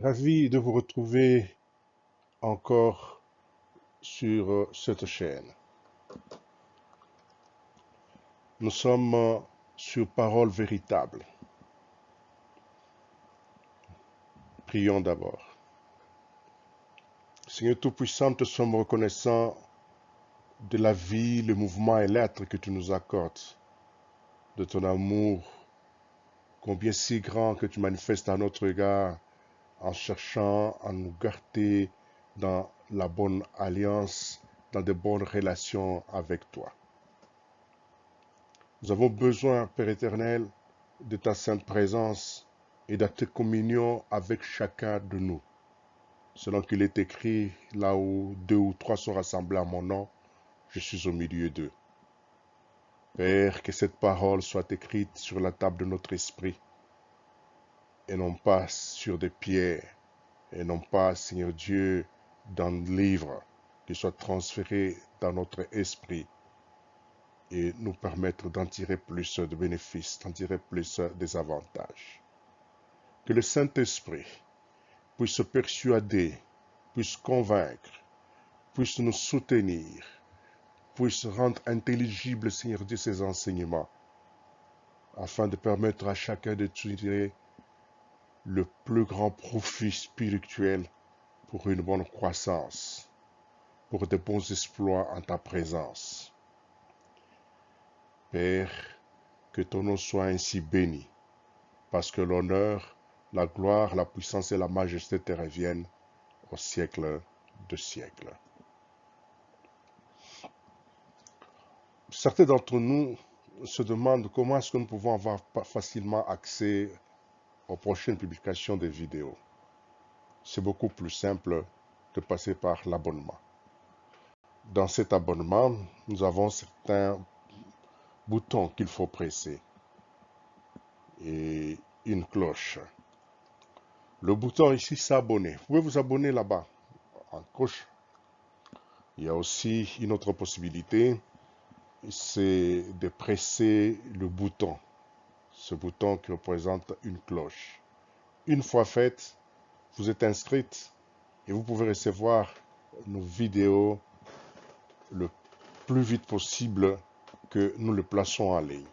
Ravi de vous retrouver encore sur cette chaîne. Nous sommes sur Parole véritable. Prions d'abord. Seigneur Tout-Puissant, te sommes reconnaissants de la vie, le mouvement et l'être que tu nous accordes, de ton amour, combien si grand que tu manifestes à notre égard en cherchant à nous garder dans la bonne alliance, dans de bonnes relations avec toi. Nous avons besoin, Père éternel, de ta sainte présence et de ta communion avec chacun de nous. Selon qu'il est écrit, là où 2 ou 3 sont rassemblés à mon nom, je suis au milieu d'eux. Père, que cette parole soit écrite sur la table de notre esprit, et non pas sur des pierres, et non pas, Seigneur Dieu, dans le livre, qu'il soit transféré dans notre esprit, et nous permettre d'en tirer plus de bénéfices, d'en tirer plus des avantages. Que le Saint-Esprit puisse persuader, puisse convaincre, puisse nous soutenir, puisse rendre intelligible, Seigneur Dieu, ces enseignements, afin de permettre à chacun de tirer le plus grand profit spirituel pour une bonne croissance, pour de bons exploits en ta présence. Père, que ton nom soit ainsi béni, parce que l'honneur, la gloire, la puissance et la majesté te reviennent au siècle de siècles. Certains d'entre nous se demandent comment est-ce que nous pouvons avoir facilement accès aux prochaines publications des vidéos. C'est beaucoup plus simple de passer par l'abonnement. Dans cet abonnement, nous avons certains boutons qu'il faut presser et une cloche. Le bouton ici, s'abonner. Vous pouvez vous abonner là-bas, en gauche. Il y a aussi une autre possibilité, c'est de presser le bouton. Ce bouton qui représente une cloche. Une fois fait, vous êtes inscrite et vous pouvez recevoir nos vidéos le plus vite possible que nous le plaçons en ligne.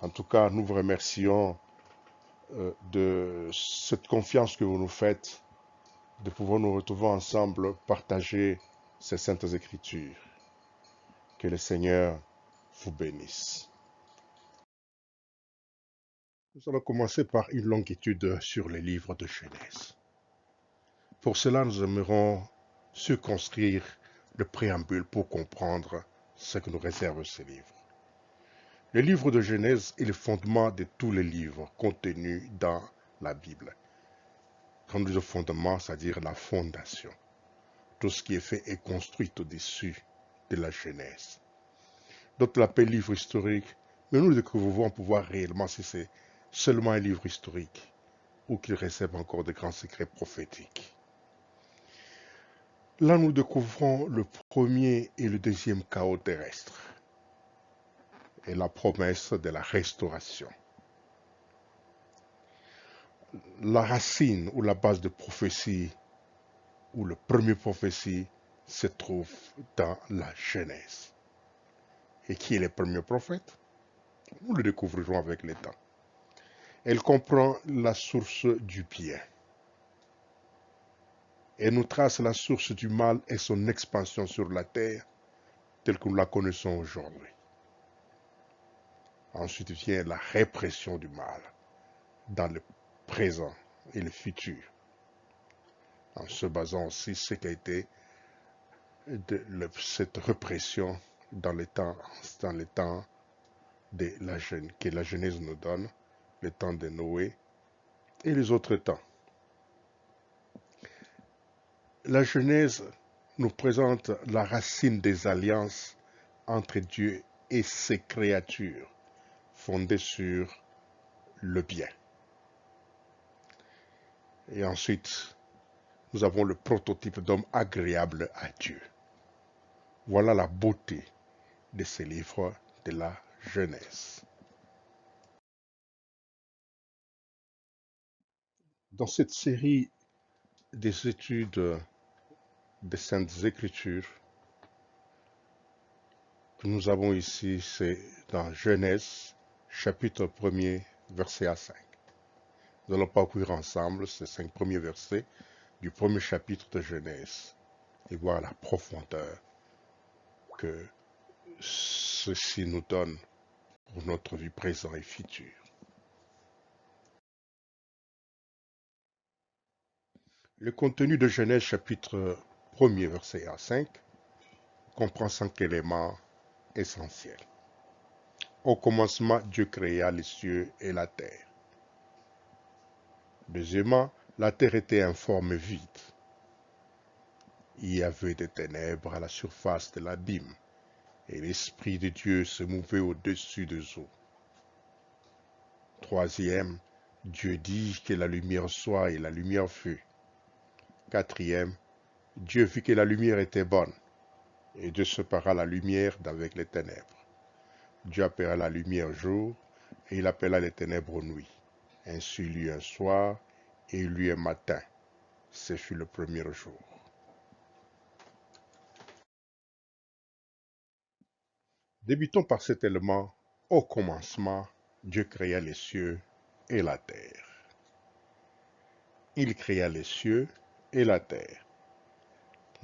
En tout cas, nous vous remercions de cette confiance que vous nous faites, de pouvoir nous retrouver ensemble, partager ces saintes écritures. Que le Seigneur vous bénisse. Nous allons commencer par une longue étude sur les livres de Genèse. Pour cela, nous aimerons circonscrire le préambule pour comprendre ce que nous réserve ce livre. Le livre de Genèse est le fondement de tous les livres contenus dans la Bible. Quand nous disons fondement, c'est-à-dire la fondation. Tout ce qui est fait est construit au-dessus de la Genèse. D'autres l'appellent livre historique, mais nous découvrons pouvoir réellement si c'est seulement un livre historique ou qu'il réserve encore de grands secrets prophétiques. Là, nous découvrons le premier et le deuxième chaos terrestre et la promesse de la restauration. La racine ou la base de prophétie ou le premier prophétie se trouve dans la Genèse. Et qui est le premier prophète? Nous le découvrirons avec le temps. Elle comprend la source du bien. Elle nous trace la source du mal et son expansion sur la terre telle que nous la connaissons aujourd'hui. Ensuite vient la répression du mal dans le présent et le futur, en se basant aussi sur ce qui a été cette répression dans les temps de que la Genèse nous donne, le temps de Noé et les autres temps. La Genèse nous présente la racine des alliances entre Dieu et ses créatures, fondées sur le bien. Et ensuite, nous avons le prototype d'homme agréable à Dieu. Voilà la beauté de ces livres de la Genèse. Dans cette série des études des Saintes Écritures que nous avons ici, c'est dans Genèse, chapitre 1er, verset à 5. Nous allons parcourir ensemble ces 5 premiers versets du premier chapitre de Genèse et voir la profondeur que ceci nous donne pour notre vie présente et future. Le contenu de Genèse chapitre 1er, verset à 5 comprend 5 éléments essentiels. Au commencement, Dieu créa les cieux et la terre. Deuxièmement, la terre était informe vide. Il y avait des ténèbres à la surface de l'abîme, et l'Esprit de Dieu se mouvait au-dessus des eaux. Troisième, Dieu dit que la lumière soit, et la lumière fut. Quatrième, Dieu vit que la lumière était bonne, et Dieu sépara la lumière d'avec les ténèbres. Dieu appela la lumière jour, et il appela les ténèbres nuit. Ainsi il y eut un soir, et il y eut un matin. Ce fut le premier jour. Débutons par cet élément. Au commencement, Dieu créa les cieux et la terre. Il créa les cieux et la terre.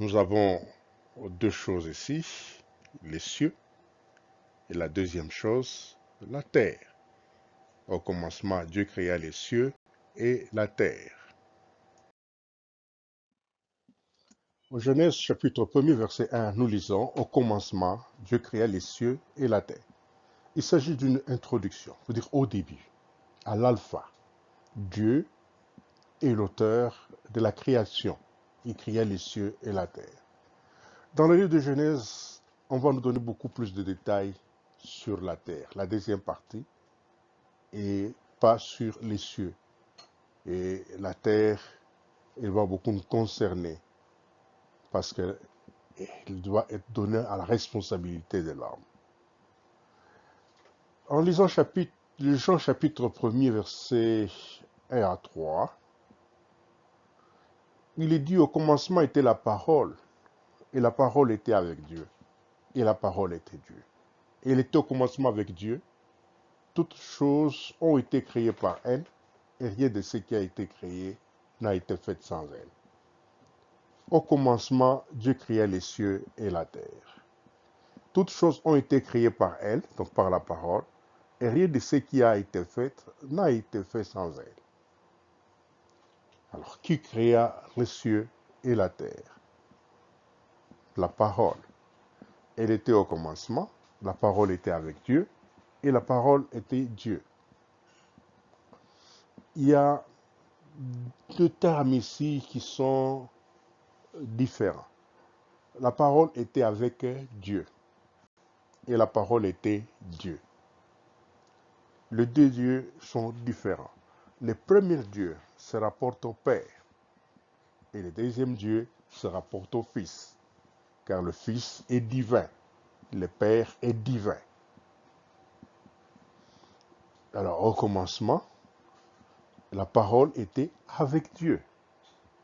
Nous avons deux choses ici, les cieux, et la deuxième chose, la terre. Au commencement, Dieu créa les cieux et la terre. Au Genèse chapitre 1er, verset 1, nous lisons, au commencement, Dieu créa les cieux et la terre. Il s'agit d'une introduction, c'est-à-dire au début, à l'alpha. Dieu est l'auteur de la création. Il créa les cieux et la terre. Dans le livre de Genèse, on va nous donner beaucoup plus de détails sur la terre, la deuxième partie, et pas sur les cieux. Et la terre, elle va beaucoup nous concerner, parce qu'elle doit être donnée à la responsabilité de l'homme. En lisant Jean chapitre 1er, verset 1 à 3, il est dit au commencement était la parole, et la parole était avec Dieu, et la parole était Dieu. Et elle était au commencement avec Dieu. Toutes choses ont été créées par elle, et rien de ce qui a été créé n'a été fait sans elle. Au commencement, Dieu créa les cieux et la terre. Toutes choses ont été créées par elle, donc par la parole, et rien de ce qui a été fait n'a été fait sans elle. Alors, qui créa les cieux et la terre? La parole. Elle était au commencement, la parole était avec Dieu, et la parole était Dieu. Il y a deux termes ici qui sont différents. La parole était avec Dieu, et la parole était Dieu. Les deux dieux sont différents. Le premier Dieu se rapporte au Père, et le deuxième Dieu se rapporte au Fils, car le Fils est divin, le Père est divin. Alors, au commencement, la parole était avec Dieu.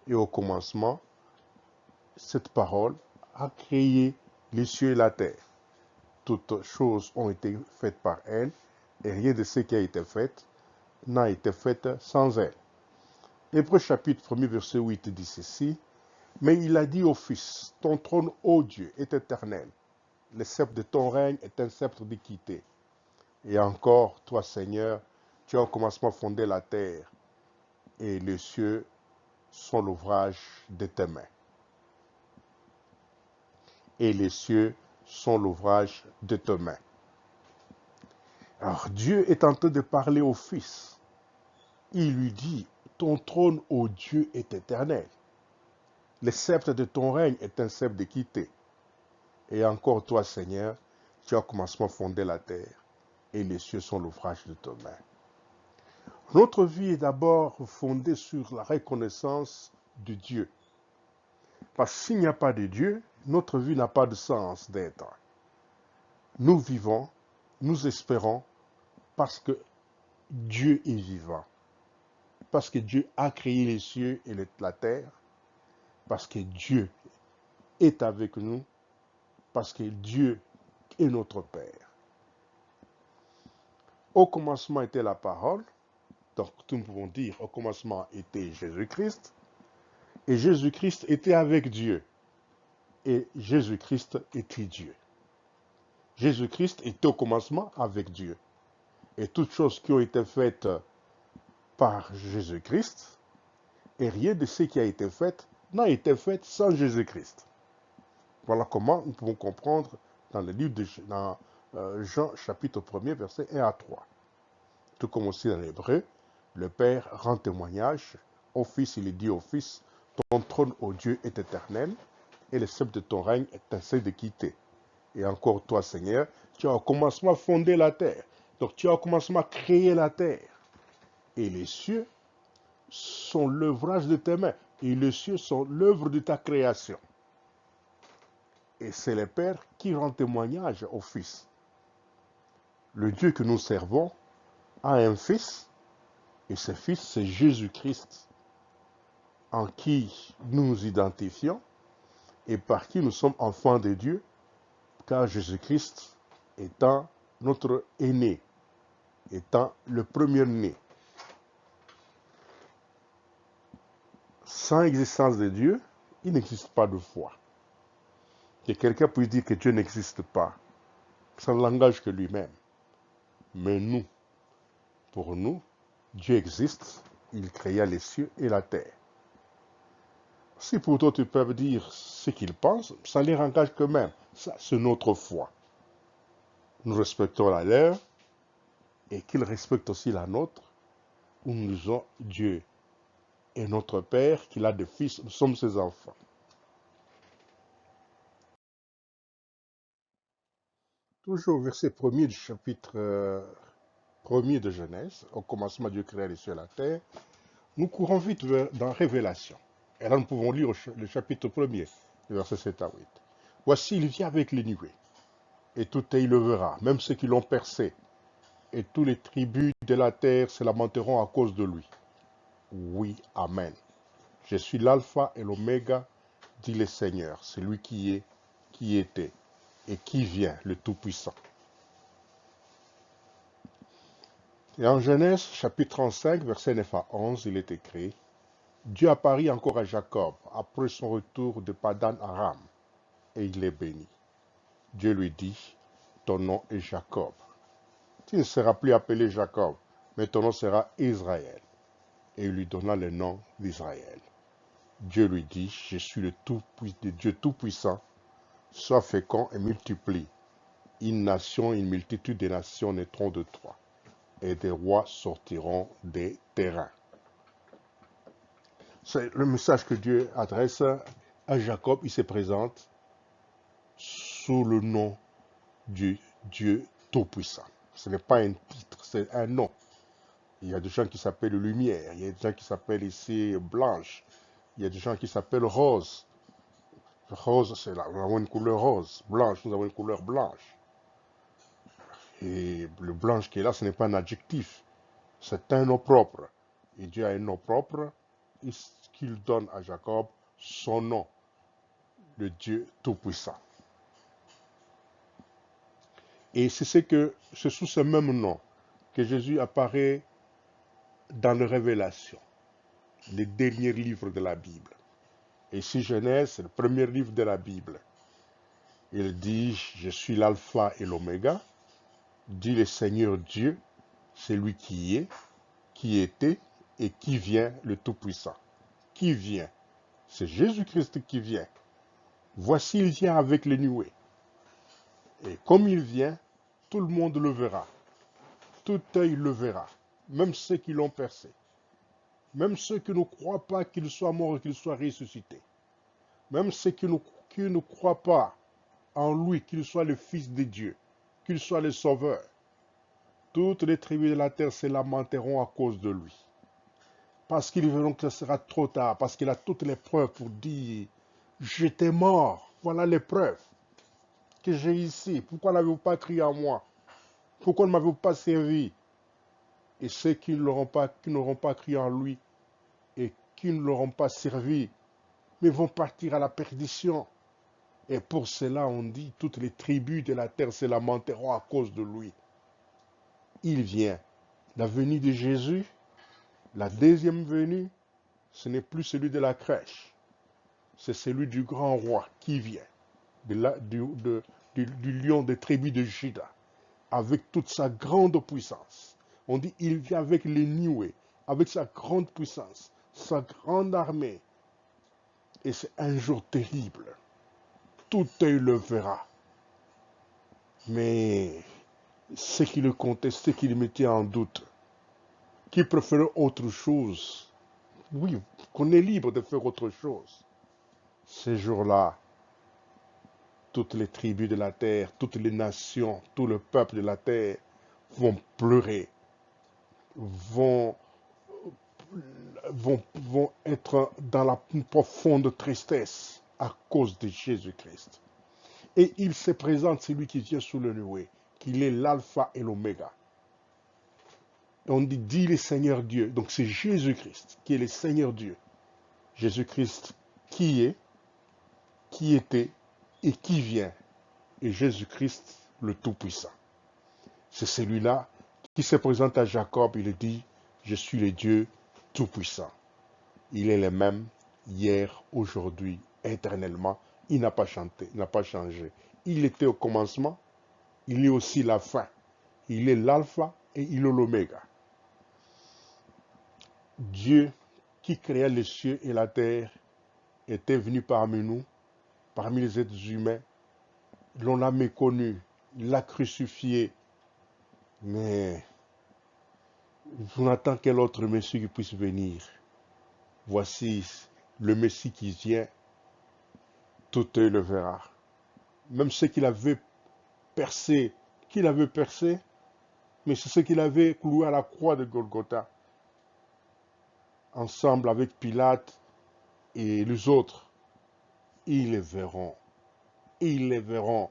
Et au commencement, cette parole a créé les cieux et la terre. Toutes choses ont été faites par elle, et rien de ce qui a été fait n'a été fait sans elle. Hébreux chapitre 1er, verset 8 dit ceci, « Mais il a dit au Fils, ton trône, ô Dieu, est éternel. Le sceptre de ton règne est un sceptre d'équité. Et encore, toi, Seigneur, tu as au commencement fondé la terre, et les cieux sont l'ouvrage de tes mains. » Et les cieux sont l'ouvrage de tes mains. Alors Dieu est en train de parler au Fils. Il lui dit, ton trône, ô Dieu, est éternel. Le sceptre de ton règne est un sceptre d'équité. Et encore toi, Seigneur, tu as au commencement fondé la terre, et les cieux sont l'ouvrage de tes mains. Notre vie est d'abord fondée sur la reconnaissance de Dieu. Parce que s'il n'y a pas de Dieu, notre vie n'a pas de sens d'être. Nous vivons, nous espérons, parce que Dieu est vivant. parce que Dieu a créé les cieux et la terre, parce que Dieu est avec nous, parce que Dieu est notre Père. Au commencement était la parole, donc nous pouvons dire au commencement était Jésus-Christ, et Jésus-Christ était avec Dieu, et Jésus-Christ était Dieu. Jésus-Christ était au commencement avec Dieu. Et toutes choses qui ont été faites par Jésus-Christ, et rien de ce qui a été fait n'a été fait sans Jésus-Christ. Voilà comment nous pouvons comprendre dans le livre de Jean chapitre 1er, versets 1 à 3. Tout comme aussi dans l'hébreu, le Père rend témoignage au Fils, il dit au Fils, ton trône, ô Dieu, est éternel, et le sceptre de ton règne est ainsi de quitter. Et encore toi, Seigneur, tu as au commencement fondé la terre. Donc tu as au commencement créé la terre. Et les cieux sont l'œuvrage de tes mains. Et les cieux sont l'œuvre de ta création. Et c'est le Père qui rend témoignage au Fils. Le Dieu que nous servons a un Fils, et ce Fils, c'est Jésus-Christ, en qui nous nous identifions et par qui nous sommes enfants de Dieu, car Jésus-Christ étant notre aîné, étant le premier-né. Sans existence de Dieu, il n'existe pas de foi. Que quelqu'un puisse dire que Dieu n'existe pas, ça ne l'engage que lui-même. Mais nous, pour nous, Dieu existe, il créa les cieux et la terre. Si pour toi tu peux dire ce qu'ils pensent, ça ne les engage que même. Ça, c'est notre foi. Nous respectons la leur et qu'ils respectent aussi la nôtre, où nous disons Dieu est notre Père, qu'il a des fils, nous sommes ses enfants. Toujours au verset 1er du chapitre 1er de Genèse, au commencement Dieu créa les cieux et la terre, nous courons vite dans Révélation. Et là nous pouvons lire le chapitre 1er, verset 7 à 8. Voici, il vient avec les nuées, et tout œil le verra, même ceux qui l'ont percé, et tous les tribus de la terre se lamenteront à cause de lui. Oui, Amen. Je suis l'alpha et l'oméga, dit le Seigneur, celui qui est, qui était, et qui vient, le Tout-Puissant. Et en Genèse, chapitre 35, verset 9 à 11, il est écrit, Dieu apparut encore à Jacob après son retour de Padan Aram, et il est béni. Dieu lui dit, ton nom est Jacob. Tu ne seras plus appelé Jacob, mais ton nom sera Israël. Et il lui donna le nom d'Israël. Dieu lui dit, je suis le Dieu Tout-Puissant, sois fécond et multiplie. Une nation, une multitude de nations naîtront de toi, et des rois sortiront des terrains. C'est le message que Dieu adresse à Jacob. Il se présente sous le nom du Dieu Tout-Puissant. Ce n'est pas un titre, c'est un nom. Il y a des gens qui s'appellent Lumière, il y a des gens qui s'appellent ici Blanche, il y a des gens qui s'appellent Rose. Rose, c'est là, nous avons une couleur rose. Blanche, nous avons une couleur blanche. Et le blanche qui est là, ce n'est pas un adjectif, c'est un nom propre. Et Dieu a un nom propre, qu'il donne à Jacob son nom, le Dieu Tout-Puissant. Et c'est sous ce même nom que Jésus apparaît dans les Révélations, les derniers livres de la Bible. Et si Genèse, c'est le premier livre de la Bible. Il dit, je suis l'alpha et l'oméga, dit le Seigneur Dieu, c'est lui qui est, qui était et qui vient, le Tout-Puissant. Qui vient? C'est Jésus-Christ qui vient. Voici, il vient avec les nuées. Et comme il vient, tout le monde le verra. Tout œil le verra. Même ceux qui l'ont percé. Même ceux qui ne croient pas qu'il soit mort et qu'il soit ressuscité. Même ceux qui ne croient pas en lui, qu'il soit le Fils de Dieu, qu'il soit le Sauveur. Toutes les tribus de la terre se lamenteront à cause de lui. Parce qu'ils verront que ce sera trop tard, parce qu'il a toutes les preuves pour dire, j'étais mort, voilà les preuves que j'ai ici. Pourquoi n'avez-vous pas crié à moi? Pourquoi ne m'avez-vous pas servi? Et ceux qui n'auront pas crié en lui qui ne l'auront pas servi, mais vont partir à la perdition. Et pour cela, on dit, toutes les tribus de la terre se lamenteront à cause de lui. Il vient. La venue de Jésus, la deuxième venue, ce n'est plus celui de la crèche, c'est celui du grand roi qui vient, du lion des tribus de Juda, avec toute sa grande puissance. On dit, il vient avec les nuées, avec sa grande puissance, sa grande armée. Et c'est un jour terrible. Tout œil le verra. Mais ceux qui le contestaient, qui le mettaient en doute, qui préféraient autre chose, oui, qu'on est libre de faire autre chose. Ces jours-là, toutes les tribus de la terre, toutes les nations, tout le peuple de la terre vont pleurer, vont, vont être dans la profonde tristesse à cause de Jésus-Christ. Et il se présente, celui qui vient sous le nuée, qu'il est l'alpha et l'oméga. On dit le Seigneur Dieu. Donc c'est Jésus-Christ qui est le Seigneur Dieu. Jésus-Christ qui est, qui était et qui vient. Et Jésus-Christ le Tout-Puissant. C'est celui-là qui se présente à Jacob. Il dit, je suis le Dieu Tout-Puissant. Il est le même hier, aujourd'hui, éternellement. Il n'a pas chanté, il n'a pas changé. Il était au commencement, il est aussi la fin. Il est l'alpha et il est l'oméga. Dieu qui créa les cieux et la terre était venu parmi nous, parmi les êtres humains. L'on l'a méconnu, l'a crucifié. Mais on attend quel autre Messie qui puisse venir. Voici le Messie qui vient, tout œil le verra. Même ce qu'il avait percé, mais c'est ce qu'il avait cloué à la croix de Golgotha, ensemble avec Pilate et les autres. Ils les verront. Ils les verront.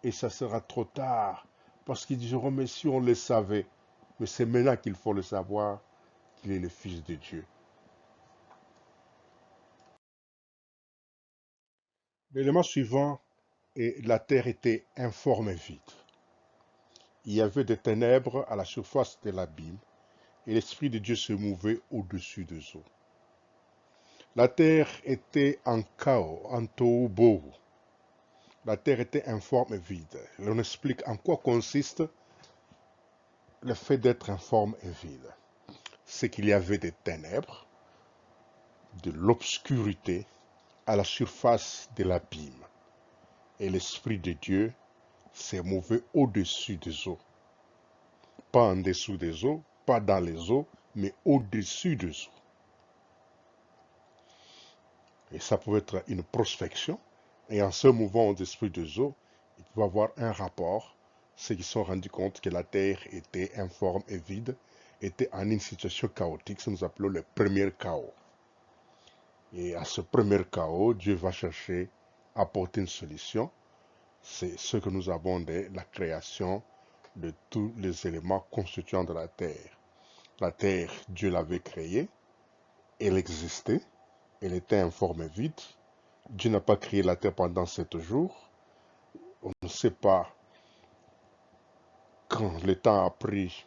Et ça sera trop tard, parce qu'ils diront, mais si on le savait, mais c'est maintenant qu'il faut le savoir, qu'il est le Fils de Dieu. L'élément suivant est la terre était informe et vide. Il y avait des ténèbres à la surface de l'abîme, et l'Esprit de Dieu se mouvait au-dessus des eaux. La terre était en chaos, en tohu-bohu. La terre était informe et vide. Et on explique en quoi consiste le fait d'être informe et vide. C'est qu'il y avait des ténèbres, de l'obscurité à la surface de l'abîme. Et l'Esprit de Dieu s'est mouvé au-dessus des eaux. Pas en dessous des eaux, pas dans les eaux, mais au-dessus des eaux. Et ça pouvait être une prospection. Et en se mouvant au-dessus des eaux, il pouvait avoir un rapport. Ceux qui se sont rendus compte que la terre était informe et vide, était en une situation chaotique, ce que nous appelons le premier chaos. Et à ce premier chaos, Dieu va chercher à apporter une solution. C'est ce que nous avons de la création de tous les éléments constituants de la terre. La terre, Dieu l'avait créée, elle existait, elle était informe et vide. Dieu n'a pas créé la terre pendant 7 jours. On ne sait pas quand le temps a pris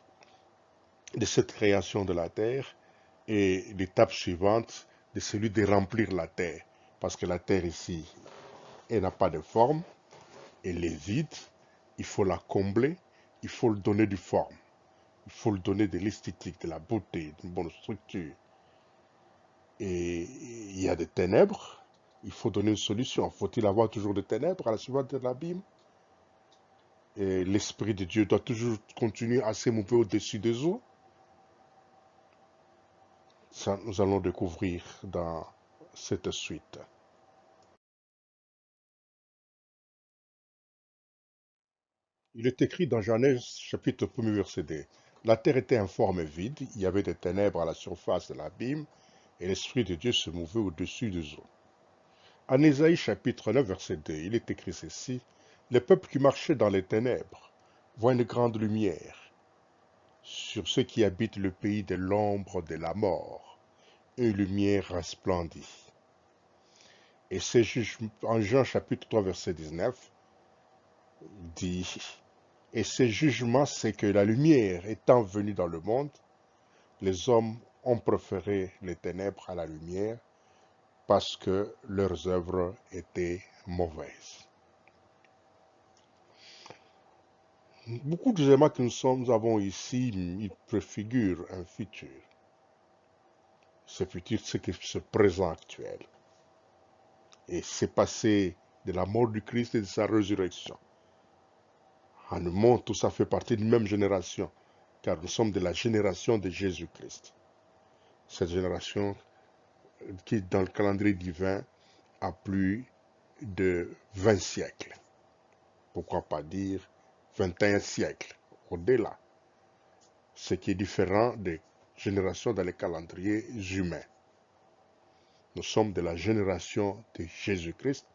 de cette création de la terre et l'étape suivante de celui de remplir la terre. Parce que la terre ici, elle n'a pas de forme, elle est vide, il faut la combler, il faut lui donner du forme, il faut lui donner de l'esthétique, de la beauté, d'une bonne structure. Et il y a des ténèbres, il faut donner une solution. Faut-il avoir toujours des ténèbres à la suite de l'abîme? Et l'Esprit de Dieu doit toujours continuer à se mouver au-dessus des eaux. Ça, nous allons découvrir dans cette suite. Il est écrit dans Genèse chapitre 1 verset 2. La terre était informe et vide, il y avait des ténèbres à la surface de l'abîme, et l'Esprit de Dieu se mouvait au-dessus des eaux. En Ésaïe chapitre 9 verset 2, il est écrit ceci. Les peuples qui marchaient dans les ténèbres voient une grande lumière. Sur ceux qui habitent le pays de l'ombre de la mort, une lumière resplendit. Et c'est en Jean chapitre 3 verset 19 dit, et ce jugement c'est que la lumière étant venue dans le monde, les hommes ont préféré les ténèbres à la lumière parce que leurs œuvres étaient mauvaises. Beaucoup de éléments que nous avons ici, ils préfigurent un futur. Ce futur, c'est ce présent actuel. Et c'est passé de la mort du Christ et de sa résurrection. En nous montre tout ça fait partie d'une même génération, car nous sommes de la génération de Jésus-Christ. Cette génération qui, dans le calendrier divin, a plus de 20 siècles. Pourquoi pas dire 21 siècles, au-delà. Ce qui est différent des générations dans les calendriers humains. Nous sommes de la génération de Jésus-Christ.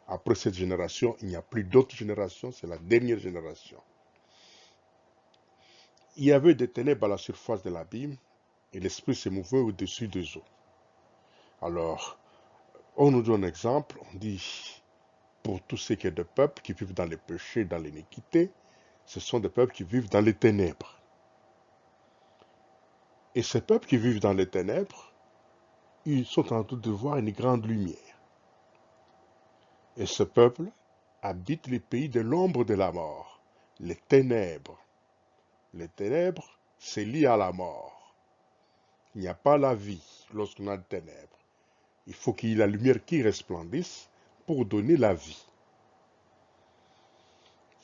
Après cette génération, il n'y a plus d'autres générations, c'est la dernière génération. Il y avait des ténèbres à la surface de l'abîme et l'esprit se mouvait au-dessus des eaux. Alors, on nous donne un exemple, on dit, pour tous ceux qui sont des peuples qui vivent dans les péchés, dans l'iniquité, ce sont des peuples qui vivent dans les ténèbres. Et ces peuples qui vivent dans les ténèbres, ils sont en train de voir une grande lumière. Et ce peuple habite les pays de l'ombre de la mort, les ténèbres. Les ténèbres, c'est lié à la mort. Il n'y a pas la vie lorsqu'on a des ténèbres. Il faut qu'il y ait la lumière qui resplendisse pour donner la vie.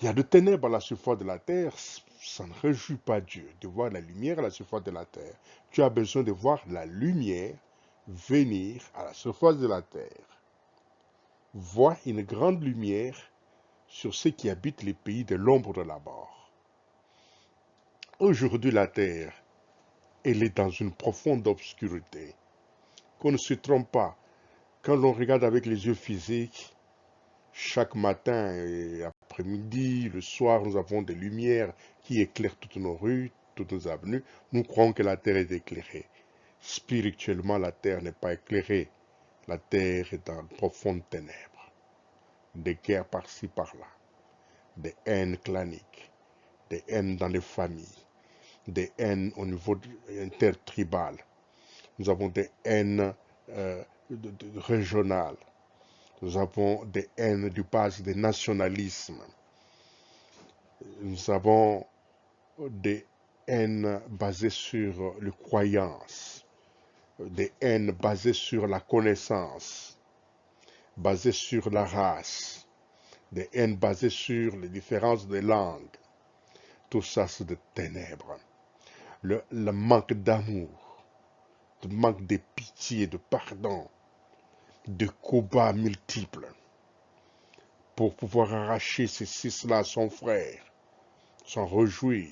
Il y a de ténèbres à la surface de la terre, ça ne réjouit pas Dieu de voir la lumière à la surface de la terre. Tu as besoin de voir la lumière venir à la surface de la terre. Vois une grande lumière sur ceux qui habitent les pays de l'ombre de la mort. Aujourd'hui, la terre, elle est dans une profonde obscurité. Qu'on ne se trompe pas, quand l'on regarde avec les yeux physiques, chaque matin et après-midi, le soir, nous avons des lumières qui éclairent toutes nos rues, toutes nos avenues. Nous croyons que la terre est éclairée. Spirituellement, la terre n'est pas éclairée. La terre est dans de profondes ténèbres. Des guerres par-ci, par-là. Des haines claniques. Des haines dans les familles. Des haines au niveau intertribal. Nous avons des haines régionales. Nous avons des haines du base des nationalismes. Nous avons des haines basées sur les croyances, des haines basées sur la connaissance, basées sur la race, des haines basées sur les différences de langues. Tout ça, c'est des ténèbres. Le manque d'amour, le manque de pitié, de pardon, de combats multiples pour pouvoir arracher ceci-là à son frère, s'en réjouir,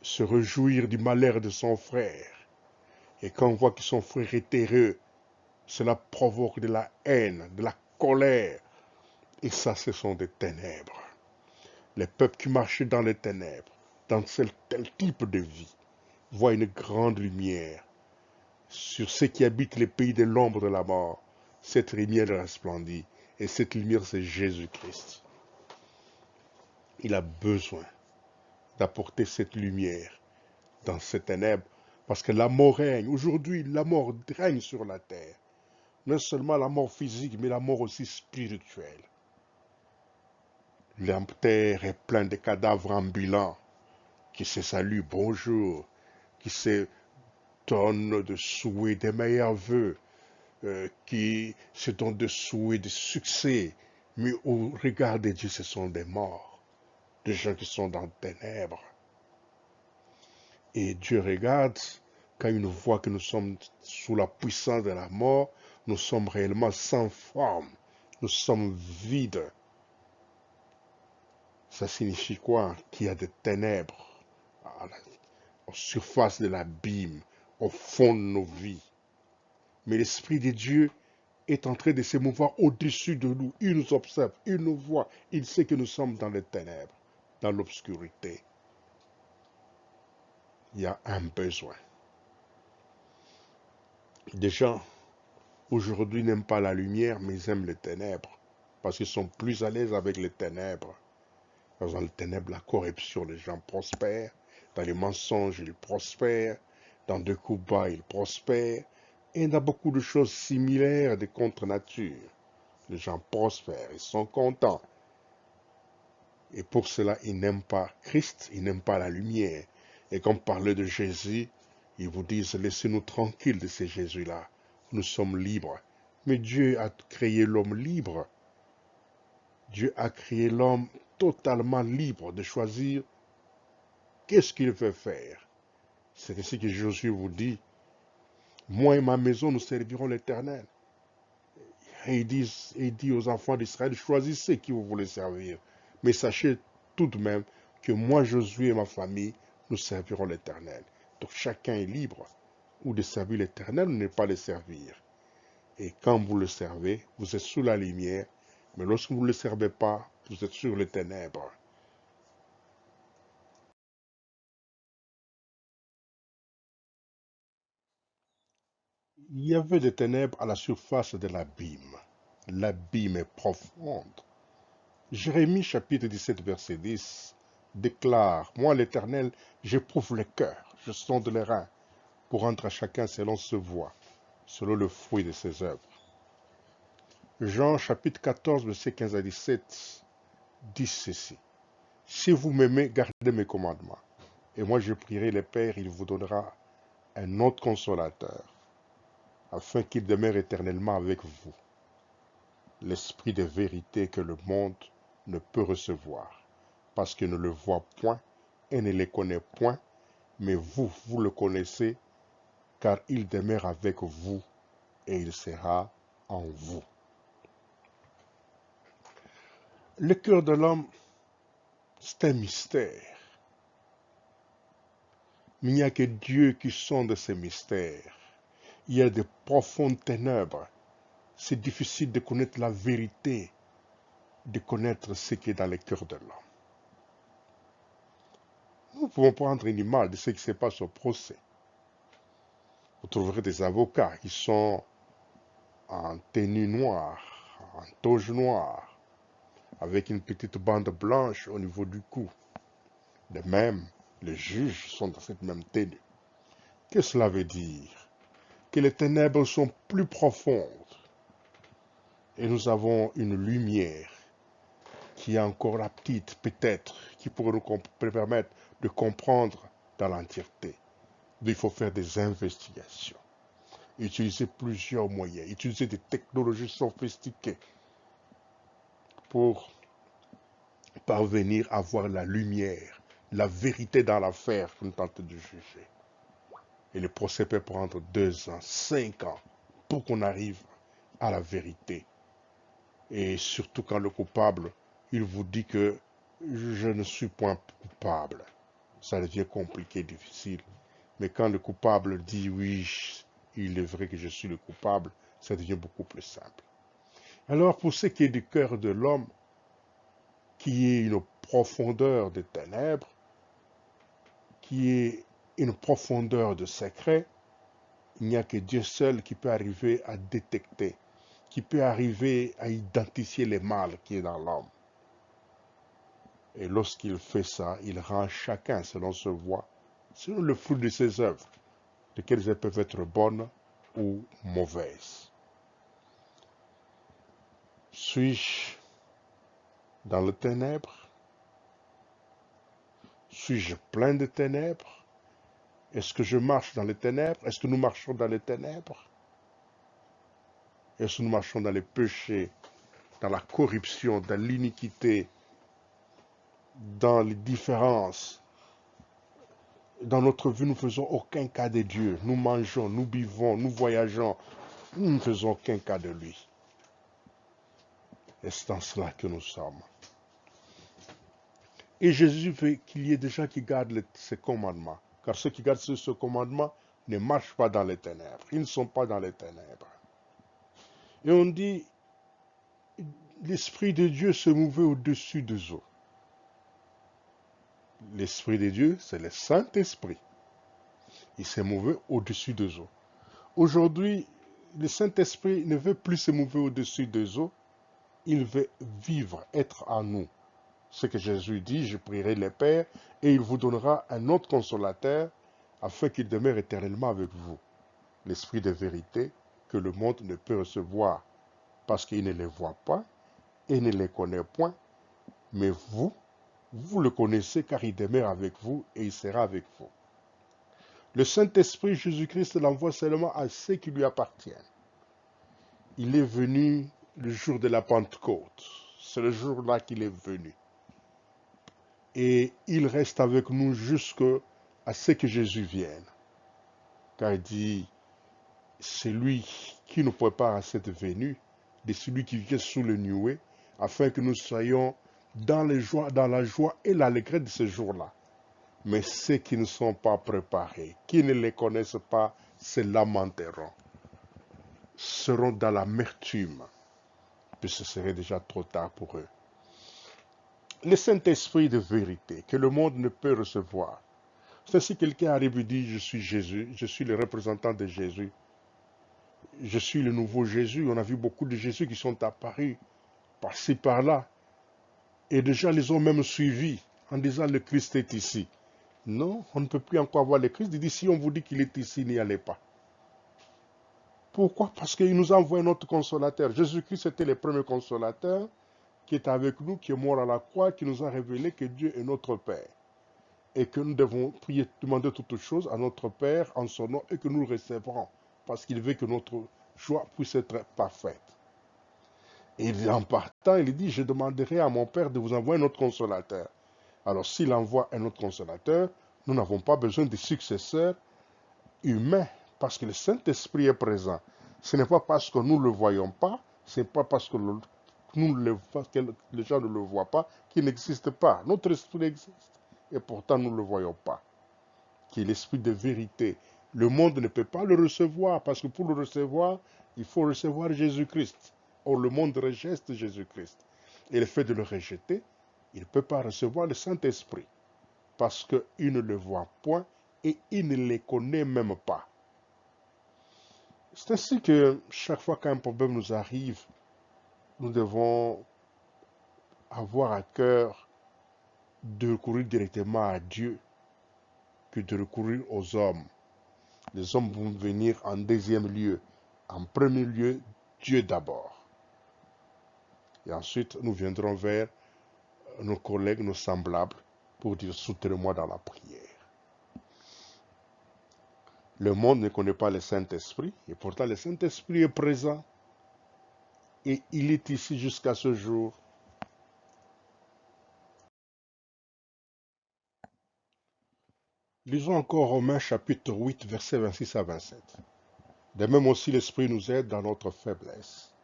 se réjouir du malheur de son frère. Et quand on voit que son frère est heureux, cela provoque de la haine, de la colère. Et ça, ce sont des ténèbres. Les peuples qui marchaient dans les ténèbres, dans tel type de vie, voient une grande lumière. Sur ceux qui habitent les pays de l'ombre de la mort, cette lumière resplendit. Et cette lumière, c'est Jésus-Christ. Il a besoin d'apporter cette lumière dans ces ténèbres, parce que la mort règne. Aujourd'hui, la mort règne sur la terre. Non seulement la mort physique, mais la mort aussi spirituelle. La terre est pleine de cadavres ambulants qui se saluent bonjour, qui se donnent de souhaits, des meilleurs vœux, qui se donnent de souhaits, de succès. Mais au regard de Dieu, ce sont des morts, des gens qui sont dans les ténèbres. Et Dieu regarde, quand il nous voit que nous sommes sous la puissance de la mort, nous sommes réellement sans forme, nous sommes vides. Ça signifie quoi? Qu'il y a des ténèbres à la surface de l'abîme, au fond de nos vies. Mais l'Esprit de Dieu est en train de se mouvoir au-dessus de nous. Il nous observe, il nous voit, il sait que nous sommes dans les ténèbres, dans l'obscurité. Il y a un besoin. Des gens aujourd'hui n'aiment pas la lumière, mais ils aiment les ténèbres, parce qu'ils sont plus à l'aise avec les ténèbres. Dans les ténèbres, la corruption, les gens prospèrent. Dans les mensonges, ils prospèrent. Dans des coups bas, ils prospèrent. Et dans beaucoup de choses similaires de contre-nature, les gens prospèrent, ils sont contents. Et pour cela, ils n'aiment pas Christ, ils n'aiment pas la lumière. Et comme parler de Jésus, ils vous disent, laissez-nous tranquilles de ces Jésus-là. Nous sommes libres. Mais Dieu a créé l'homme libre. Dieu a créé l'homme totalement libre de choisir qu'est-ce qu'il veut faire. C'est ainsi que Josué vous dit, moi et ma maison, nous servirons l'Éternel. Et il dit aux enfants d'Israël, choisissez qui vous voulez servir. Mais sachez tout de même que moi, Josué et ma famille, nous servirons l'Éternel. Donc chacun est libre ou de servir l'Éternel ou de ne pas le servir. Et quand vous le servez, vous êtes sous la lumière, mais lorsque vous ne le servez pas, vous êtes sur les ténèbres. Il y avait des ténèbres à la surface de l'abîme. L'abîme est profonde. Jérémie chapitre 17 verset 10 déclare, moi l'Éternel, j'éprouve les cœurs, je sonde les reins, pour rendre à chacun selon ses voies, selon le fruit de ses œuvres. Jean chapitre 14 verset 15 à 17 dit ceci, si vous m'aimez, gardez mes commandements, et moi je prierai le Père, il vous donnera un autre consolateur, afin qu'il demeure éternellement avec vous, l'esprit de vérité que le monde ne peut recevoir, parce qu'il ne le voit point et ne le connaît point, mais vous, vous le connaissez, car il demeure avec vous et il sera en vous. Le cœur de l'homme, c'est un mystère, mais il n'y a que Dieu qui sonde ces mystères. Il y a de profondes ténèbres. C'est difficile de connaître la vérité, de connaître ce qui est dans le cœur de l'homme. Nous pouvons prendre une image de ce qui se passe au procès. Vous trouverez des avocats qui sont en tenue noire, en toge noire, avec une petite bande blanche au niveau du cou. De même, les juges sont dans cette même tenue. Qu'est-ce que cela veut dire? Que les ténèbres sont plus profondes et nous avons une lumière qui est encore la petite, peut-être, qui pourrait nous permettre de comprendre dans l'entièreté. Il faut faire des investigations, utiliser plusieurs moyens, utiliser des technologies sophistiquées pour parvenir à voir la lumière, la vérité dans l'affaire qu'on tente de juger. Et le procès peut prendre 2 ans, 5 ans pour qu'on arrive à la vérité. Et surtout quand le coupable, il vous dit que je ne suis point coupable. Ça devient compliqué, difficile. Mais quand le coupable dit oui, il est vrai que je suis le coupable, ça devient beaucoup plus simple. Alors pour ce qui est du cœur de l'homme, qui est une profondeur de ténèbres, qui est une profondeur de secret, il n'y a que Dieu seul qui peut arriver à détecter, qui peut arriver à identifier le mal qui est dans l'homme. Et lorsqu'il fait ça, il rend chacun selon sa voie, selon le fruit de ses œuvres, lesquelles elles peuvent être bonnes ou mauvaises. Suis-je dans les ténèbres? Suis-je plein de ténèbres? Est-ce que je marche dans les ténèbres? Est-ce que nous marchons dans les ténèbres? Est-ce que nous marchons dans les péchés, dans la corruption, dans l'iniquité, dans les différences? Dans notre vie, nous ne faisons aucun cas de Dieu. Nous mangeons, nous buvons, nous voyageons. Nous ne faisons aucun cas de lui. Et c'est dans cela que nous sommes. Et Jésus veut qu'il y ait des gens qui gardent ses commandements. Car ceux qui gardent ce commandement ne marchent pas dans les ténèbres. Ils ne sont pas dans les ténèbres. Et on dit, l'Esprit de Dieu se mouvait au-dessus des eaux. L'Esprit de Dieu, c'est le Saint-Esprit. Il s'est mouvé au-dessus des eaux. Aujourd'hui, le Saint-Esprit ne veut plus se mouvoir au-dessus des eaux, il veut vivre, être en nous. Ce que Jésus dit, je prierai le Père et il vous donnera un autre consolateur afin qu'il demeure éternellement avec vous. L'Esprit de vérité que le monde ne peut recevoir parce qu'il ne les voit pas et ne les connaît point, mais vous le connaissez car il demeure avec vous et il sera avec vous. Le Saint-Esprit, Jésus-Christ, l'envoie seulement à ceux qui lui appartiennent. Il est venu le jour de la Pentecôte. C'est le jour-là qu'il est venu. Et il reste avec nous jusqu'à ce que Jésus vienne. Car il dit, c'est lui qui nous prépare à cette venue, de celui qui vient sous le nuée, afin que nous soyons dans la joie et l'allégresse de ce jour-là. Mais ceux qui ne sont pas préparés, qui ne les connaissent pas, se lamenteront, seront dans l'amertume, puis ce serait déjà trop tard pour eux. Le Saint-Esprit de vérité, que le monde ne peut recevoir. C'est si quelqu'un arrive et dit, je suis Jésus, je suis le représentant de Jésus, je suis le nouveau Jésus. On a vu beaucoup de Jésus qui sont apparus par-ci, par-là, et déjà les ont même suivis en disant, le Christ est ici. Non, on ne peut plus encore voir le Christ. Il dit, si on vous dit qu'il est ici, n'y allez pas. Pourquoi? Parce qu'il nous a envoyé notre consolateur. Jésus-Christ était le premier consolateur qui est avec nous, qui est mort à la croix, qui nous a révélé que Dieu est notre Père. Et que nous devons prier, demander toutes choses à notre Père en son nom et que nous le recevrons. Parce qu'il veut que notre joie puisse être parfaite. Et en partant, il dit, je demanderai à mon Père de vous envoyer un autre consolateur. Alors s'il envoie un autre consolateur, nous n'avons pas besoin de successeurs humain, parce que le Saint-Esprit est présent. Ce n'est pas parce que nous ne le voyons pas, ce n'est pas parce que les gens ne le voient pas qu'il n'existe pas. Notre esprit existe, et pourtant nous ne le voyons pas. Qui est l'esprit de vérité. Le monde ne peut pas le recevoir, parce que pour le recevoir, il faut recevoir Jésus-Christ. Or, le monde rejette Jésus-Christ. Et le fait de le rejeter, il ne peut pas recevoir le Saint-Esprit, parce qu'il ne le voit point et il ne les connaît même pas. C'est ainsi que chaque fois qu'un problème nous arrive, nous devons avoir à cœur de recourir directement à Dieu que de recourir aux hommes. Les hommes vont venir en deuxième lieu. En premier lieu, Dieu d'abord. Et ensuite, nous viendrons vers nos collègues, nos semblables, pour dire soutenez-moi dans la prière. Le monde ne connaît pas le Saint-Esprit, et pourtant le Saint-Esprit est présent, et il est ici jusqu'à ce jour. Lisons encore Romains chapitre 8, versets 26 à 27. De même aussi l'Esprit nous aide dans notre faiblesse,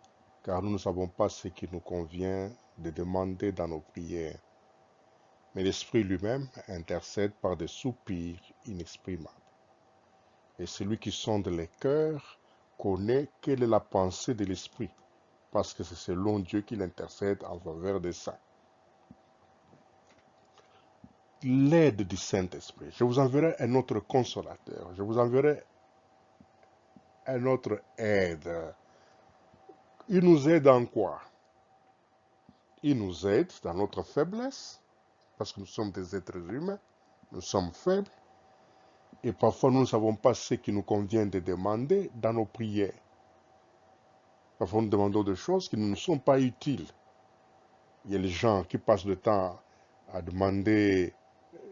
car nous ne savons pas ce qui nous convient de demander dans nos prières. Mais l'Esprit lui-même intercède par des soupirs inexprimables. Et celui qui sonde les cœurs connaît quelle est la pensée de l'Esprit, parce que c'est selon Dieu qu'il intercède en faveur des saints. L'aide du Saint-Esprit. Je vous enverrai un autre consolateur. Je vous enverrai un autre aide. Il nous aide en quoi? Il nous aide dans notre faiblesse, parce que nous sommes des êtres humains, nous sommes faibles, et parfois nous ne savons pas ce qu'il nous convient de demander dans nos prières. Parfois nous demandons des choses qui ne nous sont pas utiles. Il y a les gens qui passent le temps à demander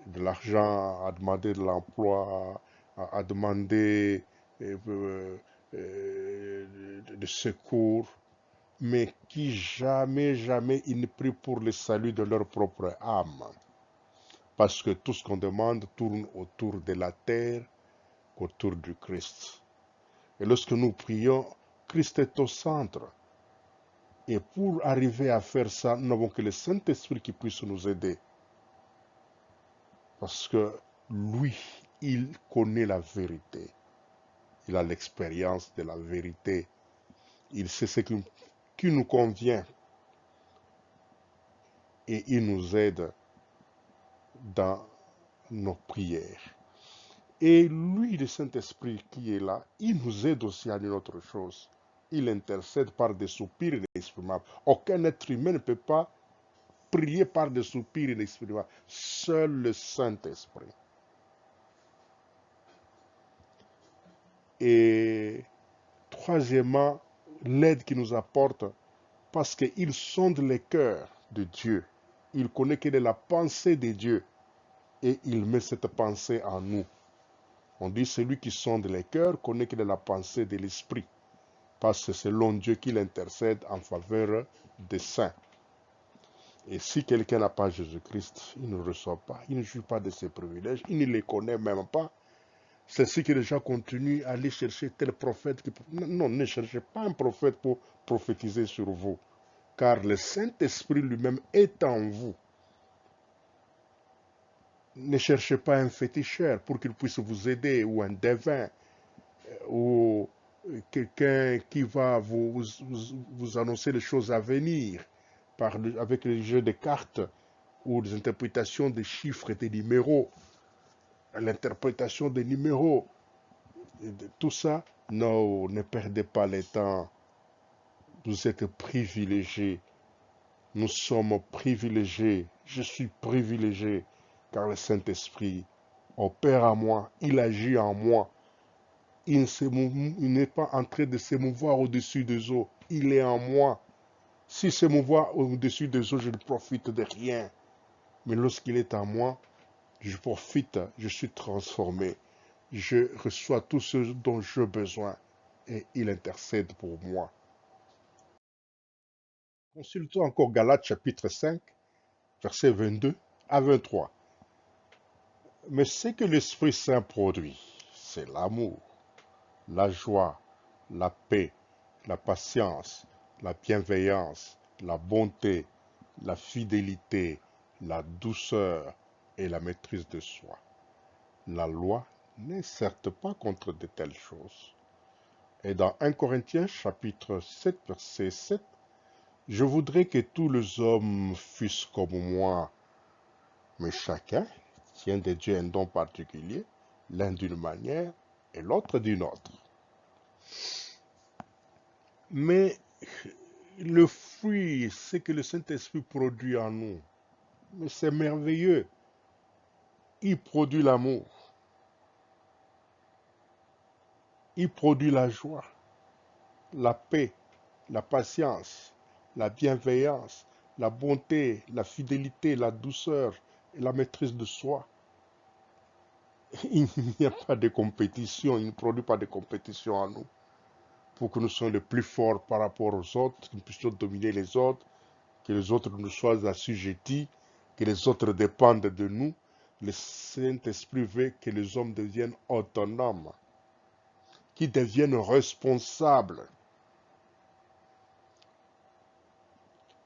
de l'argent, à demander de l'emploi, à demander de secours, mais qui jamais, jamais ils ne prient pour le salut de leur propre âme. Parce que tout ce qu'on demande tourne autour de la terre, autour du Christ. Et lorsque nous prions, Christ est au centre. Et pour arriver à faire ça, nous n'avons que le Saint-Esprit qui puisse nous aider. Parce que lui, il connaît la vérité. Il a l'expérience de la vérité. Il sait ce qui nous convient. Et il nous aide dans nos prières. Et lui, le Saint-Esprit qui est là, il nous aide aussi à une autre chose. Il intercède par des soupirs inexprimables. Aucun être humain ne peut pas prier par des soupirs inexprimables. Seul le Saint-Esprit. Et troisièmement, l'aide qu'il nous apporte, parce qu'il sonde les cœurs de Dieu. Il connaît quelle est la pensée de Dieu et il met cette pensée en nous. On dit celui qui sonde les cœurs connaît quelle est la pensée de l'Esprit, parce que c'est selon Dieu qu'il intercède en faveur des saints. Et si quelqu'un n'a pas Jésus-Christ, il ne reçoit pas, il ne jouit pas de ses privilèges, il ne les connaît même pas. C'est ce que les gens continuent à aller chercher tel prophète. Non, ne cherchez pas un prophète pour prophétiser sur vous, car le Saint-Esprit lui-même est en vous. Ne cherchez pas un féticheur pour qu'il puisse vous aider, ou un devin, ou quelqu'un qui va vous annoncer les choses à venir avec le jeu de cartes ou des interprétations des chiffres et des numéros, l'interprétation des numéros, tout ça. Non, ne perdez pas le temps. Vous êtes privilégiés. Nous sommes privilégiés. Je suis privilégié car le Saint-Esprit opère en moi, il agit en moi. Il n'est pas en train de s'émouvoir au-dessus des eaux. Il est en moi. S'il s'émouvoir au-dessus des eaux, je ne profite de rien. Mais lorsqu'il est en moi, je profite, je suis transformé. Je reçois tout ce dont j'ai besoin et il intercède pour moi. Consultons encore Galates chapitre 5, versets 22 à 23. Mais ce que l'Esprit Saint produit, c'est l'amour, la joie, la paix, la patience, la bienveillance, la bonté, la fidélité, la douceur et la maîtrise de soi. La loi n'est certes pas contre de telles choses. Et dans 1 Corinthiens chapitre 7, verset 7, je voudrais que tous les hommes fussent comme moi, mais chacun tient de Dieu un don particulier, l'un d'une manière et l'autre d'une autre. Mais le fruit, c'est que le Saint-Esprit produit en nous. Mais c'est merveilleux. Il produit l'amour. Il produit la joie, la paix, la patience, la bienveillance, la bonté, la fidélité, la douceur et la maîtrise de soi. Il n'y a pas de compétition, il ne produit pas de compétition en nous. Pour que nous soyons les plus forts par rapport aux autres, que nous puissions dominer les autres, que les autres nous soient assujettis, que les autres dépendent de nous. Le Saint-Esprit veut que les hommes deviennent autonomes, qu'ils deviennent responsables,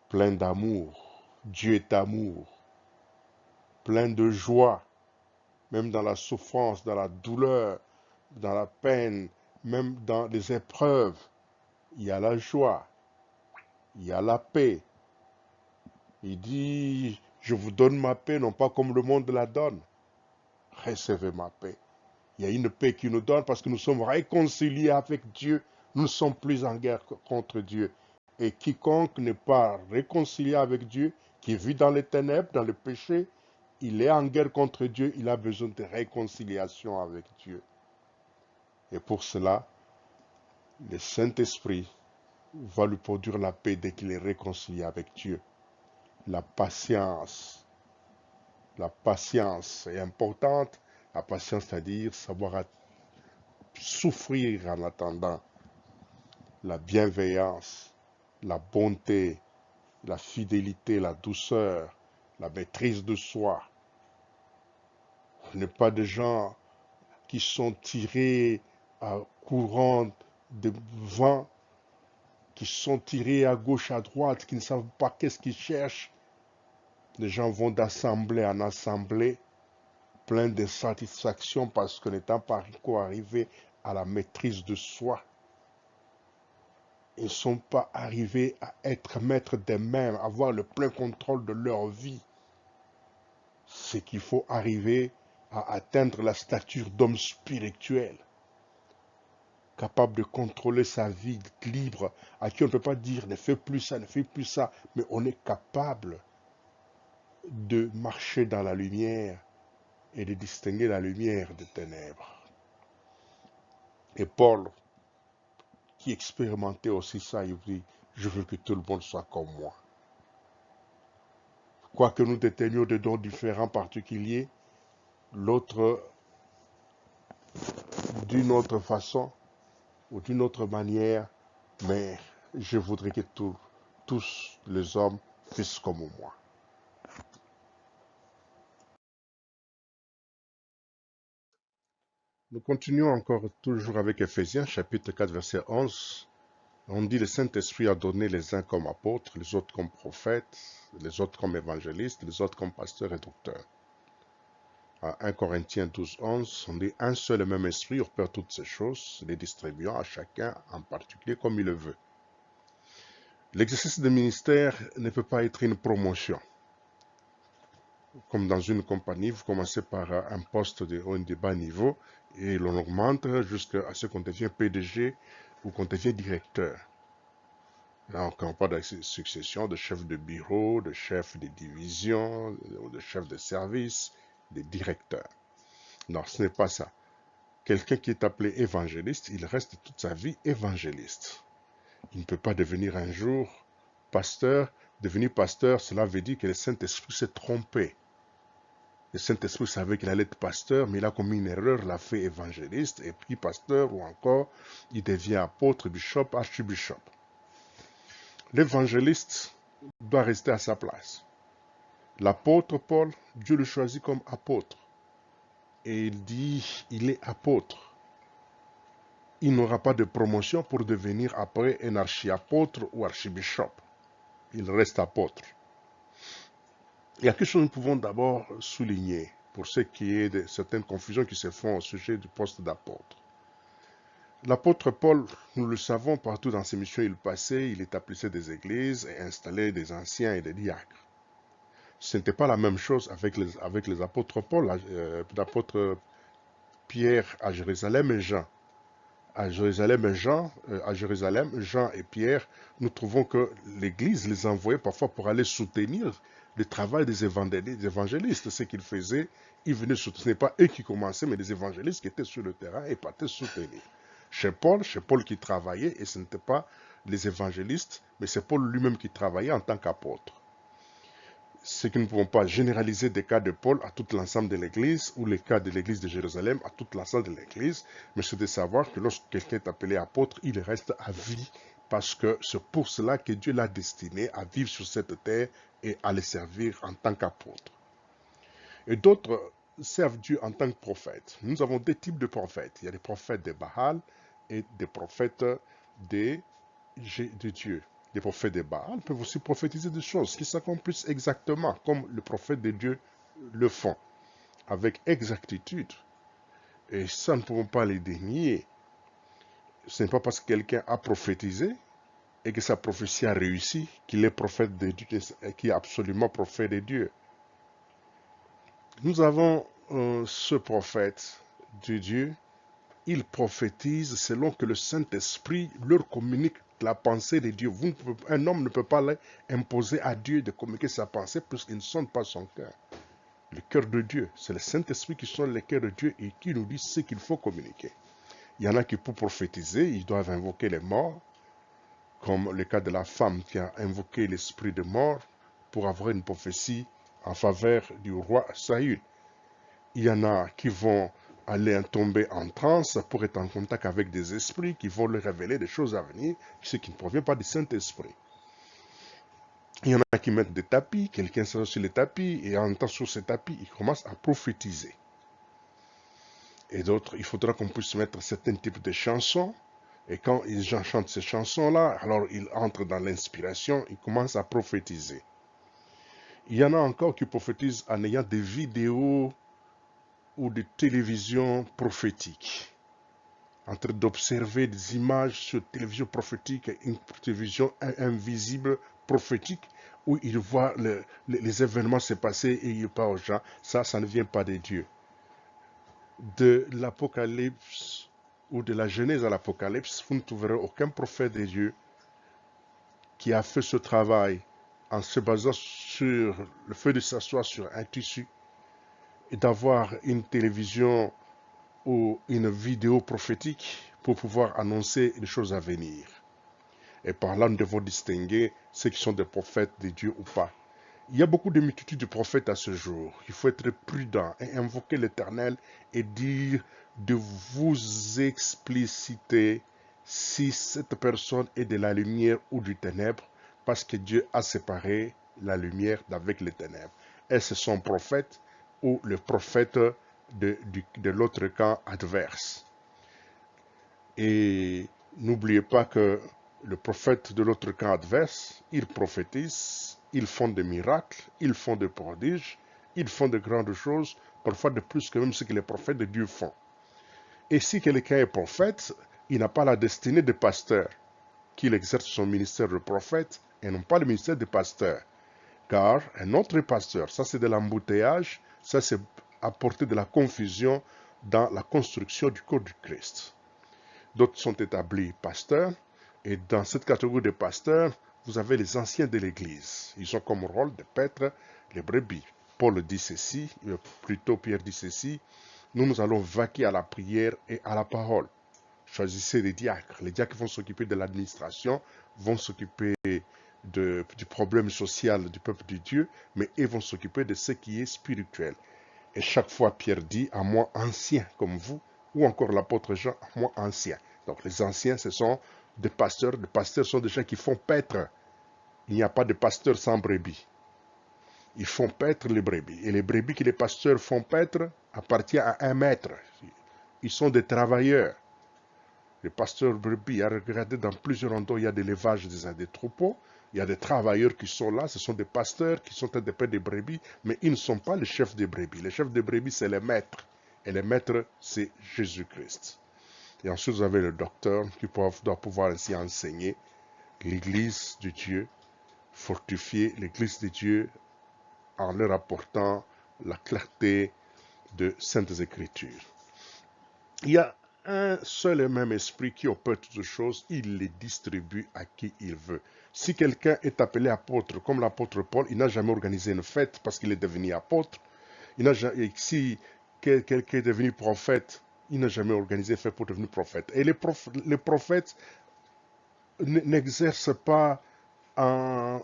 pleins d'amour. Dieu est amour, plein de joie, même dans la souffrance, dans la douleur, dans la peine, même dans les épreuves. Il y a la joie, il y a la paix. Il dit, je vous donne ma paix, non pas comme le monde la donne. Recevez ma paix. Il y a une paix qui nous donne parce que nous sommes réconciliés avec Dieu. Nous ne sommes plus en guerre contre Dieu. Et quiconque n'est pas réconcilié avec Dieu, qui vit dans les ténèbres, dans le péché, il est en guerre contre Dieu, il a besoin de réconciliation avec Dieu. Et pour cela, le Saint-Esprit va lui produire la paix dès qu'il est réconcilié avec Dieu. La patience est importante. La patience, c'est-à-dire savoir souffrir en attendant. La bienveillance, la bonté, la fidélité, la douceur, la maîtrise de soi. On n'est pas des gens qui sont tirés à courant de vent, qui sont tirés à gauche, à droite, qui ne savent pas qu'est-ce qu'ils cherchent. Les gens vont d'assemblée en assemblée, plein de satisfaction parce que n'étant pas encore arrivés à la maîtrise de soi, ils ne sont pas arrivés à être maîtres d'eux-mêmes, avoir le plein contrôle de leur vie. C'est qu'il faut arriver à atteindre la stature d'homme spirituel, capable de contrôler sa vie libre, à qui on ne peut pas dire ne fais plus ça, ne fais plus ça, mais on est capable de marcher dans la lumière et de distinguer la lumière des ténèbres. Et Paul, qui expérimentait aussi ça, il dit, je veux que tout le monde soit comme moi. Quoique nous détenions des dons différents particuliers, l'autre d'une autre façon ou d'une autre manière, mais je voudrais que tous les hommes fussent comme moi. Nous continuons encore toujours avec Éphésiens, chapitre 4, verset 11. On dit le Saint-Esprit a donné les uns comme apôtres, les autres comme prophètes, les autres comme évangélistes, les autres comme pasteurs et docteurs. À 1 Corinthiens 12, 11, on dit un seul et même esprit opère toutes ces choses, les distribuant à chacun en particulier comme il le veut. L'exercice de ministère ne peut pas être une promotion. Comme dans une compagnie, vous commencez par un poste de bas niveau et l'on augmente jusqu'à ce qu'on devienne PDG ou qu'on devienne directeur. Là, on parle de succession de chef de bureau, de chef de division, de chef de service, de directeur. Non, ce n'est pas ça. Quelqu'un qui est appelé évangéliste, il reste toute sa vie évangéliste. Il ne peut pas devenir un jour pasteur. Devenir pasteur, cela veut dire que le Saint-Esprit s'est trompé. Le Saint-Esprit savait qu'il allait être pasteur, mais il a commis une erreur, l'a fait évangéliste, et puis pasteur, ou encore, il devient apôtre, bishop, archibishop. L'évangéliste doit rester à sa place. L'apôtre Paul, Dieu le choisit comme apôtre. Et il dit, il est apôtre. Il n'aura pas de promotion pour devenir après un archiapôtre ou archibishop. Il reste apôtre. Il y a quelque chose que nous pouvons d'abord souligner pour ce qui est de certaines confusions qui se font au sujet du poste d'apôtre. L'apôtre Paul, nous le savons, partout dans ses missions il passait, il établissait des églises et installait des anciens et des diacres. Ce n'était pas la même chose avec les apôtres Paul, l'apôtre Pierre à Jérusalem et Jean. À Jérusalem, Jean et Pierre, nous trouvons que l'Église les envoyait parfois pour aller soutenir le travail des évangélistes. Ce qu'ils faisaient, ils venaient soutenir. Ce n'est pas eux qui commençaient, mais des évangélistes qui étaient sur le terrain et partaient soutenir. Chez Paul qui travaillait, et ce n'était pas les évangélistes, mais c'est Paul lui-même qui travaillait en tant qu'apôtre. C'est que nous ne pouvons pas généraliser des cas de Paul à tout l'ensemble de l'Église ou les cas de l'Église de Jérusalem à tout l'ensemble de l'Église, mais c'est de savoir que lorsque quelqu'un est appelé apôtre, il reste à vie parce que c'est pour cela que Dieu l'a destiné à vivre sur cette terre et à le servir en tant qu'apôtre. Et d'autres servent Dieu en tant que prophète. Nous avons deux types de prophètes. Il y a des prophètes de Baal et des prophètes de Dieu. Les prophètes de Baal peuvent aussi prophétiser des choses qui s'accomplissent exactement comme les prophètes de Dieu le font, avec exactitude. Et ça, nous ne pouvons pas les dénier. Ce n'est pas parce que quelqu'un a prophétisé et que sa prophétie a réussi qu'il est prophète de Dieu et qu'il est absolument prophète de Dieu. Nous avons ce prophète de Dieu. Il prophétise selon que le Saint-Esprit leur communique la pensée de Dieu. Un homme ne peut pas imposer à Dieu de communiquer sa pensée puisqu'il ne sonne pas son cœur. Le cœur de Dieu, c'est le Saint-Esprit qui sonne le cœur de Dieu et qui nous dit ce qu'il faut communiquer. Il y en a qui pour prophétiser, ils doivent invoquer les morts, comme le cas de la femme qui a invoqué l'esprit de mort pour avoir une prophétie en faveur du roi Saül. Il y en a qui vont aller tomber en transe pour être en contact avec des esprits qui vont leur révéler des choses à venir, ce qui ne provient pas du Saint-Esprit. Il y en a qui mettent des tapis, quelqu'un s'assoit sur les tapis et en temps sur ces tapis, il commence à prophétiser. Et d'autres, il faudra qu'on puisse mettre certains types de chansons. Et quand ils chantent ces chansons-là, alors ils entrent dans l'inspiration, ils commencent à prophétiser. Il y en a encore qui prophétisent en ayant des vidéos ou de télévision prophétique, en train d'observer des images sur télévision prophétique, une télévision invisible prophétique, où il voit les événements se passer et il parle aux gens. Ça ne vient pas de Dieu. de l'Apocalypse ou de la Genèse à l'Apocalypse, vous ne trouverez aucun prophète de Dieu qui a fait ce travail en se basant sur le fait de s'asseoir sur un tissu et d'avoir une télévision ou une vidéo prophétique pour pouvoir annoncer les choses à venir. Et par là, nous devons distinguer ceux qui sont des prophètes de Dieu ou pas. Il y a beaucoup de multitudes de prophètes à ce jour. Il faut être prudent et invoquer l'Éternel et dire de vous expliciter si cette personne est de la lumière ou du ténèbre, parce que Dieu a séparé la lumière d'avec les ténèbres. Est-ce son prophète ou le prophète de l'autre camp adverse? Et n'oubliez pas que le prophète de l'autre camp adverse, il prophétise, ils font des miracles, ils font des prodiges, ils font de grandes choses, parfois de plus que même ce que les prophètes de Dieu font. Et si quelqu'un est prophète, il n'a pas la destinée de pasteur, qu'il exerce son ministère de prophète et non pas le ministère de pasteur. Car un autre pasteur, ça c'est de l'embouteillage, ça c'est apporter de la confusion dans la construction du corps du Christ. D'autres sont établis pasteurs, et dans cette catégorie de pasteurs, vous avez les anciens de l'Église. Ils ont comme rôle de paître les brebis. Paul dit ceci, plutôt Pierre dit ceci, nous allons vaquer à la prière et à la parole. Choisissez les diacres. Les diacres vont s'occuper de l'administration, vont s'occuper du problème social du peuple de Dieu, mais ils vont s'occuper de ce qui est spirituel. Et chaque fois, Pierre dit, à moi ancien comme vous, ou encore l'apôtre Jean, à moi ancien. Donc les anciens, ce sont des pasteurs. Les pasteurs sont des gens qui font paître. Il n'y a pas de pasteur sans brebis. Ils font paître les brebis. Et les brebis que les pasteurs font paître appartiennent à un maître. Ils sont des travailleurs. Les pasteurs brebis, à regarder dans plusieurs endroits, il y a des levages des troupeaux. Il y a des travailleurs qui sont là, ce sont des pasteurs qui sont des pères des brebis, mais ils ne sont pas les chefs des brebis. Les chefs des brebis, c'est les maîtres. Et les maîtres, c'est Jésus-Christ. Et ensuite, vous avez le docteur qui doit pouvoir ainsi enseigner l'église de Dieu, fortifier l'église de Dieu en leur apportant la clarté de Saintes Écritures. Il y a un seul et même esprit qui opère toutes choses, il les distribue à qui il veut. Si quelqu'un est appelé apôtre, comme l'apôtre Paul, il n'a jamais organisé une fête parce qu'il est devenu apôtre. Si quelqu'un est devenu prophète, il n'a jamais organisé une fête pour devenir prophète. Et les prophètes n'exercent pas en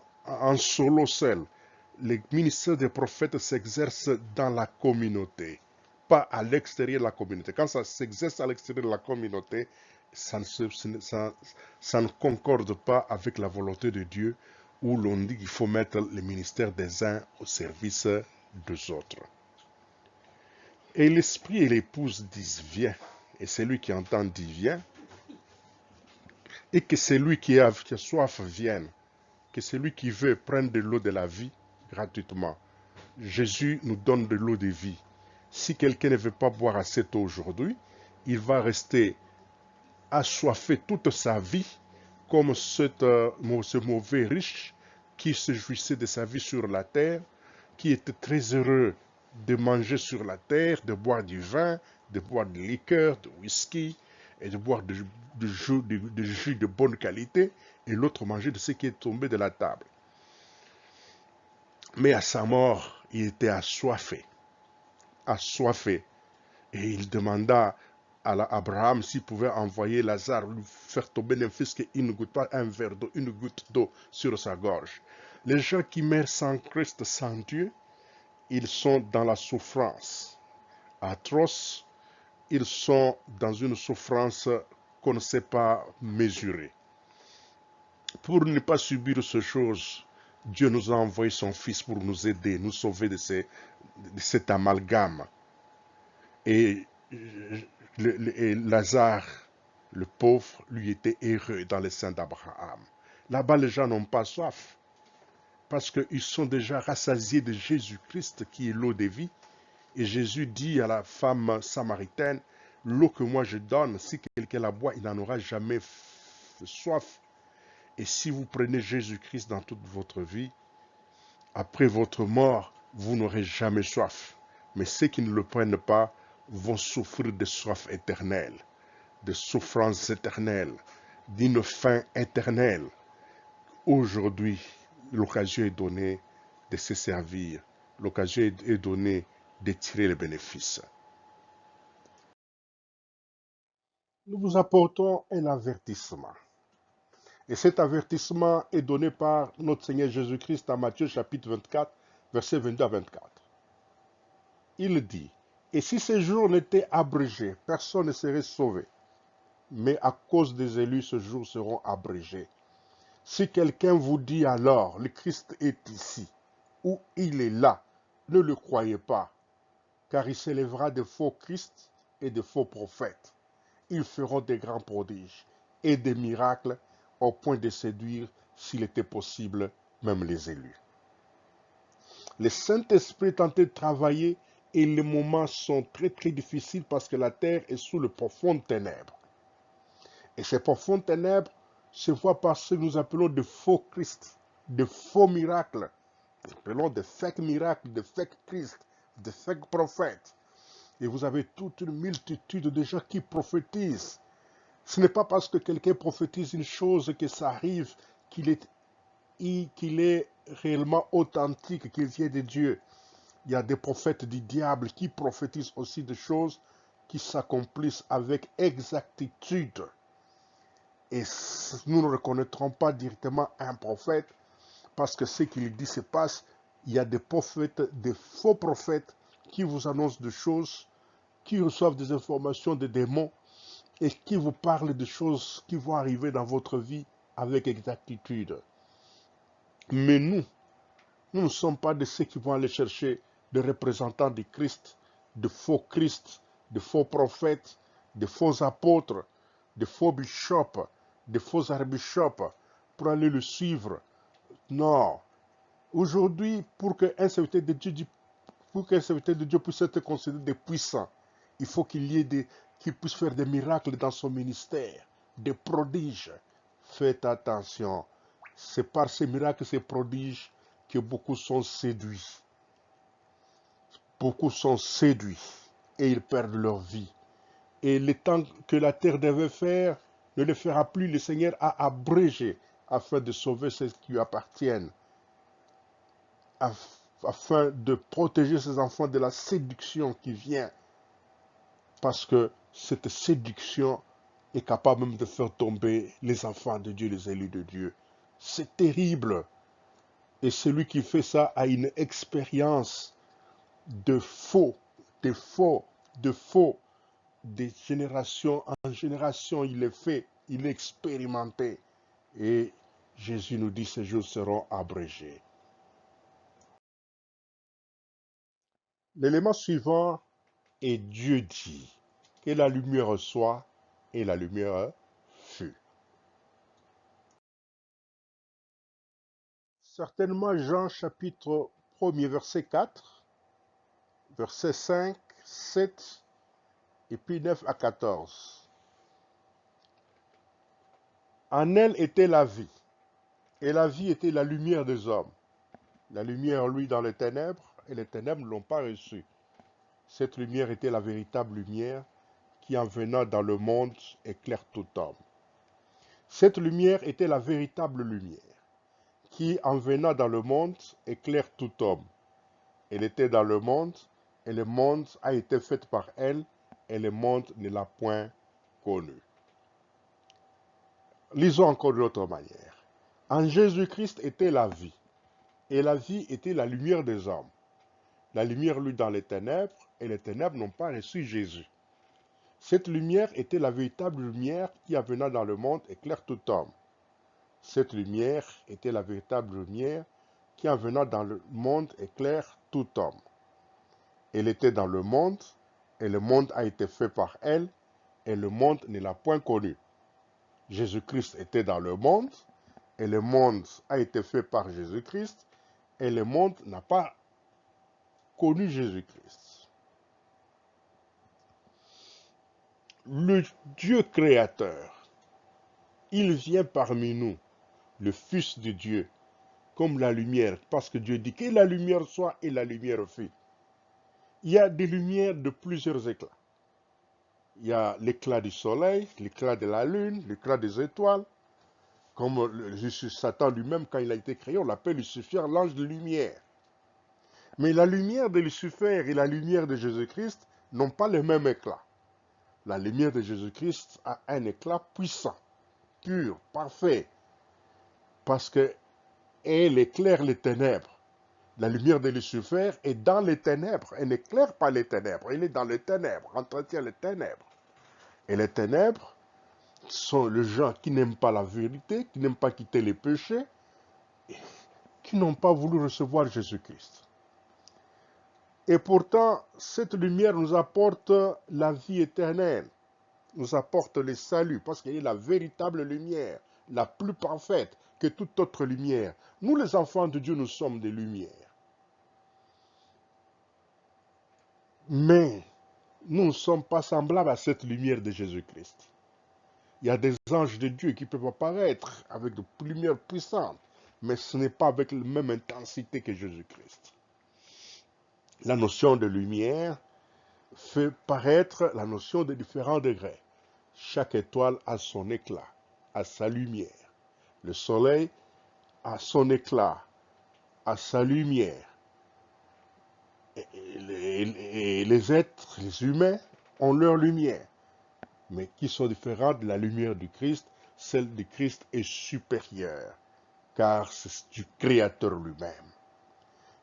solo seul. Le ministère des prophètes s'exerce dans la communauté, pas à l'extérieur de la communauté. Quand ça s'exerce à l'extérieur de la communauté, ça ne concorde pas avec la volonté de Dieu, où l'on dit qu'il faut mettre le ministère des uns au service des autres. Et l'esprit et l'épouse disent viens, et celui qui entend dit viens, et que celui qui a soif vienne, que celui qui veut prendre de l'eau de la vie gratuitement. Jésus nous donne de l'eau de vie. Si quelqu'un ne veut pas boire à cette eau aujourd'hui, il va rester assoiffé toute sa vie, comme ce mauvais riche qui se jouissait de sa vie sur la terre, qui était très heureux de manger sur la terre, de boire du vin, de boire de liqueur, de whisky, et de boire de jus de bonne qualité, et l'autre manger de ce qui est tombé de la table. Mais à sa mort, il était assoiffé, et il demanda à Abraham s'il pouvait envoyer Lazare, lui faire tomber d'un fils qu'il ne goûte pas un verre d'eau, une goutte d'eau sur sa gorge. Les gens qui meurent sans Christ, sans Dieu, ils sont dans la souffrance atroce, ils sont dans une souffrance qu'on ne sait pas mesurer. Pour ne pas subir ces choses, Dieu nous a envoyé son Fils pour nous aider, nous sauver de cet amalgame. Et Lazare, le pauvre, lui était heureux dans le sein d'Abraham. Là-bas, les gens n'ont pas soif, parce qu'ils sont déjà rassasiés de Jésus-Christ qui est l'eau de vie. Et Jésus dit à la femme samaritaine, l'eau que moi je donne, si quelqu'un la boit, il n'en aura jamais soif. Et si vous prenez Jésus-Christ dans toute votre vie, après votre mort, vous n'aurez jamais soif. Mais ceux qui ne le prennent pas vont souffrir de soif éternelle, de souffrances éternelles, d'une faim éternelle. Aujourd'hui, l'occasion est donnée de se servir. L'occasion est donnée de tirer les bénéfices. Nous vous apportons un avertissement. Et cet avertissement est donné par notre Seigneur Jésus-Christ en Matthieu chapitre 24, versets 22 à 24. Il dit, « Et si ces jours n'étaient abrégés, personne ne serait sauvé. Mais à cause des élus, ces jours seront abrégés. Si quelqu'un vous dit alors, le Christ est ici, ou il est là, ne le croyez pas, car il s'élèvera de faux Christ et de faux prophètes. Ils feront des grands prodiges et des miracles au point de séduire, s'il était possible, même les élus. » Le Saint-Esprit est en train de travailler et les moments sont très très difficiles parce que la terre est sous le profondes ténèbres. Et ces profondes ténèbres se voient par ce que nous appelons de faux Christ, de faux miracles. Nous appelons de fake miracles, de fake Christ, de fake prophètes. Et vous avez toute une multitude de gens qui prophétisent. Ce n'est pas parce que quelqu'un prophétise une chose que ça arrive qu'il est réellement authentique, qu'il vient de Dieu. Il y a des prophètes du diable qui prophétisent aussi des choses qui s'accomplissent avec exactitude. Et nous ne reconnaîtrons pas directement un prophète parce que ce qu'il dit se passe. Il y a des prophètes, des faux prophètes qui vous annoncent des choses, qui reçoivent des informations des démons et qui vous parlent de choses qui vont arriver dans votre vie avec exactitude. Mais nous ne sommes pas de ceux qui vont aller chercher des représentants du Christ, de faux Christ, de faux prophètes, de faux apôtres, de faux bishops, de faux archbishops, pour aller le suivre. Non. Aujourd'hui, pour qu'un serviteur de Dieu puisse être considéré des puissants, il faut qu'il puisse faire des miracles dans son ministère, des prodiges. Faites attention. C'est par ces miracles, ces prodiges, que beaucoup sont séduits. Beaucoup sont séduits et ils perdent leur vie. Et le temps que la terre devait faire ne le fera plus. Le Seigneur a abrégé afin de sauver ceux qui lui appartiennent, afin de protéger ses enfants de la séduction qui vient. Parce que cette séduction est capable même de faire tomber les enfants de Dieu, les élus de Dieu. C'est terrible. Et celui qui fait ça a une expérience de faux, de faux, de faux. De génération en génération, il est fait, il est expérimenté. Et Jésus nous dit, ces jours seront abrégés. L'élément suivant est Dieu dit, que la lumière soit, et la lumière fut. Certainement Jean chapitre 1er verset 4, verset 5, 7 et puis 9 à 14. En elle était la vie, et la vie était la lumière des hommes. La lumière, lui, dans les ténèbres, et les ténèbres ne l'ont pas reçue. Cette lumière était la véritable lumière qui, en venant dans le monde, éclaire tout homme. Cette lumière était la véritable lumière qui, en venant dans le monde, éclaire tout homme. Elle était dans le monde, et le monde a été fait par elle, et le monde ne l'a point connue. Lisons encore d'une autre manière. En Jésus-Christ était la vie, et la vie était la lumière des hommes. La lumière, lui, dans les ténèbres, et les ténèbres n'ont pas reçu Jésus. Cette lumière était la véritable lumière qui, en venant dans le monde, éclaire tout homme. Cette lumière était la véritable lumière qui, en venant dans le monde, éclaire tout homme. Elle était dans le monde, et le monde a été fait par elle, et le monde ne l'a point connue. Jésus-Christ était dans le monde, et le monde a été fait par Jésus-Christ, et le monde n'a pas connu Jésus-Christ. Le Dieu créateur, il vient parmi nous, le Fils de Dieu, comme la lumière, parce que Dieu dit que la lumière soit et la lumière fut. Il y a des lumières de plusieurs éclats. Il y a l'éclat du soleil, l'éclat de la lune, l'éclat des étoiles. Comme Satan lui-même, quand il a été créé, on l'appelle Lucifer, l'ange de lumière. Mais la lumière de Lucifer et la lumière de Jésus-Christ n'ont pas le même éclat. La lumière de Jésus-Christ a un éclat puissant, pur, parfait, parce qu'elle éclaire les ténèbres. La lumière de Lucifer est dans les ténèbres. Elle n'éclaire pas les ténèbres. Elle est dans les ténèbres, entretient les ténèbres. Et les ténèbres sont les gens qui n'aiment pas la vérité, qui n'aiment pas quitter les péchés, qui n'ont pas voulu recevoir Jésus-Christ. Et pourtant, cette lumière nous apporte la vie éternelle, nous apporte le salut, parce qu'elle est la véritable lumière, la plus parfaite que toute autre lumière. Nous, les enfants de Dieu, nous sommes des lumières. Mais nous ne sommes pas semblables à cette lumière de Jésus-Christ. Il y a des anges de Dieu qui peuvent apparaître avec de lumières puissantes, mais ce n'est pas avec la même intensité que Jésus-Christ. La notion de lumière fait paraître la notion de différents degrés. Chaque étoile a son éclat, a sa lumière. Le soleil a son éclat, a sa lumière. Et les êtres, les humains, ont leur lumière, mais qui sont différents de la lumière du Christ. Celle du Christ est supérieure, car c'est du Créateur lui-même.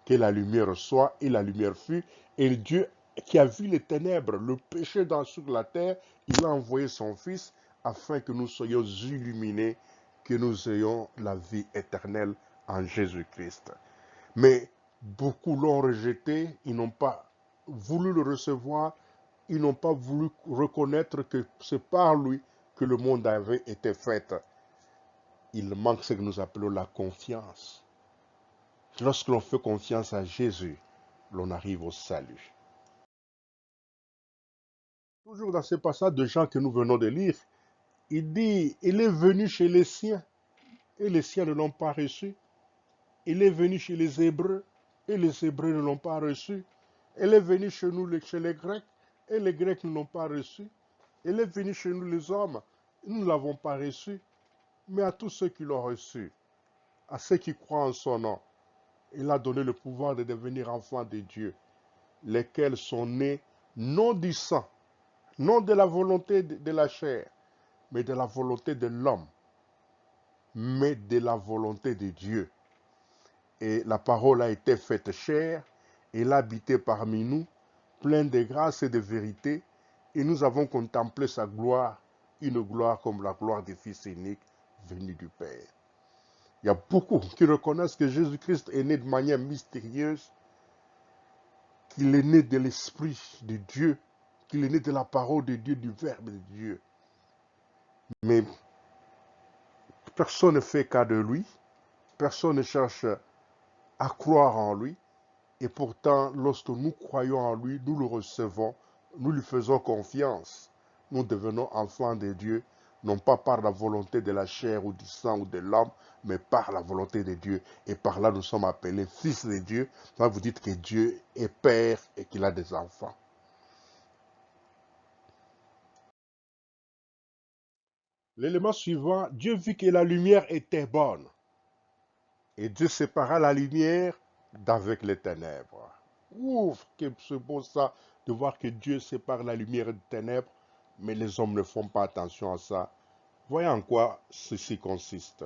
Que la lumière soit et la lumière fut, et Dieu qui a vu les ténèbres, le péché sur la terre, il a envoyé son Fils afin que nous soyons illuminés, que nous ayons la vie éternelle en Jésus-Christ. Mais beaucoup l'ont rejeté, ils n'ont pas voulu le recevoir, ils n'ont pas voulu reconnaître que c'est par lui que le monde avait été fait. Il manque ce que nous appelons la confiance. Lorsque l'on fait confiance à Jésus, l'on arrive au salut. Toujours dans ce passage de Jean que nous venons de lire, il dit, il est venu chez les siens, et les siens ne l'ont pas reçu. Il est venu chez les Hébreux, et les Hébreux ne l'ont pas reçu. Il est venu chez nous, chez les Grecs, et les Grecs ne l'ont pas reçu. Il est venu chez nous, les hommes, nous ne l'avons pas reçu. Mais à tous ceux qui l'ont reçu, à ceux qui croient en son nom, il a donné le pouvoir de devenir enfants de Dieu, lesquels sont nés non du sang, non de la volonté de la chair, mais de la volonté de l'homme, mais de la volonté de Dieu. Et la parole a été faite chair, elle a habité parmi nous, pleine de grâce et de vérité, et nous avons contemplé sa gloire, une gloire comme la gloire du Fils unique venu du Père. Il y a beaucoup qui reconnaissent que Jésus-Christ est né de manière mystérieuse, qu'il est né de l'Esprit de Dieu, qu'il est né de la parole de Dieu, du Verbe de Dieu. Mais personne ne fait cas de lui, personne ne cherche à croire en lui, et pourtant, lorsque nous croyons en lui, nous le recevons, nous lui faisons confiance. Nous devenons enfants de Dieu, non pas par la volonté de la chair ou du sang ou de l'homme, mais par la volonté de Dieu. Et par là, nous sommes appelés fils de Dieu. Quand vous dites que Dieu est Père et qu'il a des enfants. L'élément suivant, Dieu vit que la lumière était bonne. Et Dieu sépara la lumière d'avec les ténèbres. Ouf, que c'est beau ça, de voir que Dieu sépare la lumière des ténèbres, mais les hommes ne font pas attention à ça. Voyons en quoi ceci consiste.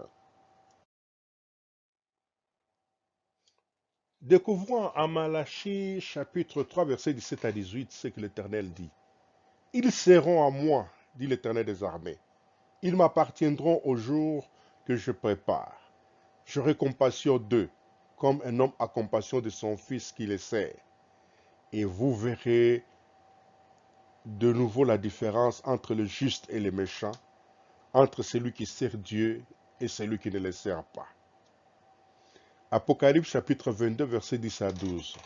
Découvrons en Malachie chapitre 3, versets 17 à 18, ce que l'Éternel dit. Ils seront à moi, dit l'Éternel des armées. Ils m'appartiendront au jour que je prépare. J'aurai compassion d'eux, comme un homme a compassion de son fils qui les sert. Et vous verrez de nouveau la différence entre le juste et le méchant, entre celui qui sert Dieu et celui qui ne le sert pas. Apocalypse chapitre 22, verset 10 à 12.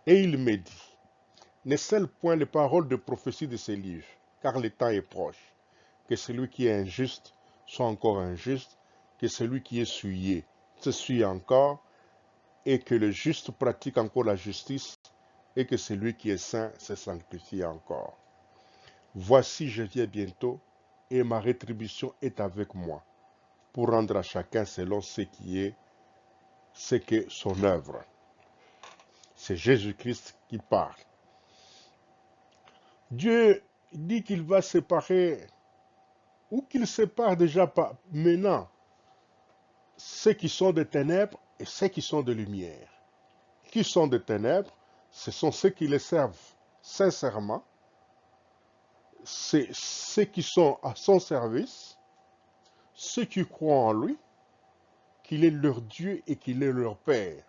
Et il me dit, ne scelle point les paroles de prophétie de ces livres, car le temps est proche. Que celui qui est injuste soit encore injuste, que celui qui est souillé se souille encore, et que le juste pratique encore la justice, et que celui qui est saint se sanctifie encore. Voici, je viens bientôt, et ma rétribution est avec moi, pour rendre à chacun selon ce qu'est son œuvre. C'est Jésus-Christ qui parle. Dieu dit qu'il va séparer, ou qu'il sépare déjà pas maintenant, ceux qui sont des ténèbres et ceux qui sont de lumière. Qui sont des ténèbres, ce sont ceux qui les servent sincèrement, c'est ceux qui sont à son service, ceux qui croient en lui, qu'il est leur Dieu et qu'il est leur Père.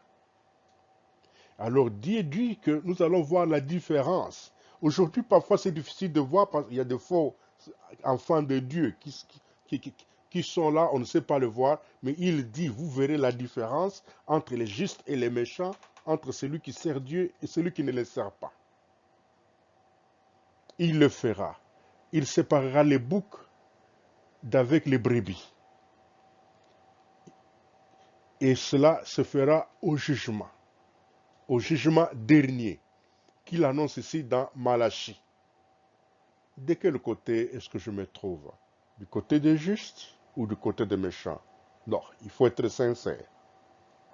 Alors Dieu dit que nous allons voir la différence. Aujourd'hui, parfois, c'est difficile de voir parce qu'il y a des faux enfants de Dieu qui sont là, on ne sait pas le voir, mais il dit, vous verrez la différence entre les justes et les méchants, entre celui qui sert Dieu et celui qui ne le sert pas. Il le fera. Il séparera les boucs d'avec les brebis. Et cela se fera au jugement dernier, qu'il annonce ici dans Malachie. De quel côté est-ce que je me trouve? Du côté des justes ou du côté des méchants? Non, il faut être sincère.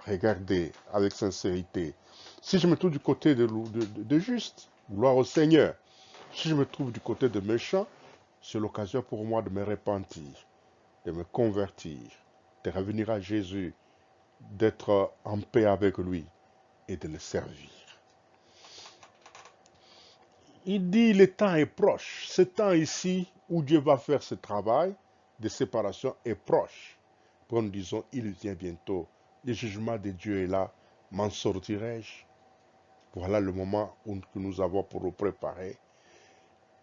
Regardez avec sincérité. Si je me trouve du côté de justes, gloire au Seigneur. Si je me trouve du côté de méchants, c'est l'occasion pour moi de me repentir, de me convertir, de revenir à Jésus, d'être en paix avec lui et de le servir. Il dit le temps est proche. Ce temps ici où Dieu va faire ce travail de séparation est proche. Quand nous disons il vient bientôt, le jugement de Dieu est là, m'en sortirai-je? Voilà le moment que nous avons pour nous préparer.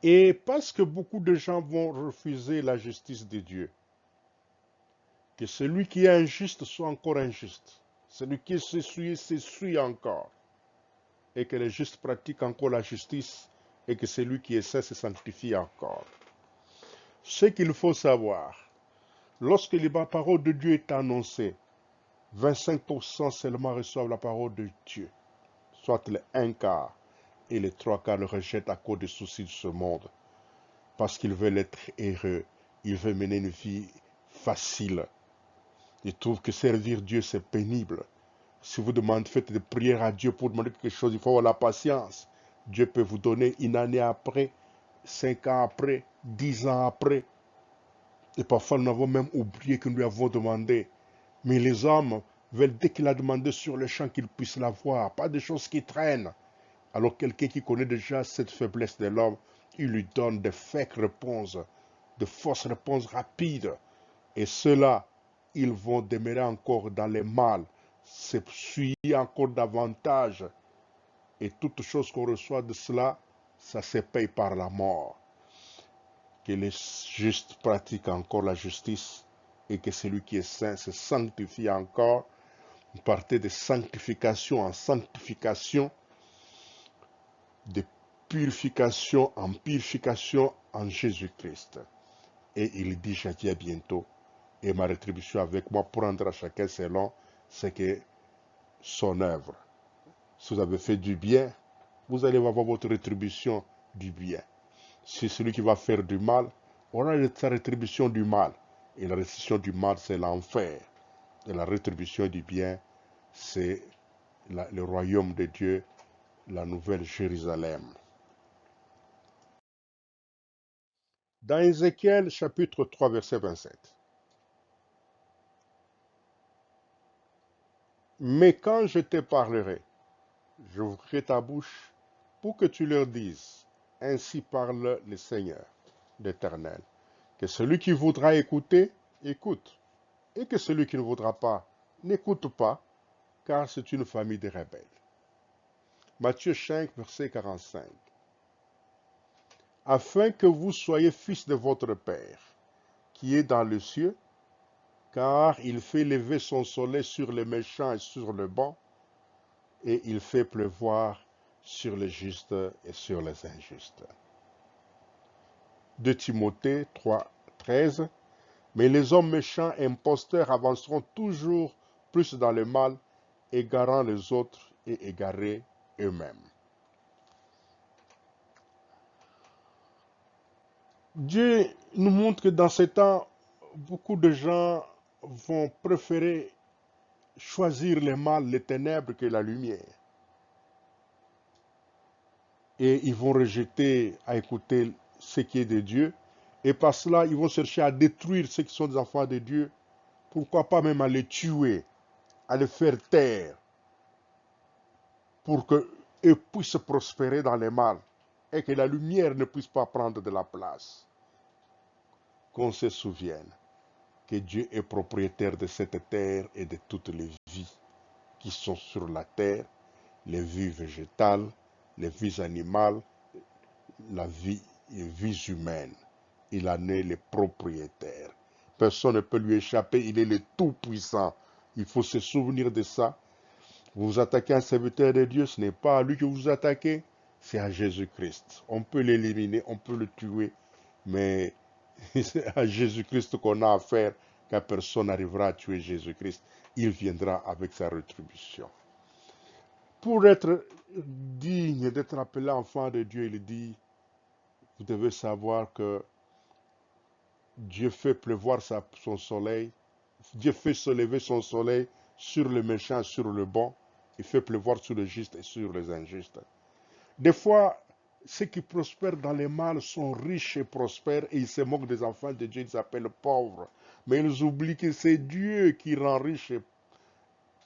Et parce que beaucoup de gens vont refuser la justice de Dieu, que celui qui est injuste soit encore injuste, celui qui s'essuie encore, et que les justes pratiquent encore la justice, et que celui qui est saint se sanctifie encore. Ce qu'il faut savoir, lorsque la parole de Dieu est annoncée, 25% seulement reçoivent la parole de Dieu, soit les un quart, et les trois quarts le rejettent à cause des soucis de ce monde, parce qu'ils veulent être heureux, ils veulent mener une vie facile. Ils trouvent que servir Dieu c'est pénible. Si vous demandez, faites des prières à Dieu pour demander quelque chose, il faut avoir la patience. Dieu peut vous donner une année après, 5 ans après, 10 ans après. Et parfois nous avons même oublié que nous lui avons demandé. Mais les hommes veulent dès qu'il a demandé sur le champ qu'ils puissent l'avoir, pas des choses qui traînent. Alors quelqu'un qui connaît déjà cette faiblesse de l'homme, il lui donne de fake réponses, de fausses réponses rapides. Et ceux-là, ils vont demeurer encore dans le mal, se suyer encore davantage. Et toute chose qu'on reçoit de cela, ça se paye par la mort. Que les justes pratiquent encore la justice et que celui qui est saint se sanctifie encore. Vous partez de sanctification en sanctification, de purification en Jésus-Christ. Et il dit, je viens bientôt, et ma rétribution avec moi pour rendre à chacun selon ce qu'est son œuvre. Si vous avez fait du bien, vous allez avoir votre rétribution du bien. Si celui qui va faire du mal, aura sa rétribution du mal. Et la rétribution du mal, c'est l'enfer. Et la rétribution du bien, c'est le royaume de Dieu, la nouvelle Jérusalem. Dans Ézéchiel chapitre 3, verset 27. Mais quand je te parlerai, j'ouvrirai ta bouche pour que tu leur dises, ainsi parle le Seigneur, l'Éternel, que celui qui voudra écouter, écoute, et que celui qui ne voudra pas, n'écoute pas, car c'est une famille de rebelles. Matthieu 5, verset 45. Afin que vous soyez fils de votre Père, qui est dans les cieux, car il fait lever son soleil sur les méchants et sur le bon, et il fait pleuvoir sur les justes et sur les injustes. 2 Timothée 3, 13. Mais les hommes méchants et imposteurs avanceront toujours plus dans le mal, égarant les autres et égarés eux-mêmes. Dieu nous montre que dans ces temps, beaucoup de gens vont préférer choisir le mal, les ténèbres que la lumière. Et ils vont rejeter à écouter ce qui est de Dieu. Et par cela, ils vont chercher à détruire ceux qui sont des enfants de Dieu. Pourquoi pas même à les tuer, à les faire taire, pour qu'eux puissent prospérer dans le mal et que la lumière ne puisse pas prendre de la place. Qu'on se souvienne que Dieu est propriétaire de cette terre et de toutes les vies qui sont sur la terre, les vies végétales, les vies animales, les vies humaines. Il en est le propriétaire. Personne ne peut lui échapper, il est le tout-puissant. Il faut se souvenir de ça. Vous attaquez un serviteur de Dieu, ce n'est pas à lui que vous attaquez, c'est à Jésus-Christ. On peut l'éliminer, on peut le tuer, mais c'est à Jésus-Christ qu'on a affaire, car personne n'arrivera à tuer Jésus-Christ. Il viendra avec sa rétribution. Pour être digne d'être appelé enfant de Dieu, il dit, vous devez savoir que Dieu fait pleuvoir son soleil, Dieu fait se lever son soleil sur le méchant, sur le bon, il fait pleuvoir sur le juste et sur les injustes. Des fois, ceux qui prospèrent dans les mal sont riches et prospèrent et ils se moquent des enfants de Dieu, ils s'appellent pauvres. Mais ils oublient que c'est Dieu qui rend riche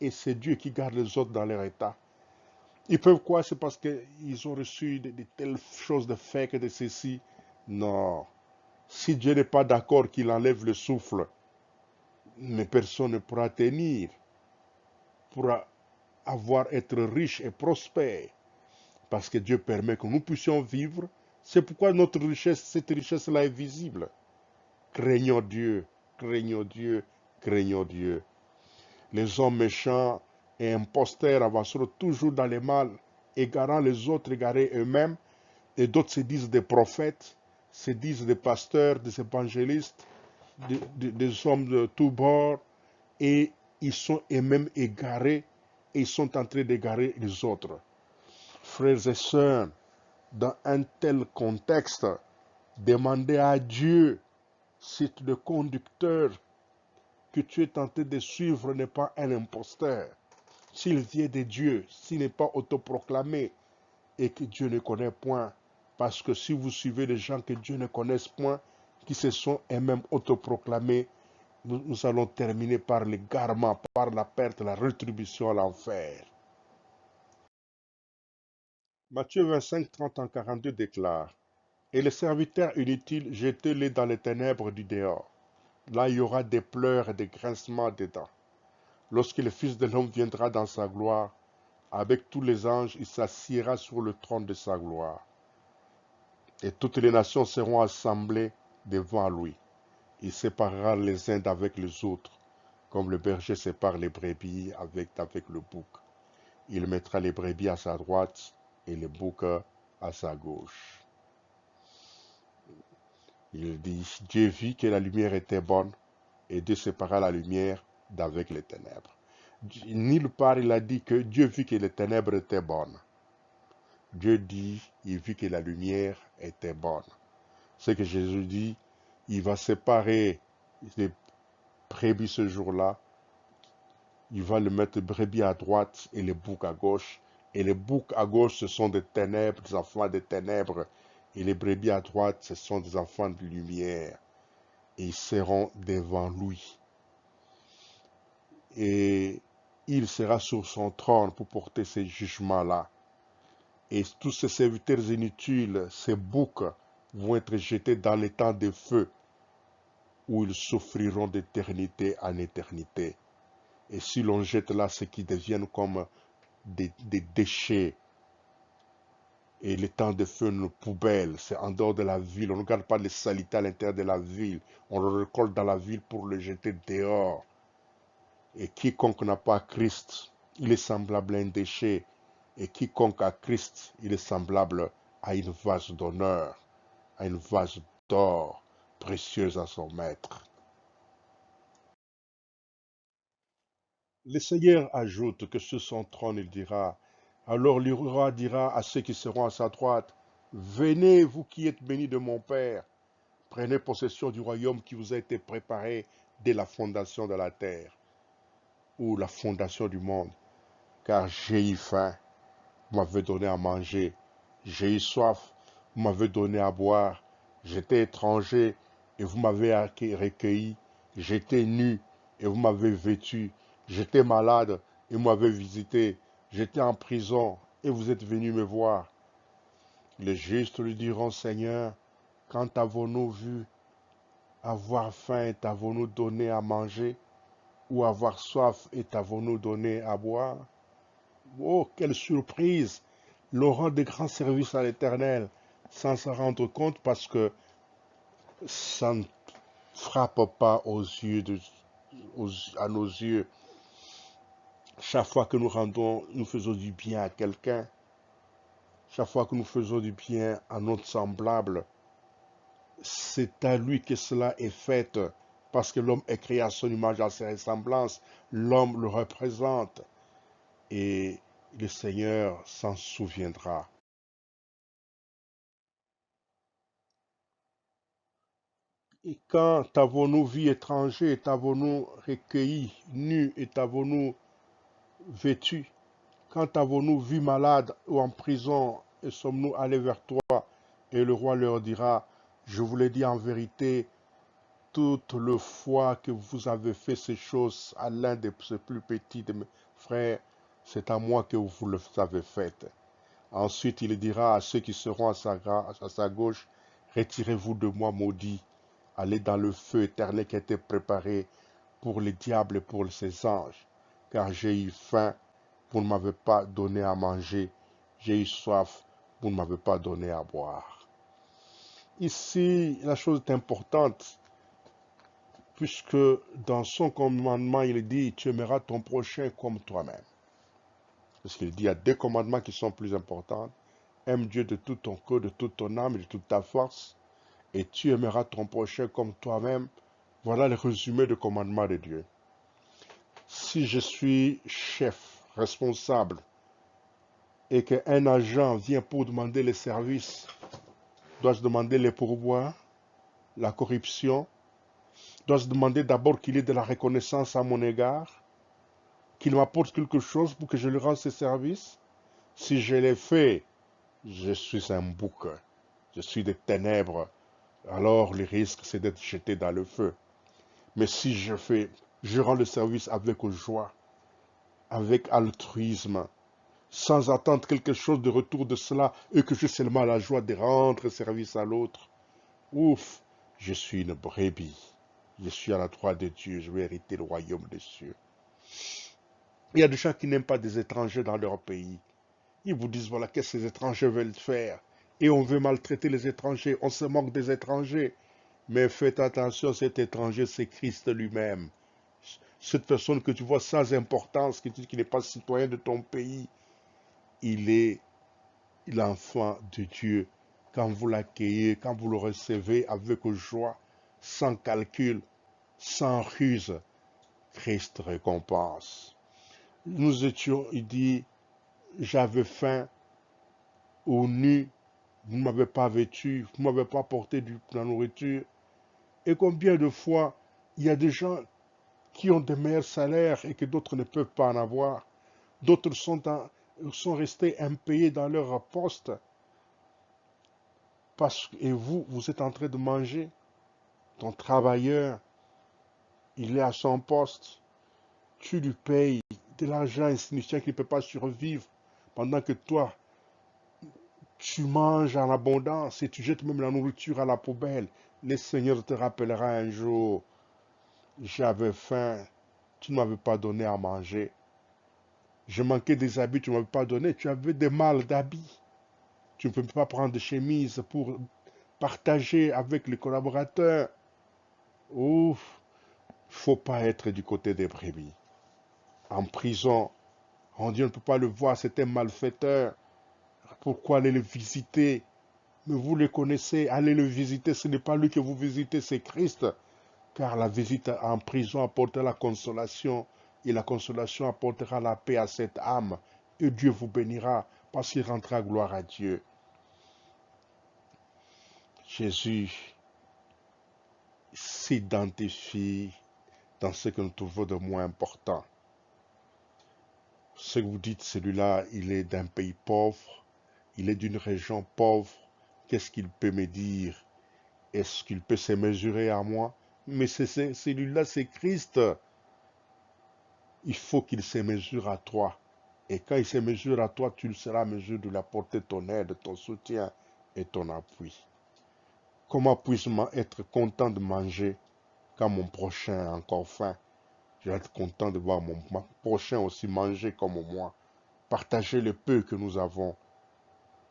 et c'est Dieu qui garde les autres dans leur état. Ils peuvent quoi? C'est parce qu'ils ont reçu de telles choses de fake, de ceci. Non. Si Dieu n'est pas d'accord qu'il enlève le souffle, mais personne ne pourra tenir, pourra être riche et prospère. Parce que Dieu permet que nous puissions vivre. C'est pourquoi notre richesse, cette richesse-là est visible. Craignons Dieu, craignons Dieu, craignons Dieu. Les hommes méchants et imposteurs avanceront toujours dans le mal, égarant les autres, égarés eux-mêmes, et d'autres se disent des prophètes, se disent des pasteurs, des évangélistes, des hommes de tous bords, et ils sont eux-mêmes égarés, et ils sont en train d'égarer les autres. Frères et sœurs, dans un tel contexte, demandez à Dieu si le conducteur que tu es tenté de suivre n'est pas un imposteur. S'il vient de Dieu, s'il n'est pas autoproclamé et que Dieu ne connaît point. Parce que si vous suivez des gens que Dieu ne connaisse point, qui se sont eux-mêmes autoproclamés, nous allons terminer par l'égarement, par la perte, la rétribution à l'enfer. Matthieu 25, 30 en 42 déclare, et les serviteurs inutiles, jetez-les dans les ténèbres du dehors. Là, il y aura des pleurs et des grincements des dents. Lorsque le Fils de l'homme viendra dans sa gloire, avec tous les anges, il s'assiera sur le trône de sa gloire. Et toutes les nations seront assemblées devant lui. Il séparera les uns d'avec les autres, comme le berger sépare les brebis avec le bouc. Il mettra les brebis à sa droite et les boucs à sa gauche. Il dit, Dieu vit que la lumière était bonne, et Dieu sépara la lumière d'avec les ténèbres. Nulle part il a dit que Dieu vit que les ténèbres étaient bonnes. Dieu dit, il vit que la lumière était bonne. C'est que Jésus dit, il va séparer les brebis ce jour-là. Il va le mettre brebis à droite et les boucs à gauche. Et les boucs à gauche, ce sont des ténèbres, des enfants des ténèbres. Et les brebis à droite, ce sont des enfants de lumière. Et ils seront devant lui. Et il sera sur son trône pour porter ces jugements-là. Et tous ces serviteurs inutiles, ces boucs, vont être jetés dans les temps de feu, où ils souffriront d'éternité en éternité. Et si l'on jette là ce qui deviennent comme des déchets, et les temps de feu, nos poubelles, c'est en dehors de la ville, on ne garde pas les saletés à l'intérieur de la ville, on le récolte dans la ville pour le jeter dehors. Et quiconque n'a pas Christ, il est semblable à un déchet. Et quiconque a Christ, il est semblable à une vase d'honneur, à une vase d'or précieuse à son maître. Le Seigneur ajoute que sur son trône, il dira, alors le roi dira à ceux qui seront à sa droite, venez, vous qui êtes bénis de mon Père, Prenez possession du royaume qui vous a été préparé dès la fondation de la terre ou la fondation du monde. Car j'ai eu faim, vous m'avez donné à manger. J'ai eu soif, vous m'avez donné à boire. J'étais étranger et vous m'avez recueilli. J'étais nu et vous m'avez vêtu. J'étais malade et vous m'avez visité. J'étais en prison et vous êtes venu me voir. Les justes lui diront, Seigneur, quand avons-nous vu avoir faim et t'avons-nous donné à manger, ou avoir soif et t'avons-nous donné à boire? Oh, quelle surprise! L'on rend de grands services à l'Éternel sans s'en rendre compte parce que ça ne frappe pas à nos yeux. Chaque fois que nous faisons du bien à quelqu'un, chaque fois que nous faisons du bien à notre semblable, c'est à lui que cela est fait, parce que l'homme est créé à son image, à sa ressemblance. L'homme le représente et le Seigneur s'en souviendra. Et quand t'avons-nous vu étranger, t'avons-nous recueilli, nus et t'avons-nous vêtus? Quand t'avons-nous vu malade ou en prison et sommes-nous allés vers toi? Et le roi leur dira, je vous l'ai dit en vérité, toute le fois que vous avez fait ces choses à l'un de ces plus petits de mes frères, c'est à moi que vous le avez faites. Ensuite, il dira à ceux qui seront à sa gauche, retirez-vous de moi, maudits, allez dans le feu éternel qui a été préparé pour les diables et pour ses anges. Car j'ai eu faim, vous ne m'avez pas donné à manger, j'ai eu soif, vous ne m'avez pas donné à boire. Ici, la chose est importante, puisque dans son commandement, il dit, tu aimeras ton prochain comme toi-même. Parce qu'il dit, il y a deux commandements qui sont plus importants. Aime Dieu de tout ton cœur, de toute ton âme et de toute ta force, et tu aimeras ton prochain comme toi-même. Voilà le résumé du commandement de Dieu. Si je suis chef, responsable, et qu'un agent vient pour demander les services, dois-je demander les pourboires, la corruption? Dois-je demander d'abord qu'il ait de la reconnaissance à mon égard, qu'il m'apporte quelque chose pour que je lui rende ses services? Si je l'ai fait, je suis un bouc, je suis des ténèbres, alors le risque c'est d'être jeté dans le feu. Mais si je rends le service avec joie, avec altruisme, sans attendre quelque chose de retour de cela, et que j'ai seulement la joie de rendre service à l'autre, ouf, je suis une brebis. Je suis à la droite de Dieu, je vais hériter le royaume des cieux. Il y a des gens qui n'aiment pas des étrangers dans leur pays. Ils vous disent, voilà, qu'est-ce que ces étrangers veulent faire? Et on veut maltraiter les étrangers, on se moque des étrangers. Mais faites attention, cet étranger, c'est Christ lui-même. Cette personne que tu vois sans importance, qui n'est pas citoyen de ton pays, il est l'enfant de Dieu. Quand vous l'accueillez, quand vous le recevez avec joie, sans calcul, sans ruse, Christ récompense. Nous étions, il dit, j'avais faim ou nu, vous ne m'avez pas vêtu, vous ne m'avez pas porté de la nourriture. Et combien de fois il y a des gens qui ont des meilleurs salaires et que d'autres ne peuvent pas en avoir. D'autres sont restés impayés dans leur poste. Et vous, vous êtes en train de manger. Ton travailleur, il est à son poste. Tu lui payes de l'argent insignifiant qui ne peut pas survivre. Pendant que toi, tu manges en abondance et tu jettes même la nourriture à la poubelle. Le Seigneur te rappellera un jour, j'avais faim, tu ne m'avais pas donné à manger. Je manquais des habits, tu ne m'avais pas donné. Tu avais des mâles d'habits. Tu ne peux pas prendre de chemise pour partager avec les collaborateurs. Ouf, faut pas être du côté des brebis. En prison, on dit on ne peut pas le voir, c'est un malfaiteur. Pourquoi aller le visiter? Mais vous le connaissez, allez le visiter, ce n'est pas lui que vous visitez, c'est Christ. Car la visite en prison apportera la consolation, et la consolation apportera la paix à cette âme, et Dieu vous bénira, parce qu'il rendra gloire à Dieu. Jésus s'identifie dans ce que nous trouvons de moins important. Ce que vous dites, celui-là, il est d'un pays pauvre, il est d'une région pauvre, qu'est-ce qu'il peut me dire? Est-ce qu'il peut se mesurer à moi? Mais celui-là, c'est Christ. Il faut qu'il se mesure à toi. Et quand il se mesure à toi, tu seras à mesure de l'apporter ton aide, ton soutien et ton appui. Comment puis-je être content de manger quand mon prochain a encore faim? Je vais être content de voir mon prochain aussi manger comme moi. Partager le peu que nous avons.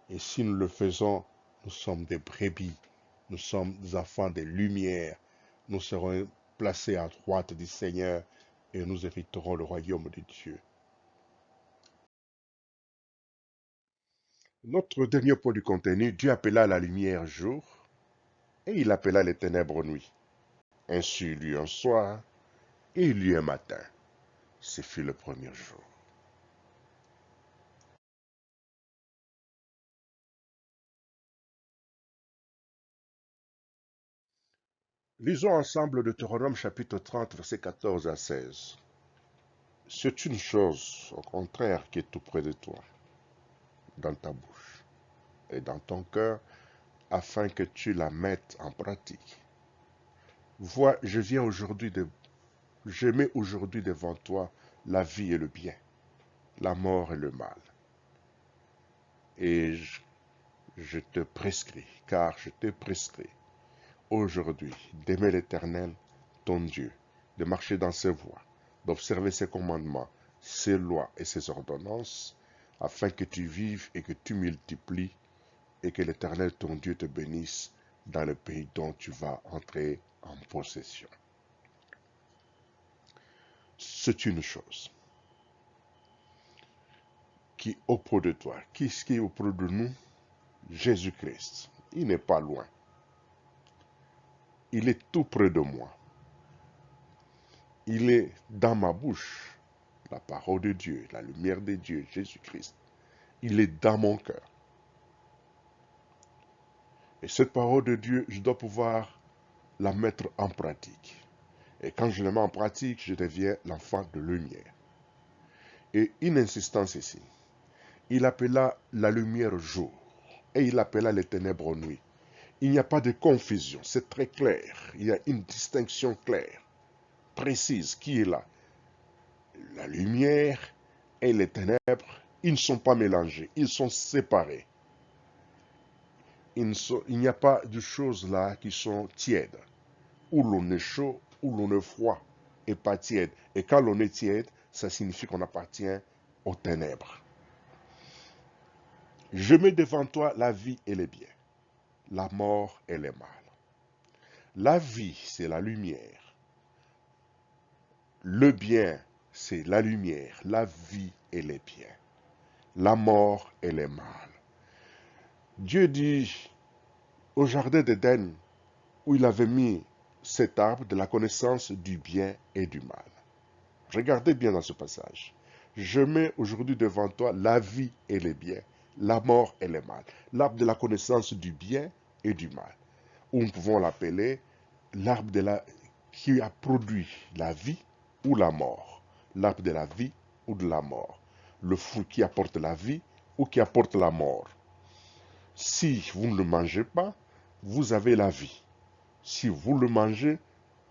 Et si nous le faisons, nous sommes des brebis. Nous sommes des enfants des lumières. Nous serons placés à droite du Seigneur et nous hériterons le royaume de Dieu. Notre dernier point du contenu, Dieu appela la lumière jour et il appela les ténèbres nuit. Ainsi il y eut un soir et il y eut un matin. Ce fut le premier jour. Lisons ensemble Deutéronome chapitre 30, versets 14 à 16. C'est une chose, au contraire, qui est tout près de toi, dans ta bouche et dans ton cœur, afin que tu la mettes en pratique. Vois, je mets aujourd'hui devant toi la vie et le bien, la mort et le mal. Et je te prescris, car je te prescris aujourd'hui d'aimer l'Éternel, ton Dieu, de marcher dans ses voies, d'observer ses commandements, ses lois et ses ordonnances, afin que tu vives et que tu multiplies, et que l'Éternel, ton Dieu, te bénisse dans le pays dont tu vas entrer en possession. C'est une chose qui est auprès de toi. Qu'est-ce qui est auprès de nous? Jésus-Christ. Il n'est pas loin. Il est tout près de moi. Il est dans ma bouche. La parole de Dieu, la lumière de Dieu, Jésus-Christ. Il est dans mon cœur. Et cette parole de Dieu, je dois pouvoir la mettre en pratique. Et quand je la mets en pratique, je deviens l'enfant de lumière. Et une insistance ici. Il appela la lumière jour et il appela les ténèbres nuit. Il n'y a pas de confusion, c'est très clair. Il y a une distinction claire, précise, qui est là. La lumière et les ténèbres, ils ne sont pas mélangés, ils sont séparés. Il n'y a pas de choses là qui sont tièdes, où l'on est chaud, où l'on est froid, et pas tiède. Et quand l'on est tiède, ça signifie qu'on appartient aux ténèbres. Je mets devant toi la vie et les biens, la mort et les mal. La vie, c'est la lumière. Le bien, c'est la lumière, la vie et les biens. La mort et les mal. Dieu dit au jardin d'Éden, où il avait mis cet arbre de la connaissance du bien et du mal. Regardez bien dans ce passage. Je mets aujourd'hui devant toi la vie et les biens, la mort et les mal. L'arbre de la connaissance du bien et du mal. Ou nous pouvons l'appeler l'arbre qui a produit la vie ou la mort. L'arbre de la vie ou de la mort. Le fruit qui apporte la vie ou qui apporte la mort. Si vous ne le mangez pas, vous avez la vie. Si vous le mangez,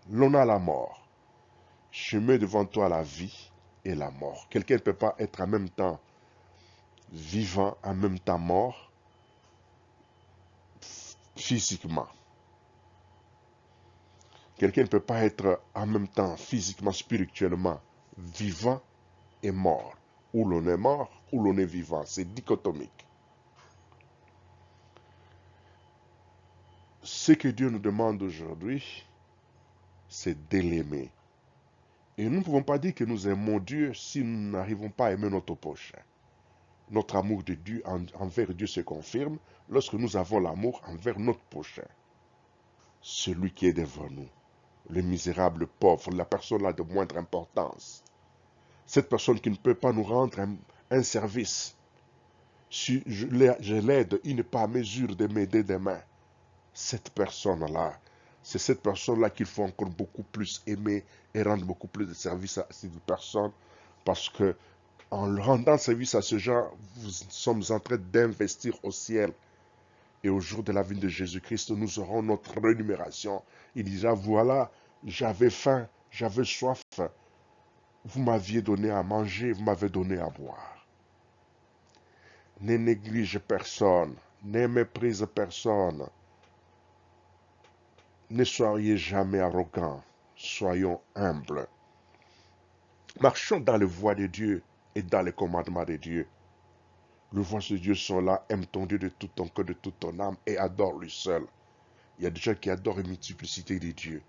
l'on a la mort. Je mets devant toi la vie et la mort. Quelqu'un ne peut pas être en même temps vivant, en même temps mort, physiquement. Quelqu'un ne peut pas être en même temps physiquement, spirituellement vivant et mort. Ou l'on est mort, ou l'on est vivant. C'est dichotomique. Ce que Dieu nous demande aujourd'hui, c'est de l'aimer. Et nous ne pouvons pas dire que nous aimons Dieu si nous n'arrivons pas à aimer notre prochain. Notre amour de Dieu envers Dieu se confirme lorsque nous avons l'amour envers notre prochain. Celui qui est devant nous, le misérable pauvre, la personne là de moindre importance. Cette personne qui ne peut pas nous rendre un service. Si je l'aide, il n'est pas à mesure de m'aider demain. Cette personne-là, C'est cette personne-là qu'il faut encore beaucoup plus aimer et rendre beaucoup plus de service à cette personne parce que en rendant service à ce gens, nous sommes en train d'investir au ciel. Et au jour de la venue de Jésus-Christ, nous aurons notre rémunération. Il dira, voilà, j'avais faim, j'avais soif, vous m'aviez donné à manger, vous m'avez donné à boire. Ne néglige personne, ne méprise personne. Ne soyez jamais arrogants, soyons humbles. Marchons dans les voies de Dieu et dans les commandements de Dieu. Les voies de Dieu sont là, aime ton Dieu de tout ton cœur, de toute ton âme et adore lui seul. Il y a des gens qui adorent une multiplicité de dieux.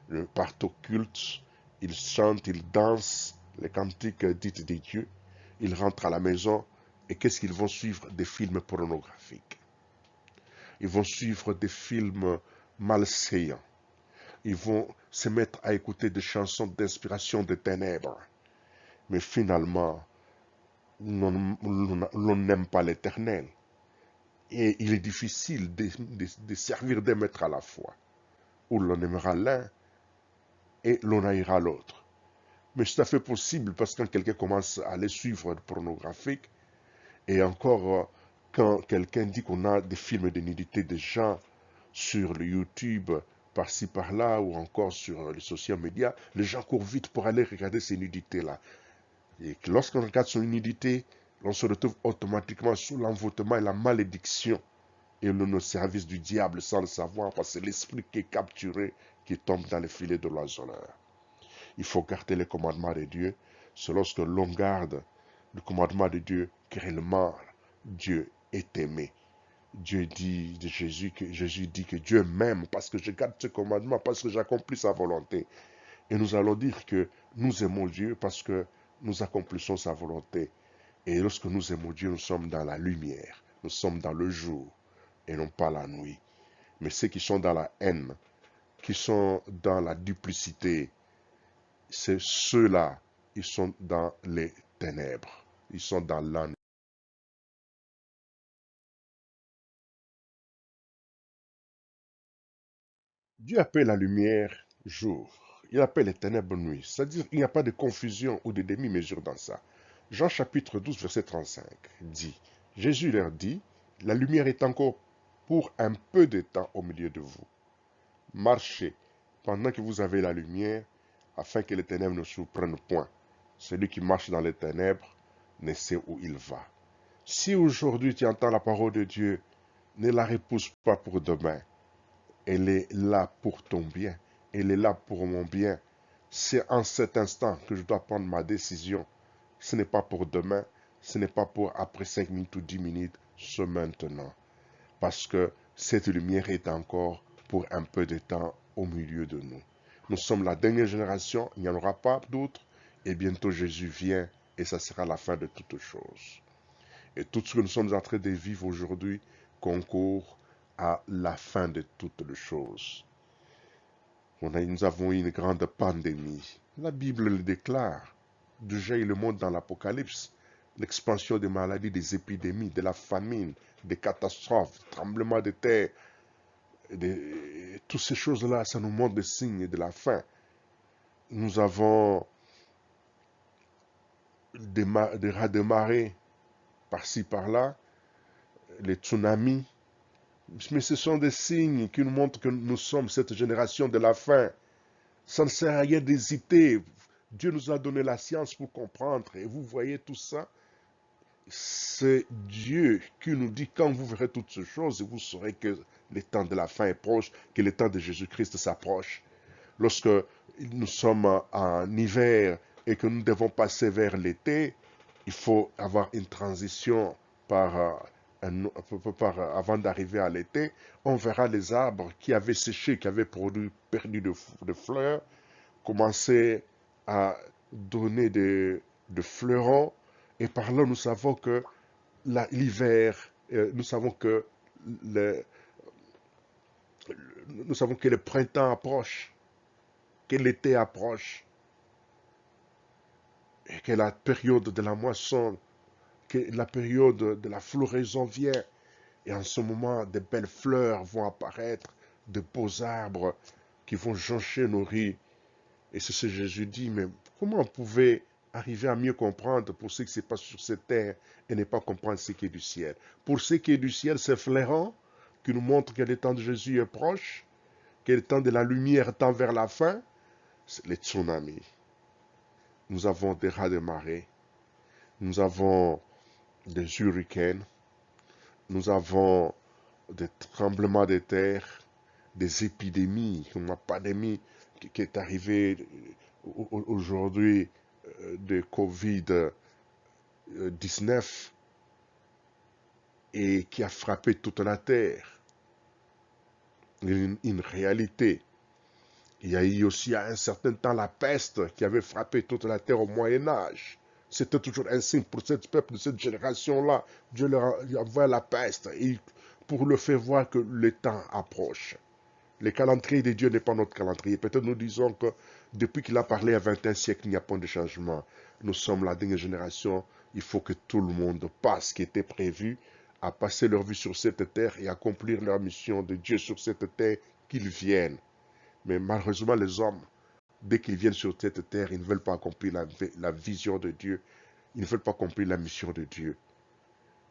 Ils partent au culte, ils chantent, ils dansent les cantiques dites des dieux. Ils rentrent à la maison et qu'est-ce qu'ils vont suivre? Des films pornographiques. Ils vont suivre des films malséants. Ils vont se mettre à écouter des chansons d'inspiration des ténèbres. Mais finalement, l'on n'aime pas l'Éternel. Et il est difficile de servir des maîtres à la fois. Ou l'on aimera l'un et l'on haïra l'autre. Mais c'est tout à fait possible parce que quand quelqu'un commence à les suivre pornographiques, et encore quand quelqu'un dit qu'on a des films de nudité de gens sur le YouTube, par-ci par-là, ou encore sur les social médias, les gens courent vite pour aller regarder ces nudités-là. Et lorsqu'on regarde son nudité, on se retrouve automatiquement sous l'envoûtement et la malédiction et le service du diable sans le savoir, parce que c'est l'esprit qui est capturé, qui tombe dans les filets de l'oiseleur. Il faut garder les commandements de Dieu. C'est lorsque l'on garde le commandement de Dieu que réellement Dieu est aimé. Dieu dit de Jésus dit que Dieu m'aime parce que je garde ses commandements, parce que j'accomplis sa volonté. Et nous allons dire que nous aimons Dieu parce que nous accomplissons sa volonté. Et lorsque nous aimons Dieu, nous sommes dans la lumière, nous sommes dans le jour et non pas la nuit. Mais ceux qui sont dans la haine, qui sont dans la duplicité, c'est ceux-là, ils sont dans les ténèbres, ils sont dans l'ennui. Dieu appelle la lumière jour, il appelle les ténèbres nuit, c'est-à-dire qu'il n'y a pas de confusion ou de demi-mesure dans ça. Jean chapitre 12, verset 35 dit, Jésus leur dit, la lumière est encore pour un peu de temps au milieu de vous. Marchez pendant que vous avez la lumière, afin que les ténèbres ne surprennent point. Celui qui marche dans les ténèbres ne sait où il va. Si aujourd'hui tu entends la parole de Dieu, ne la repousse pas pour demain. Elle est là pour ton bien. Elle est là pour mon bien. C'est en cet instant que je dois prendre ma décision. Ce n'est pas pour demain. Ce n'est pas pour après 5 minutes ou 10 minutes. C'est maintenant. Parce que cette lumière est encore pour un peu de temps au milieu de nous. Nous sommes la dernière génération. Il n'y en aura pas d'autres. Et bientôt Jésus vient et ça sera la fin de toutes choses. Et tout ce que nous sommes en train de vivre aujourd'hui concourt à la fin de toutes les choses. Nous avons eu une grande pandémie. La Bible le déclare. Déjà, il le montre dans l'Apocalypse. L'expansion des maladies, des épidémies, de la famine, des catastrophes, des tremblements de terre. Toutes ces choses-là, ça nous montre des signes de la fin. Nous avons des raz de marée par-ci, par-là, les tsunamis. Mais ce sont des signes qui nous montrent que nous sommes cette génération de la fin. Ça ne sert à rien d'hésiter. Dieu nous a donné la science pour comprendre. Et vous voyez tout ça. C'est Dieu qui nous dit quand vous verrez toutes ces choses, vous saurez que le temps de la fin est proche, que le temps de Jésus-Christ s'approche. Lorsque nous sommes en hiver et que nous devons passer vers l'été, il faut avoir une transition avant d'arriver à l'été. On verra les arbres qui avaient séché, qui avaient perdu de fleurs, commencer à donner de fleurons. Et par là, nous savons que l'hiver, nous savons que le printemps approche, que l'été approche, et que la période de la moisson, que la période de la floraison vient. Et en ce moment, de belles fleurs vont apparaître, de beaux arbres qui vont joncher nos rues. Et c'est ce que Jésus dit, mais comment on pouvait arriver à mieux comprendre pour ce qui se passe sur cette terre et ne pas comprendre ce qui est du ciel? Pour ce qui est du ciel, c'est flairant, qui nous montre que le temps de Jésus est proche, que le temps de la lumière tend vers la fin. C'est les tsunamis. Nous avons des raz de marée, nous avons des hurricanes, nous avons des tremblements de terre, des épidémies, comme la pandémie qui est arrivée aujourd'hui de Covid-19 et qui a frappé toute la terre. Une réalité. Il y a eu aussi à un certain temps la peste qui avait frappé toute la terre au Moyen Âge. C'était toujours un signe pour ce peuple de cette génération-là. Dieu leur envoie la peste pour leur faire voir que le temps approche. Le calendrier de Dieu n'est pas notre calendrier. Peut-être nous disons que depuis qu'il a parlé à 21 siècles, il n'y a pas de changement. Nous sommes la dernière génération. Il faut que tout le monde passe ce qui était prévu, à passer leur vie sur cette terre et accomplir leur mission de Dieu sur cette terre, qu'ils viennent. Mais malheureusement, les hommes, dès qu'ils viennent sur cette terre, ils ne veulent pas accomplir la vision de Dieu. Ils ne veulent pas accomplir la mission de Dieu.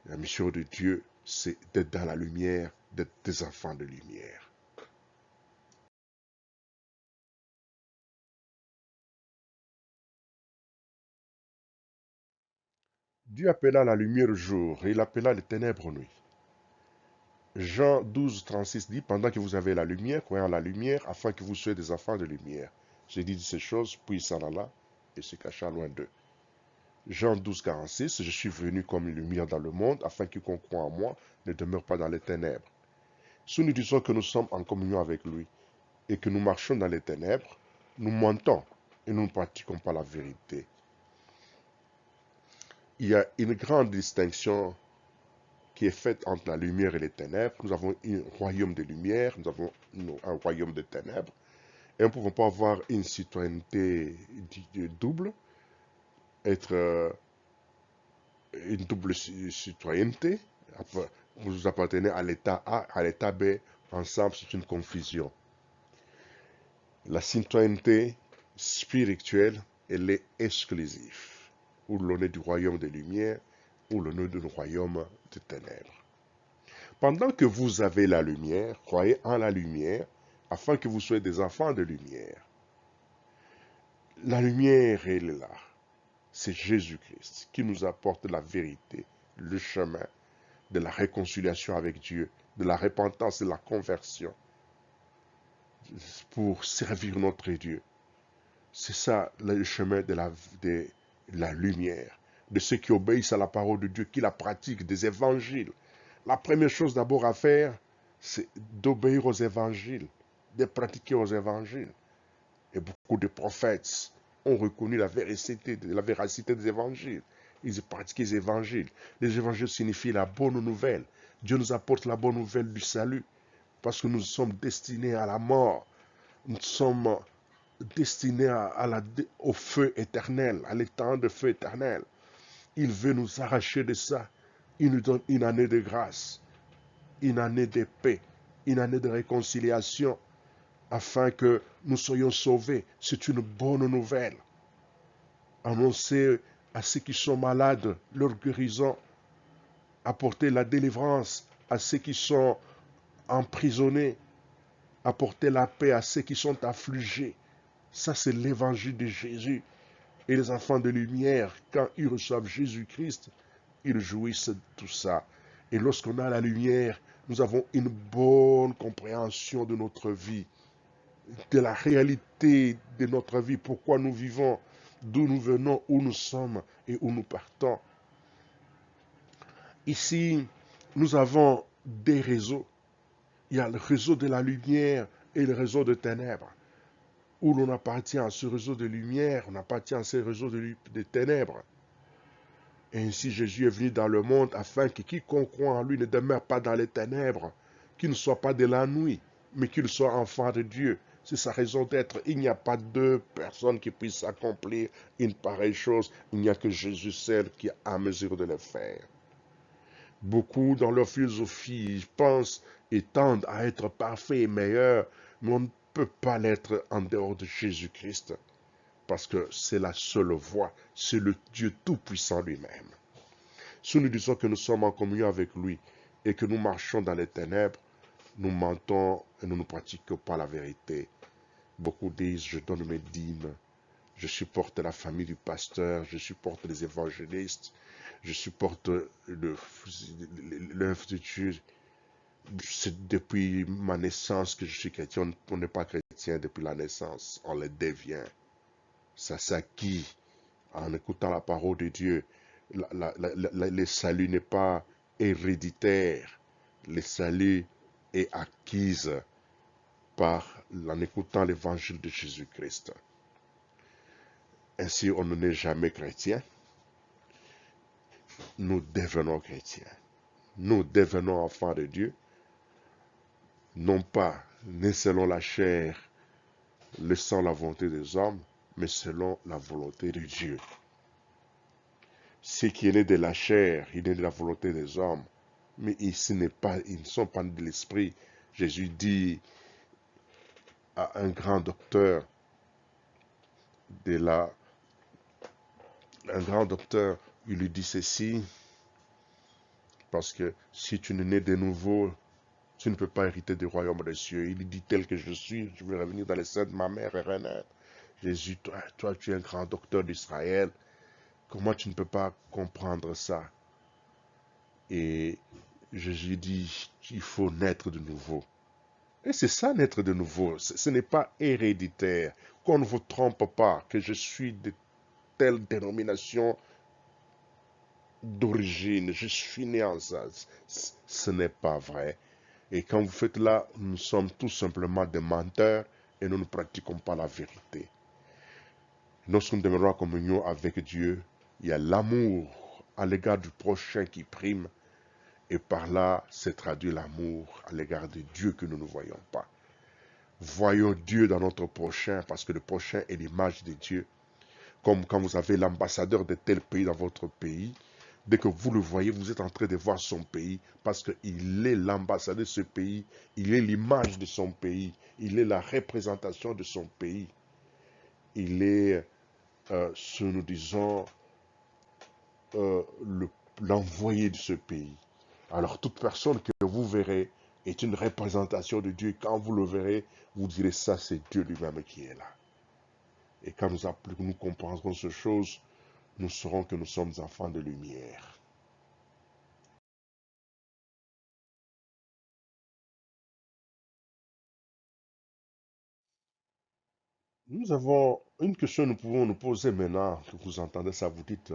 La mission de Dieu, c'est d'être dans la lumière, d'être des enfants de lumière. Dieu appela la lumière jour et il appela les ténèbres nuit. Jean 12, 36 dit, pendant que vous avez la lumière, croyez en la lumière, afin que vous soyez des enfants de lumière. J'ai dit ces choses, puis il s'en alla et se cacha loin d'eux. Jean 12, 46, je suis venu comme une lumière dans le monde, afin que quiconque croit en moi ne demeure pas dans les ténèbres. Si nous disons que nous sommes en communion avec lui et que nous marchons dans les ténèbres, nous mentons et nous ne pratiquons pas la vérité. Il y a une grande distinction qui est faite entre la lumière et les ténèbres. Nous avons un royaume de lumière, nous avons un royaume de ténèbres. Et nous ne pouvons pas avoir une citoyenneté double, être une double citoyenneté. Vous appartenez à l'état A, à l'état B, ensemble, c'est une confusion. La citoyenneté spirituelle, elle est exclusive. Ou l'on est du royaume des lumières, ou l'on est du royaume des ténèbres. Pendant que vous avez la lumière, croyez en la lumière, afin que vous soyez des enfants de lumière. La lumière, elle est là. C'est Jésus-Christ qui nous apporte la vérité, le chemin de la réconciliation avec Dieu, de la repentance et de la conversion pour servir notre Dieu. C'est ça le chemin de la lumière, de ceux qui obéissent à la parole de Dieu, qui la pratiquent, des évangiles. La première chose d'abord à faire, c'est d'obéir aux évangiles, de pratiquer aux évangiles. Et beaucoup de prophètes ont reconnu la véracité des évangiles. Ils pratiquaient les évangiles. Les évangiles signifient la bonne nouvelle. Dieu nous apporte la bonne nouvelle du salut, parce que nous sommes destinés à la mort. Nous sommes destinés au feu éternel, à l'étang de feu éternel. Il veut nous arracher de ça. Il nous donne une année de grâce, une année de paix, une année de réconciliation, afin que nous soyons sauvés. C'est une bonne nouvelle. Annoncer à ceux qui sont malades leur guérison, apporter la délivrance à ceux qui sont emprisonnés, apporter la paix à ceux qui sont affligés. Ça, c'est l'évangile de Jésus. Et les enfants de lumière, quand ils reçoivent Jésus-Christ, ils jouissent de tout ça. Et lorsqu'on a la lumière, nous avons une bonne compréhension de notre vie, de la réalité de notre vie, pourquoi nous vivons, d'où nous venons, où nous sommes et où nous partons. Ici, nous avons des réseaux. Il y a le réseau de la lumière et le réseau de ténèbres. Où l'on appartient à ce réseau de lumière, on appartient à ce réseau de ténèbres. Et ainsi Jésus est venu dans le monde afin que quiconque croit en lui ne demeure pas dans les ténèbres, qu'il ne soit pas de la nuit, mais qu'il soit enfant de Dieu. C'est sa raison d'être. Il n'y a pas deux personnes qui puissent accomplir une pareille chose. Il n'y a que Jésus seul qui est à mesure de le faire. Beaucoup dans leur philosophie pensent et tendent à être parfaits et meilleurs, mais on ne peut pas l'être en dehors de Jésus-Christ, parce que c'est la seule voie, c'est le Dieu Tout-Puissant lui-même. Si nous disons que nous sommes en communion avec lui et que nous marchons dans les ténèbres, nous mentons et nous ne pratiquons pas la vérité. Beaucoup disent, je donne mes dîmes, je supporte la famille du pasteur, je supporte les évangélistes, je supporte l'œuvre de Dieu. C'est depuis ma naissance que je suis chrétien. On n'est pas chrétien depuis la naissance, on le devient. Ça s'acquit en écoutant la parole de Dieu. Le salut n'est pas héréditaire, le salut est acquis en écoutant l'évangile de Jésus-Christ. Ainsi, on ne n'est jamais chrétien, nous devenons chrétiens. Nous devenons enfants de Dieu, non pas né selon la chair, laissant la volonté des hommes, mais selon la volonté de Dieu. Ce qui est né de la chair, il est né de la volonté des hommes, mais ils ne sont pas nés de l'esprit. Jésus dit à un grand docteur un grand docteur, il lui dit ceci, parce que si tu n'es né de nouveau, tu ne peux pas hériter du royaume des cieux. Il dit, tel que je suis, je vais revenir dans les seins de ma mère et renaître. Jésus, toi, tu es un grand docteur d'Israël. Comment tu ne peux pas comprendre ça? Et Jésus dit, il faut naître de nouveau. Et c'est ça, naître de nouveau. Ce n'est pas héréditaire. Qu'on ne vous trompe pas que je suis de telle dénomination d'origine. Je suis né en ça. Ce n'est pas vrai. Et quand vous faites là, nous sommes tout simplement des menteurs et nous ne pratiquons pas la vérité. Lorsqu'on demeurera en communion avec Dieu, il y a l'amour à l'égard du prochain qui prime. Et par là, se traduit l'amour à l'égard de Dieu que nous ne voyons pas. Voyons Dieu dans notre prochain, parce que le prochain est l'image de Dieu. Comme quand vous avez l'ambassadeur de tel pays dans votre pays, dès que vous le voyez, vous êtes en train de voir son pays, parce qu'il est l'ambassadeur de ce pays, il est l'image de son pays, il est la représentation de son pays, il est, ce nous disons, l'envoyé de ce pays. Alors toute personne que vous verrez est une représentation de Dieu. Quand vous le verrez, vous direz ça, c'est Dieu lui-même qui est là. Et quand nous comprendrons ces choses, nous saurons que nous sommes enfants de lumière. Nous avons une question que nous pouvons nous poser maintenant, que vous entendez ça, vous dites,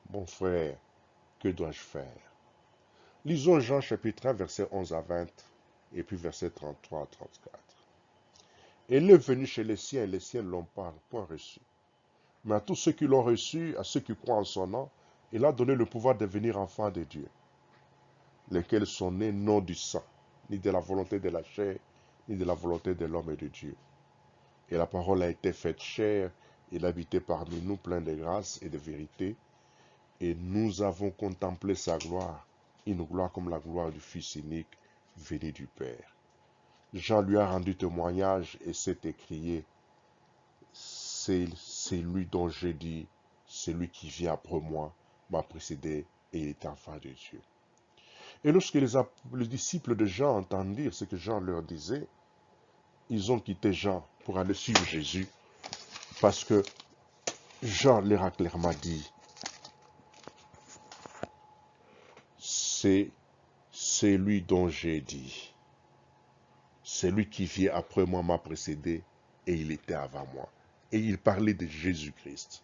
mon frère, que dois-je faire? Lisons Jean chapitre 1, verset 11 à 20, et puis verset 33 à 34. Il est venu chez les siens, et les siens ne l'ont pas point reçu. Mais à tous ceux qui l'ont reçu, à ceux qui croient en son nom, il a donné le pouvoir de devenir enfants de Dieu, lesquels sont nés non du sang, ni de la volonté de la chair, ni de la volonté de l'homme et de Dieu. Et la parole a été faite chair, il habitait parmi nous plein de grâce et de vérité, et nous avons contemplé sa gloire, une gloire comme la gloire du Fils unique, venu du Père. Jean lui a rendu témoignage et s'est écrié, c'est lui dont j'ai dit, celui qui vient après moi m'a précédé et il est enfant de Dieu. Et lorsque les disciples de Jean entendent dire ce que Jean leur disait, ils ont quitté Jean pour aller suivre Jésus, parce que Jean leur a clairement dit, c'est lui dont j'ai dit, celui qui vient après moi m'a précédé et il était avant moi. Et il parlait de Jésus-Christ.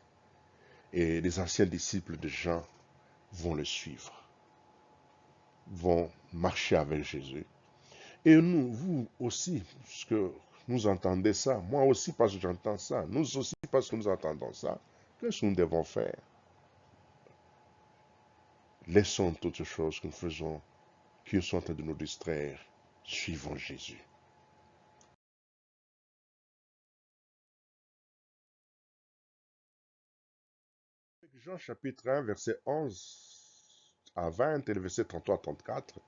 Et les anciens disciples de Jean vont le suivre, vont marcher avec Jésus. Et nous, vous aussi, parce que nous entendez ça, moi aussi parce que j'entends ça, nous aussi parce que nous entendons ça, qu'est-ce que nous devons faire? Laissons toutes choses que nous faisons, qui sont en train de nous distraire, suivons Jésus. Jean chapitre 1, verset 11 à 20 et le verset 33 à 34,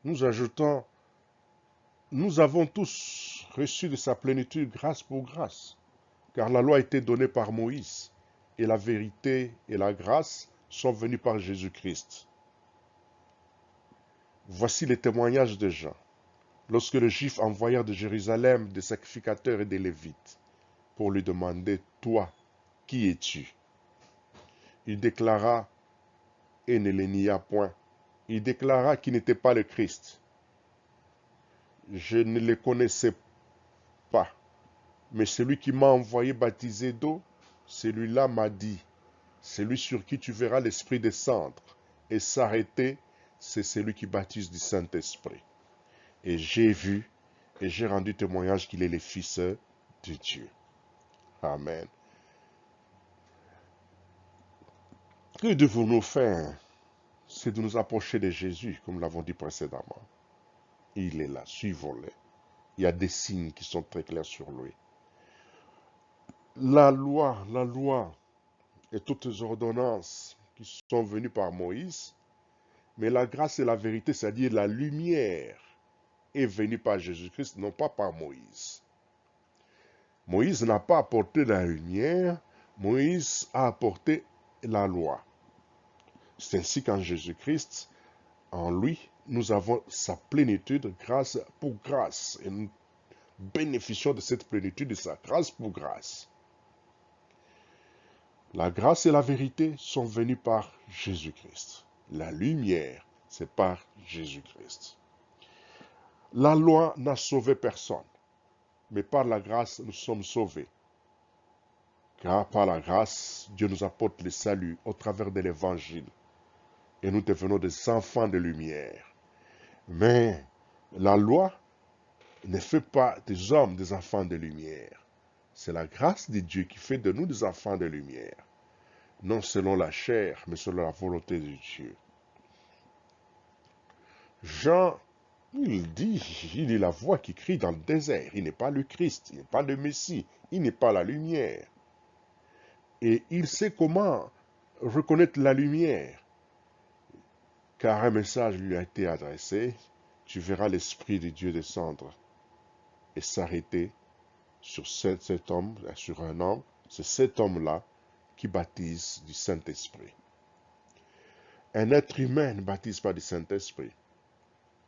nous ajoutons, nous avons tous reçu de sa plénitude grâce pour grâce, car la loi a été donnée par Moïse, et la vérité et la grâce sont venues par Jésus-Christ. Voici les témoignages de Jean. Lorsque les Juifs envoyèrent de Jérusalem des sacrificateurs et des Lévites pour lui demander, « Toi, qui es-tu » Il déclara, et ne les nia point, il déclara qu'il n'était pas le Christ. Je ne le connaissais pas, mais celui qui m'a envoyé baptiser d'eau, celui-là m'a dit, celui sur qui tu verras l'Esprit descendre et s'arrêter, c'est celui qui baptise du Saint-Esprit. Et j'ai vu et j'ai rendu témoignage qu'il est le Fils de Dieu. Amen. Que devons-nous faire? C'est de nous approcher de Jésus, comme nous l'avons dit précédemment. Il est là, suivons-le. Il y a des signes qui sont très clairs sur lui. La loi et toutes les ordonnances qui sont venues par Moïse, mais la grâce et la vérité, c'est-à-dire la lumière, est venue par Jésus-Christ, non pas par Moïse. Moïse n'a pas apporté la lumière, Moïse a apporté la loi. C'est ainsi qu'en Jésus-Christ, en lui, nous avons sa plénitude grâce pour grâce. Et nous bénéficions de cette plénitude de sa grâce pour grâce. La grâce et la vérité sont venues par Jésus-Christ. La lumière, c'est par Jésus-Christ. La loi n'a sauvé personne, mais par la grâce, nous sommes sauvés. Car par la grâce, Dieu nous apporte le salut au travers de l'Évangile. Et nous devenons des enfants de lumière. Mais la loi ne fait pas des hommes des enfants de lumière. C'est la grâce de Dieu qui fait de nous des enfants de lumière. Non selon la chair, mais selon la volonté de Dieu. Jean, il est la voix qui crie dans le désert. Il n'est pas le Christ, il n'est pas le Messie, il n'est pas la lumière. Et il sait comment reconnaître la lumière. Car un message lui a été adressé. Tu verras l'Esprit de Dieu descendre et s'arrêter sur cet homme, sur un homme. C'est cet homme-là qui baptise du Saint-Esprit. Un être humain ne baptise pas du Saint-Esprit.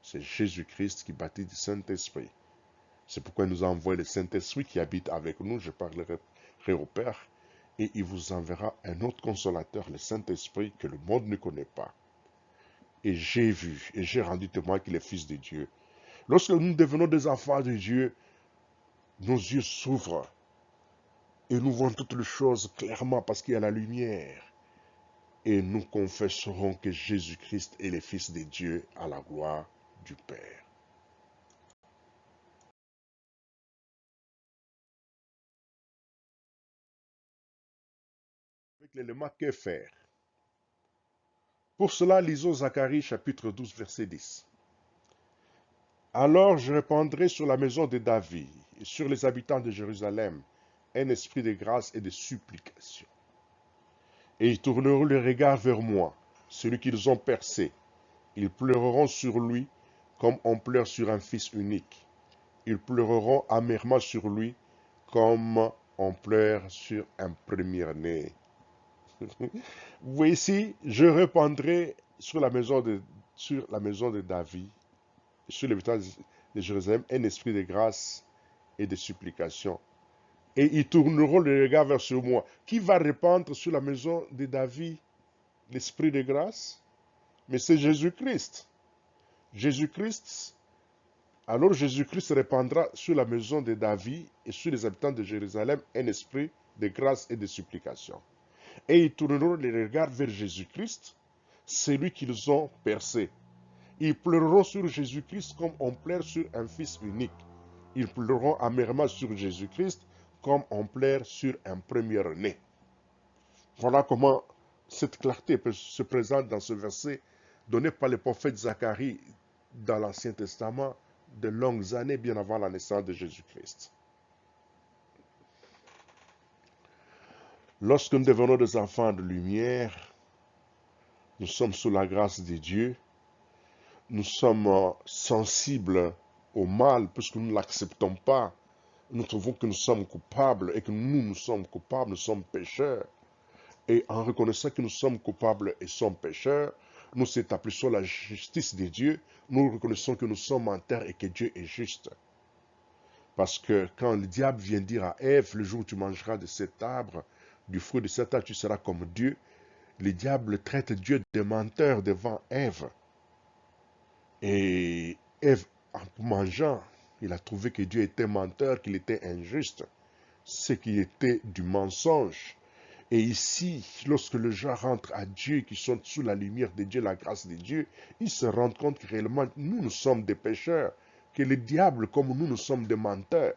C'est Jésus-Christ qui baptise du Saint-Esprit. C'est pourquoi il nous a envoyé le Saint-Esprit qui habite avec nous. Je parlerai au Père. Et il vous enverra un autre consolateur, le Saint-Esprit, que le monde ne connaît pas. Et j'ai vu, et j'ai rendu témoin qu'il est Fils de Dieu. Lorsque nous devenons des enfants de Dieu, nos yeux s'ouvrent. Et nous voyons toutes les choses clairement parce qu'il y a la lumière. Et nous confesserons que Jésus-Christ est le Fils de Dieu à la gloire du Père. Avec l'élément que faire. Pour cela, lisons Zacharie chapitre 12, verset 10. Alors je répandrai sur la maison de David et sur les habitants de Jérusalem un esprit de grâce et de supplication. Et ils tourneront le regard vers moi, celui qu'ils ont percé. Ils pleureront sur lui comme on pleure sur un fils unique. Ils pleureront amèrement sur lui comme on pleure sur un premier-né. Voici, je répandrai sur la maison de David, sur les habitants de Jérusalem, un esprit de grâce et de supplication. Et ils tourneront le regard vers sur moi. Qui va répandre sur la maison de David l'esprit de grâce? Mais c'est Jésus-Christ. Jésus-Christ, alors Jésus-Christ répandra sur la maison de David et sur les habitants de Jérusalem un esprit de grâce et de supplication. Et ils tourneront les regards vers Jésus-Christ, celui qu'ils ont percé. Ils pleureront sur Jésus-Christ comme on pleure sur un fils unique. Ils pleureront amèrement sur Jésus-Christ comme on pleure sur un premier-né. Voilà comment cette clarté se présente dans ce verset donné par le prophète Zacharie dans l'Ancien Testament de longues années bien avant la naissance de Jésus-Christ. Lorsque nous devenons des enfants de lumière, nous sommes sous la grâce de Dieu. nous sommes sensibles au mal puisque nous ne l'acceptons pas. Nous trouvons que nous sommes coupables et que nous sommes coupables, nous sommes pécheurs. Et en reconnaissant que nous sommes coupables et sommes pécheurs, nous établissons la justice de Dieu. Nous reconnaissons que nous sommes en terre et que Dieu est juste. Parce que quand le diable vient dire à Ève, le jour où tu mangeras de cet arbre, du fruit de cet arbre, tu seras comme Dieu, le diable traite Dieu de menteur devant Ève. Et Ève, en mangeant, il a trouvé que Dieu était menteur, qu'il était injuste, ce qui était du mensonge. Et ici, lorsque les gens rentrent à Dieu, qui sont sous la lumière de Dieu, la grâce de Dieu, ils se rendent compte que réellement, nous sommes des pécheurs, que le diable, comme nous sommes des menteurs,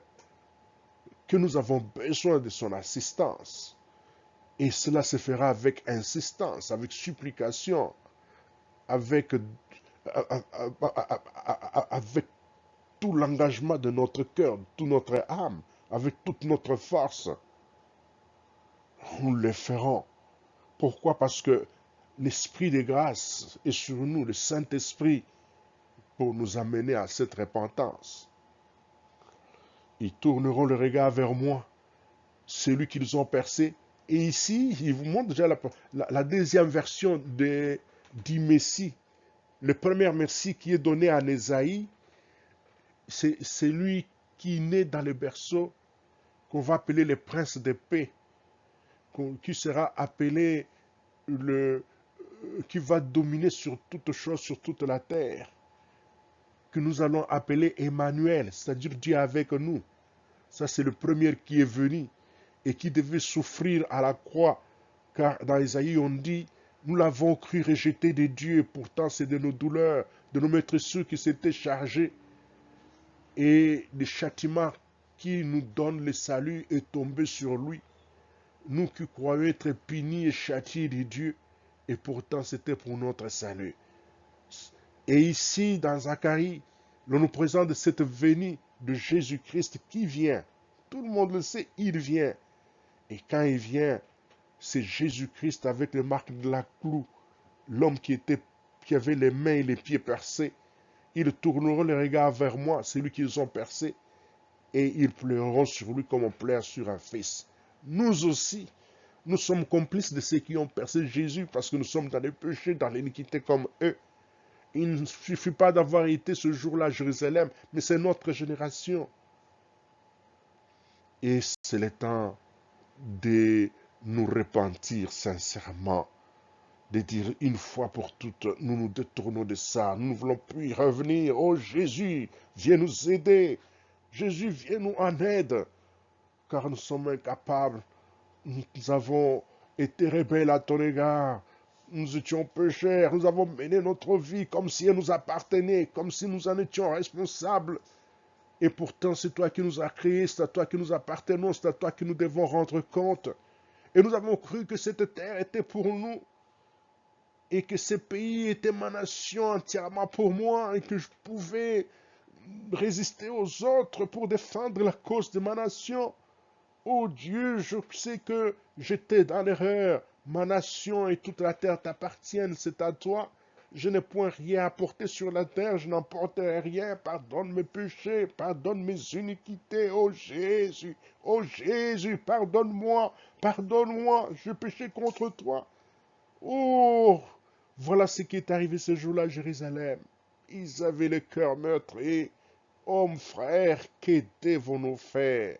que nous avons besoin de son assistance. Et cela se fera avec insistance, avec supplication, avec, avec tout l'engagement de notre cœur, toute notre âme, avec toute notre force. Nous le ferons. Pourquoi? Parce que l'Esprit de grâce est sur nous, le Saint-Esprit, pour nous amener à cette repentance. Ils tourneront le regard vers moi, celui qu'ils ont percé. Et ici, il vous montre déjà la deuxième version du Messie. Le premier Messie qui est donné à Ésaïe, c'est celui qui naît dans le berceau, qu'on va appeler le prince de paix, qui sera appelé qui va dominer sur toute chose, sur toute la terre, que nous allons appeler Emmanuel, c'est-à-dire Dieu avec nous. Ça, c'est le premier qui est venu et qui devait souffrir à la croix, car dans Isaïe, on dit, nous l'avons cru rejeté de Dieu, et pourtant c'est de nos douleurs, de nos maîtresses qui s'étaient chargés, et le châtiment qui nous donne le salut est tombé sur lui. Nous qui croyons être punis et châtiés de Dieu, et pourtant c'était pour notre salut. Et ici, dans Zacharie, l'on nous présente cette venue de Jésus-Christ qui vient. Tout le monde le sait, il vient. Et quand il vient, c'est Jésus-Christ avec les marques de la clou, l'homme qui avait les mains et les pieds percés. Ils tourneront les regards vers moi, celui qu'ils ont percé, et ils pleureront sur lui comme on pleure sur un fils. Nous aussi, nous sommes complices de ceux qui ont percé Jésus parce que nous sommes dans les péchés, dans l'iniquité comme eux. Il ne suffit pas d'avoir été ce jour-là à Jérusalem, mais c'est notre génération. Et c'est le temps de nous repentir sincèrement, de dire une fois pour toutes, nous nous détournons de ça, nous ne voulons plus y revenir. Oh Jésus, viens nous aider. Jésus, viens nous en aide, car nous sommes incapables. Nous avons été rebelles à ton égard. Nous étions pécheurs, nous avons mené notre vie comme si elle nous appartenait, comme si nous en étions responsables. Et pourtant, c'est toi qui nous as créés, c'est à toi que nous appartenons, c'est à toi que nous devons rendre compte. Et nous avons cru que cette terre était pour nous, et que ce pays était ma nation entièrement pour moi, et que je pouvais résister aux autres pour défendre la cause de ma nation. Oh Dieu, je sais que j'étais dans l'erreur. Ma nation et toute la terre t'appartiennent, c'est à toi. Je n'ai point rien à porter sur la terre, je n'emporterai rien. Pardonne mes péchés, pardonne mes iniquités. Oh Jésus, pardonne-moi, pardonne-moi, je péché contre toi. Oh, voilà ce qui est arrivé ce jour-là à Jérusalem. Ils avaient le cœur meurtri. Oh mon frère, que devons-nous faire?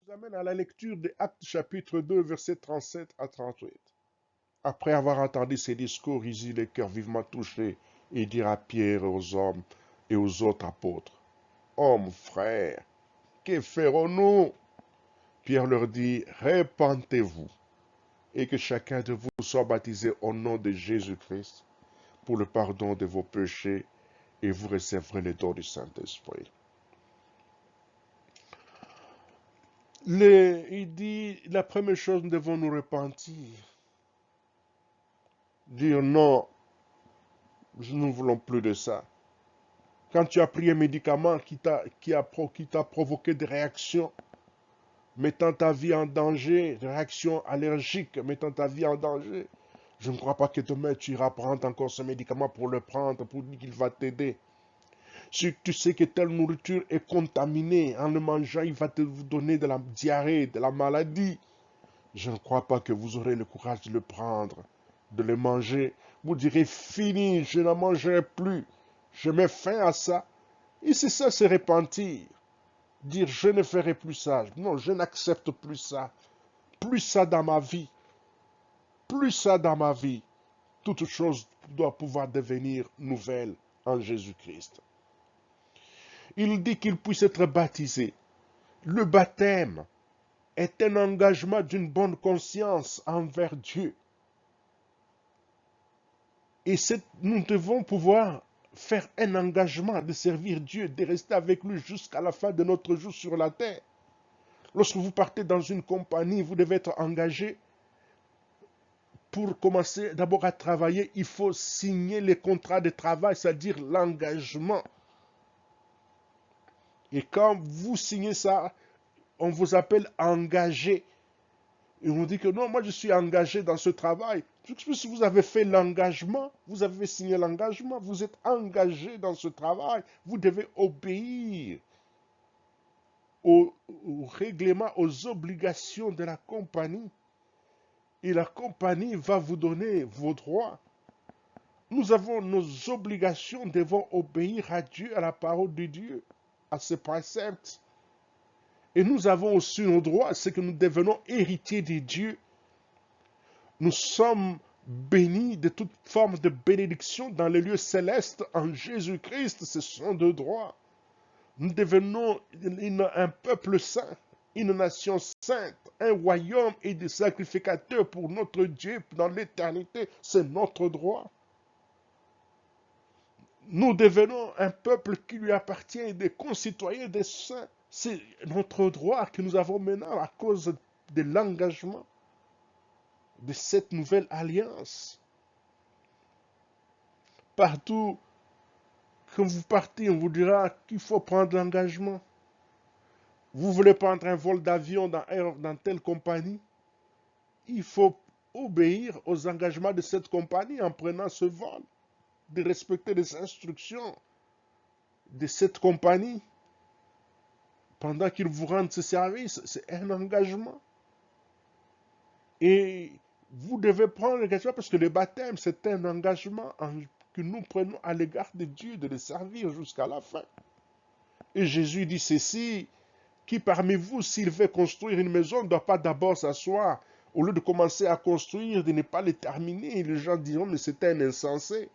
Je vous amène à la lecture des Actes chapitre 2, versets 37 à 38. Après avoir entendu ces discours, il eut le cœur vivement touché et dit à Pierre et aux hommes et aux autres apôtres, hommes, frères, que ferons-nous? Pierre leur dit, repentez-vous et que chacun de vous soit baptisé au nom de Jésus-Christ pour le pardon de vos péchés et vous recevrez le don du Saint-Esprit. Il dit, la première chose, nous devons nous repentir. Dire non, nous ne voulons plus de ça. Quand tu as pris un médicament qui t'a provoqué des réactions, mettant ta vie en danger, réaction allergique, mettant ta vie en danger. Je ne crois pas que demain tu iras prendre encore ce médicament pour le prendre, pour dire qu'il va t'aider. Si tu sais que telle nourriture est contaminée, en le mangeant, il va te donner de la diarrhée, de la maladie. Je ne crois pas que vous aurez le courage de le prendre, de le manger. Vous direz, fini, je n'en mangerai plus. Je mets fin à ça. Et c'est ça, se repentir. Dire, je ne ferai plus ça. Non, je n'accepte plus ça. Plus ça dans ma vie. Plus ça dans ma vie. Toute chose doit pouvoir devenir nouvelle en Jésus-Christ. Il dit qu'il puisse être baptisé. Le baptême est un engagement d'une bonne conscience envers Dieu. Et nous devons pouvoir faire un engagement de servir Dieu, de rester avec lui jusqu'à la fin de notre jour sur la terre. Lorsque vous partez dans une compagnie, vous devez être engagé. Pour commencer d'abord à travailler, il faut signer les contrats de travail, c'est-à-dire l'engagement. Et quand vous signez ça, on vous appelle engagé. Et on dit que non, moi je suis engagé dans ce travail. Si vous avez fait l'engagement, vous avez signé l'engagement, vous êtes engagé dans ce travail, vous devez obéir aux règlements, aux obligations de la compagnie. Et la compagnie va vous donner vos droits. Nous avons nos obligations, devons obéir à Dieu, à la parole de Dieu, à ses préceptes. Et nous avons aussi nos droits, c'est que nous devenons héritiers de Dieu. Nous sommes bénis de toute forme de bénédiction dans les lieux célestes en Jésus-Christ. Ce sont de droits. Nous devenons un peuple saint, une nation sainte, un royaume et des sacrificateurs pour notre Dieu dans l'éternité. C'est notre droit. Nous devenons un peuple qui lui appartient, des concitoyens des saints. C'est notre droit que nous avons maintenant à cause de l'engagement de cette nouvelle alliance. Partout que vous partez, on vous dira qu'il faut prendre l'engagement. Vous voulez prendre un vol d'avion dans telle compagnie, il faut obéir aux engagements de cette compagnie en prenant ce vol, de respecter les instructions de cette compagnie pendant qu'ils vous rendent ce service. C'est un engagement. Et vous devez prendre l'engagement parce que le baptême, c'est un engagement que nous prenons à l'égard de Dieu, de le servir jusqu'à la fin. Et Jésus dit ceci, qui parmi vous, s'il veut construire une maison, ne doit pas d'abord s'asseoir, au lieu de commencer à construire, de ne pas le terminer. Et les gens diront, mais c'est un insensé.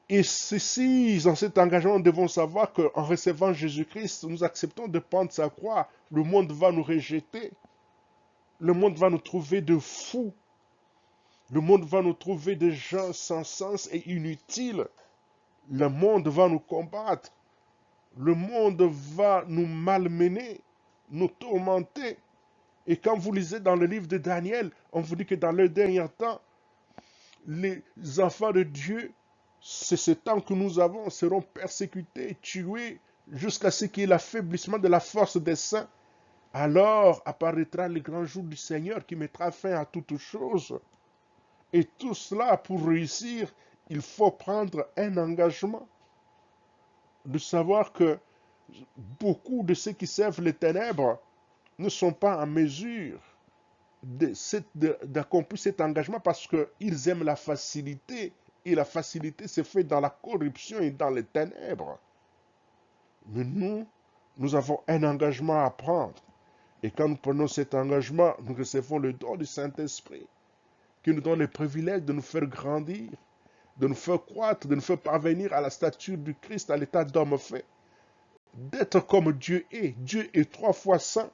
Et ceci, dans cet engagement, nous devons savoir qu'en recevant Jésus-Christ, nous acceptons de prendre sa croix. Le monde va nous rejeter. Le monde va nous trouver de fous. Le monde va nous trouver des gens sans sens et inutiles. Le monde va nous combattre. Le monde va nous malmener, nous tourmenter. Et quand vous lisez dans le livre de Daniel, on vous dit que dans le dernier temps, les enfants de Dieu, c'est ce temps que nous avons, seront persécutés, tués, jusqu'à ce qu'il y ait l'affaiblissement de la force des saints. Alors apparaîtra le grand jour du Seigneur qui mettra fin à toutes choses. Et tout cela, pour réussir, il faut prendre un engagement. De savoir que beaucoup de ceux qui servent les ténèbres ne sont pas en mesure d'accomplir cet engagement parce qu'ils aiment la facilité. Et la facilité se fait dans la corruption et dans les ténèbres. Mais nous avons un engagement à prendre. Et quand nous prenons cet engagement, nous recevons le don du Saint-Esprit qui nous donne le privilège de nous faire grandir, de nous faire croître, de nous faire parvenir à la stature du Christ, à l'état d'homme fait. D'être comme Dieu est. Dieu est 3 fois saint.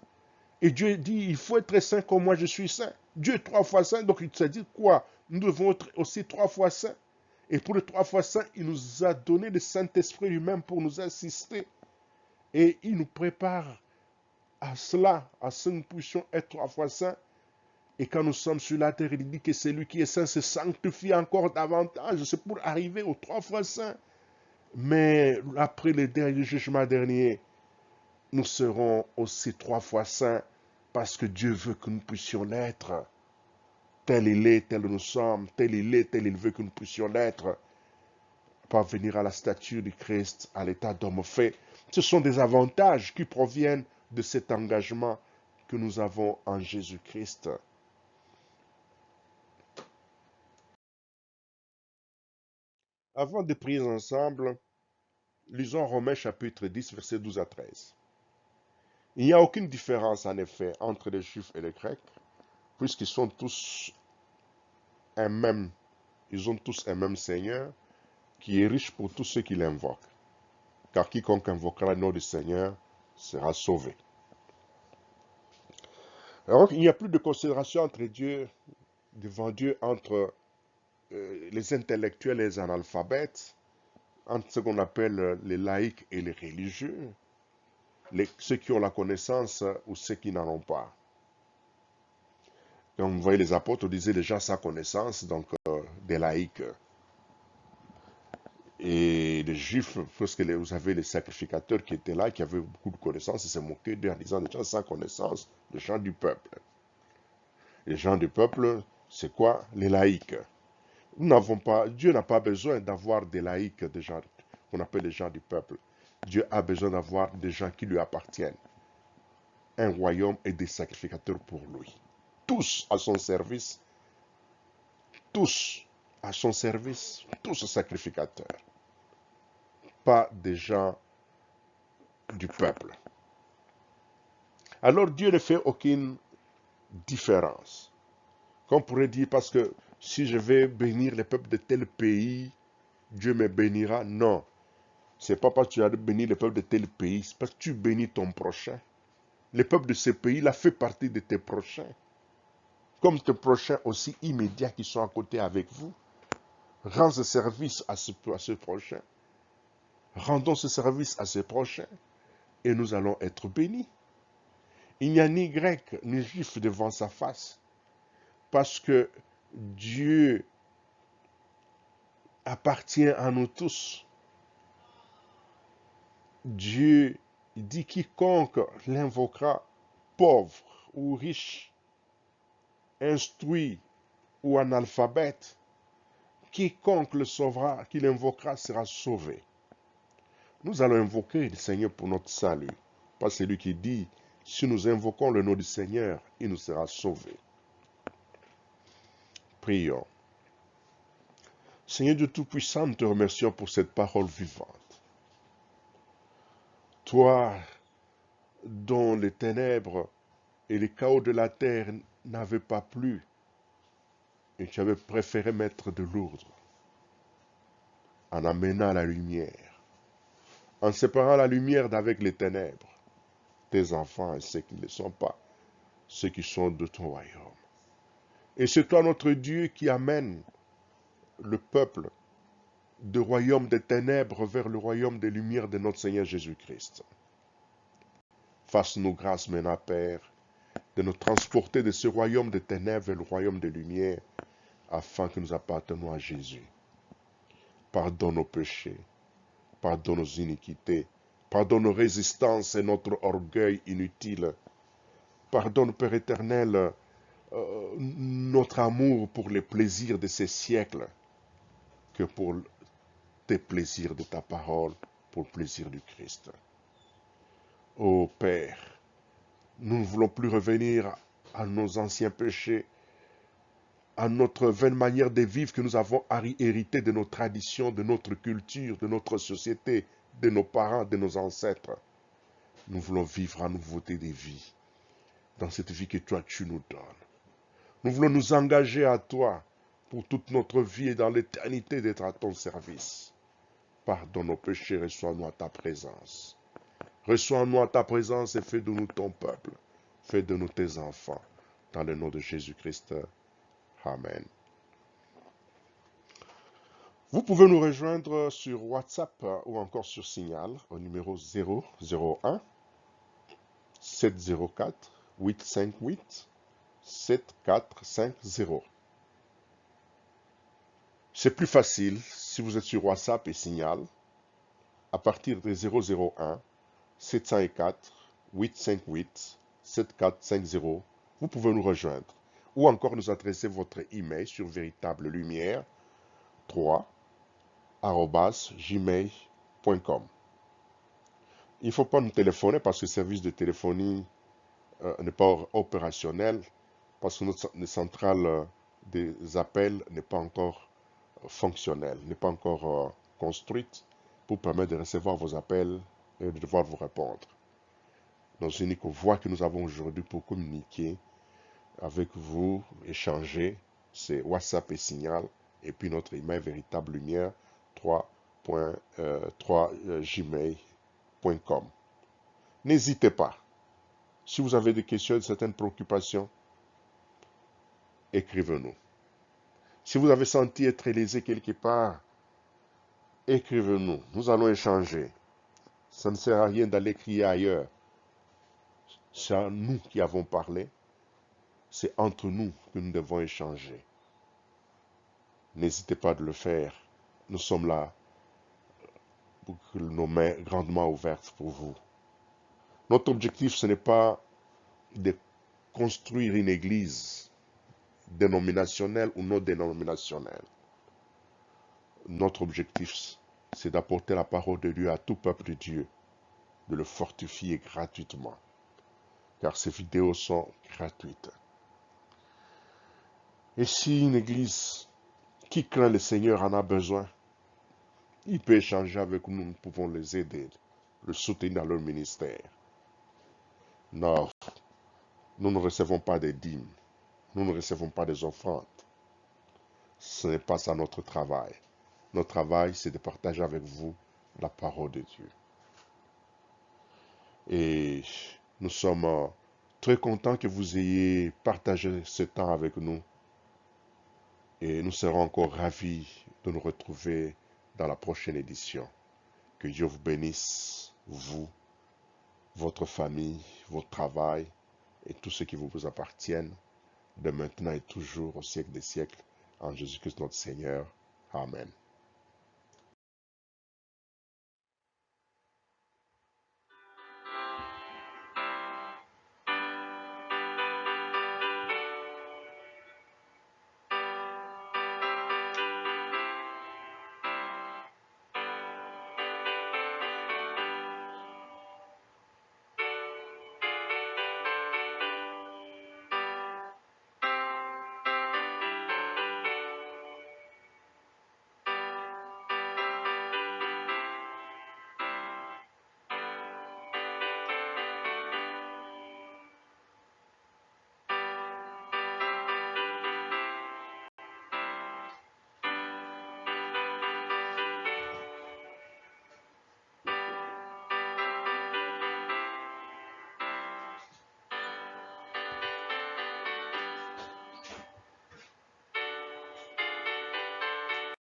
Et Dieu dit, il faut être saint comme moi je suis saint. Dieu est 3 fois saint, donc il se dit quoi? Nous devons être aussi 3 fois saints. Et pour les 3 fois saints, il nous a donné le Saint-Esprit lui-même pour nous assister. Et il nous prépare à cela, à ce que nous puissions être 3 fois saints. Et quand nous sommes sur la terre, il dit que celui qui est saint se sanctifie encore davantage. C'est pour arriver aux 3 fois saints. Mais après le dernier jugement dernier, nous serons aussi 3 fois saints parce que Dieu veut que nous puissions l'être. Tel il est, tel nous sommes, tel il est, tel il veut que nous puissions l'être. Parvenir à la stature du Christ, à l'état d'homme fait. Ce sont des avantages qui proviennent de cet engagement que nous avons en Jésus-Christ. Avant de prier ensemble, lisons Romains chapitre 10, versets 12 à 13. Il n'y a aucune différence en effet entre les Juifs et les Grecs, puisqu'ils sont tous un même, ils ont tous un même Seigneur, qui est riche pour tous ceux qui l'invoquent. Car quiconque invoquera le nom du Seigneur sera sauvé. Alors, il n'y a plus de considération entre Dieu, devant Dieu, entre les intellectuels et les analphabètes, entre ce qu'on appelle les laïcs et les religieux, ceux qui ont la connaissance ou ceux qui n'en ont pas. Comme vous voyez, les apôtres disaient déjà sa connaissance, donc des laïcs. Et les juifs, parce que vous avez les sacrificateurs qui étaient là, qui avaient beaucoup de connaissances, ils se moquaient d'eux en disant des gens sans connaissance, les gens du peuple. Les gens du peuple, c'est quoi? Les laïcs. Nous n'avons pas, Dieu n'a pas besoin d'avoir des laïcs, des gens qu'on appelle les gens du peuple. Dieu a besoin d'avoir des gens qui lui appartiennent. Un royaume et des sacrificateurs pour lui. Tous à son service, tous à son service, tous sacrificateurs. Pas des gens du peuple. Alors Dieu ne fait aucune différence. Qu'on pourrait dire, parce que si je vais bénir les peuples de tel pays, Dieu me bénira. Non. C'est pas parce que tu as béni le peuple de tel pays, c'est parce que tu bénis ton prochain. Le peuple de ce pays-là fait partie de tes prochains. Comme tes prochains aussi immédiats qui sont à côté avec vous. Rends ce service à ce prochain. Rendons ce service à ce prochain. Et nous allons être bénis. Il n'y a ni grec ni juif devant sa face. Parce que Dieu appartient à nous tous. Dieu dit quiconque l'invoquera, pauvre ou riche, instruit ou analphabète, quiconque le sauvera, qui l'invoquera sera sauvé. Nous allons invoquer le Seigneur pour notre salut. Pas celui qui dit, si nous invoquons le nom du Seigneur, il nous sera sauvé. Prions. Seigneur Dieu Tout-Puissant, nous te remercions pour cette parole vivante. Toi, dont les ténèbres et les chaos de la terre n'avaient pas plu, et tu avais préféré mettre de l'ordre en amenant la lumière, en séparant la lumière d'avec les ténèbres, tes enfants et ceux qui ne le sont pas, ceux qui sont de ton royaume. Et c'est toi notre Dieu qui amène le peuple du royaume des ténèbres vers le royaume des lumières de notre Seigneur Jésus-Christ. Fasse-nous grâce maintenant, Père, de nous transporter de ce royaume des ténèbres vers le royaume des lumières, afin que nous appartenions à Jésus. Pardonne nos péchés, pardonne nos iniquités, pardonne nos résistances et notre orgueil inutile. Pardonne, Père éternel, notre amour pour les plaisirs de ces siècles, que pour tes plaisirs de ta parole, pour le plaisir du Christ. Ô Père, nous ne voulons plus revenir à nos anciens péchés, à notre vaine manière de vivre que nous avons hérité de nos traditions, de notre culture, de notre société, de nos parents, de nos ancêtres. Nous voulons vivre en nouveauté des vies, dans cette vie que toi tu nous donnes. Nous voulons nous engager à toi pour toute notre vie et dans l'éternité d'être à ton service. Pardonne nos péchés, reçois-nous à ta présence. Reçois-nous à ta présence et fais de nous ton peuple. Fais de nous tes enfants. Dans le nom de Jésus-Christ. Amen. Vous pouvez nous rejoindre sur WhatsApp ou encore sur Signal au numéro 001 704 858 7450. C'est plus facile si vous êtes sur WhatsApp et Signal à partir de 001 704 858-7450. Vous pouvez nous rejoindre. Ou encore nous adresser votre email sur véritable-lumière3@gmail.com. Il ne faut pas nous téléphoner parce que le service de téléphonie n'est pas opérationnel, parce que notre centrale des appels n'est pas encore fonctionnelle, n'est pas encore construite pour permettre de recevoir vos appels et de devoir vous répondre. Nos uniques voies que nous avons aujourd'hui pour communiquer avec vous, échanger, c'est WhatsApp et Signal, et puis notre email véritable lumière 3.3gmail.com. N'hésitez pas. Si vous avez des questions et certaines préoccupations, écrivez-nous. Si vous avez senti être lésé quelque part, écrivez-nous. Nous allons échanger. Ça ne sert à rien d'aller crier ailleurs. C'est à nous qui avons parlé. C'est entre nous que nous devons échanger. N'hésitez pas de le faire. Nous sommes là pour que nos mains grandement ouvertes pour vous. Notre objectif, ce n'est pas de construire une église dénominationnelle ou non dénominationnelle. Notre objectif, c'est d'apporter la parole de Dieu à tout peuple de Dieu, de le fortifier gratuitement, car ces vidéos sont gratuites. Et si une église qui craint le Seigneur en a besoin, il peut échanger avec nous, nous pouvons les aider, le soutenir dans leur ministère. Non, nous ne recevons pas des dîmes, nous ne recevons pas des offrandes. Ce n'est pas ça notre travail. Notre travail, c'est de partager avec vous la parole de Dieu. Et nous sommes très contents que vous ayez partagé ce temps avec nous. Et nous serons encore ravis de nous retrouver dans la prochaine édition. Que Dieu vous bénisse, vous, votre famille, votre travail et tout ce qui vous appartienne, de maintenant et toujours au siècle des siècles, en Jésus-Christ notre Seigneur. Amen.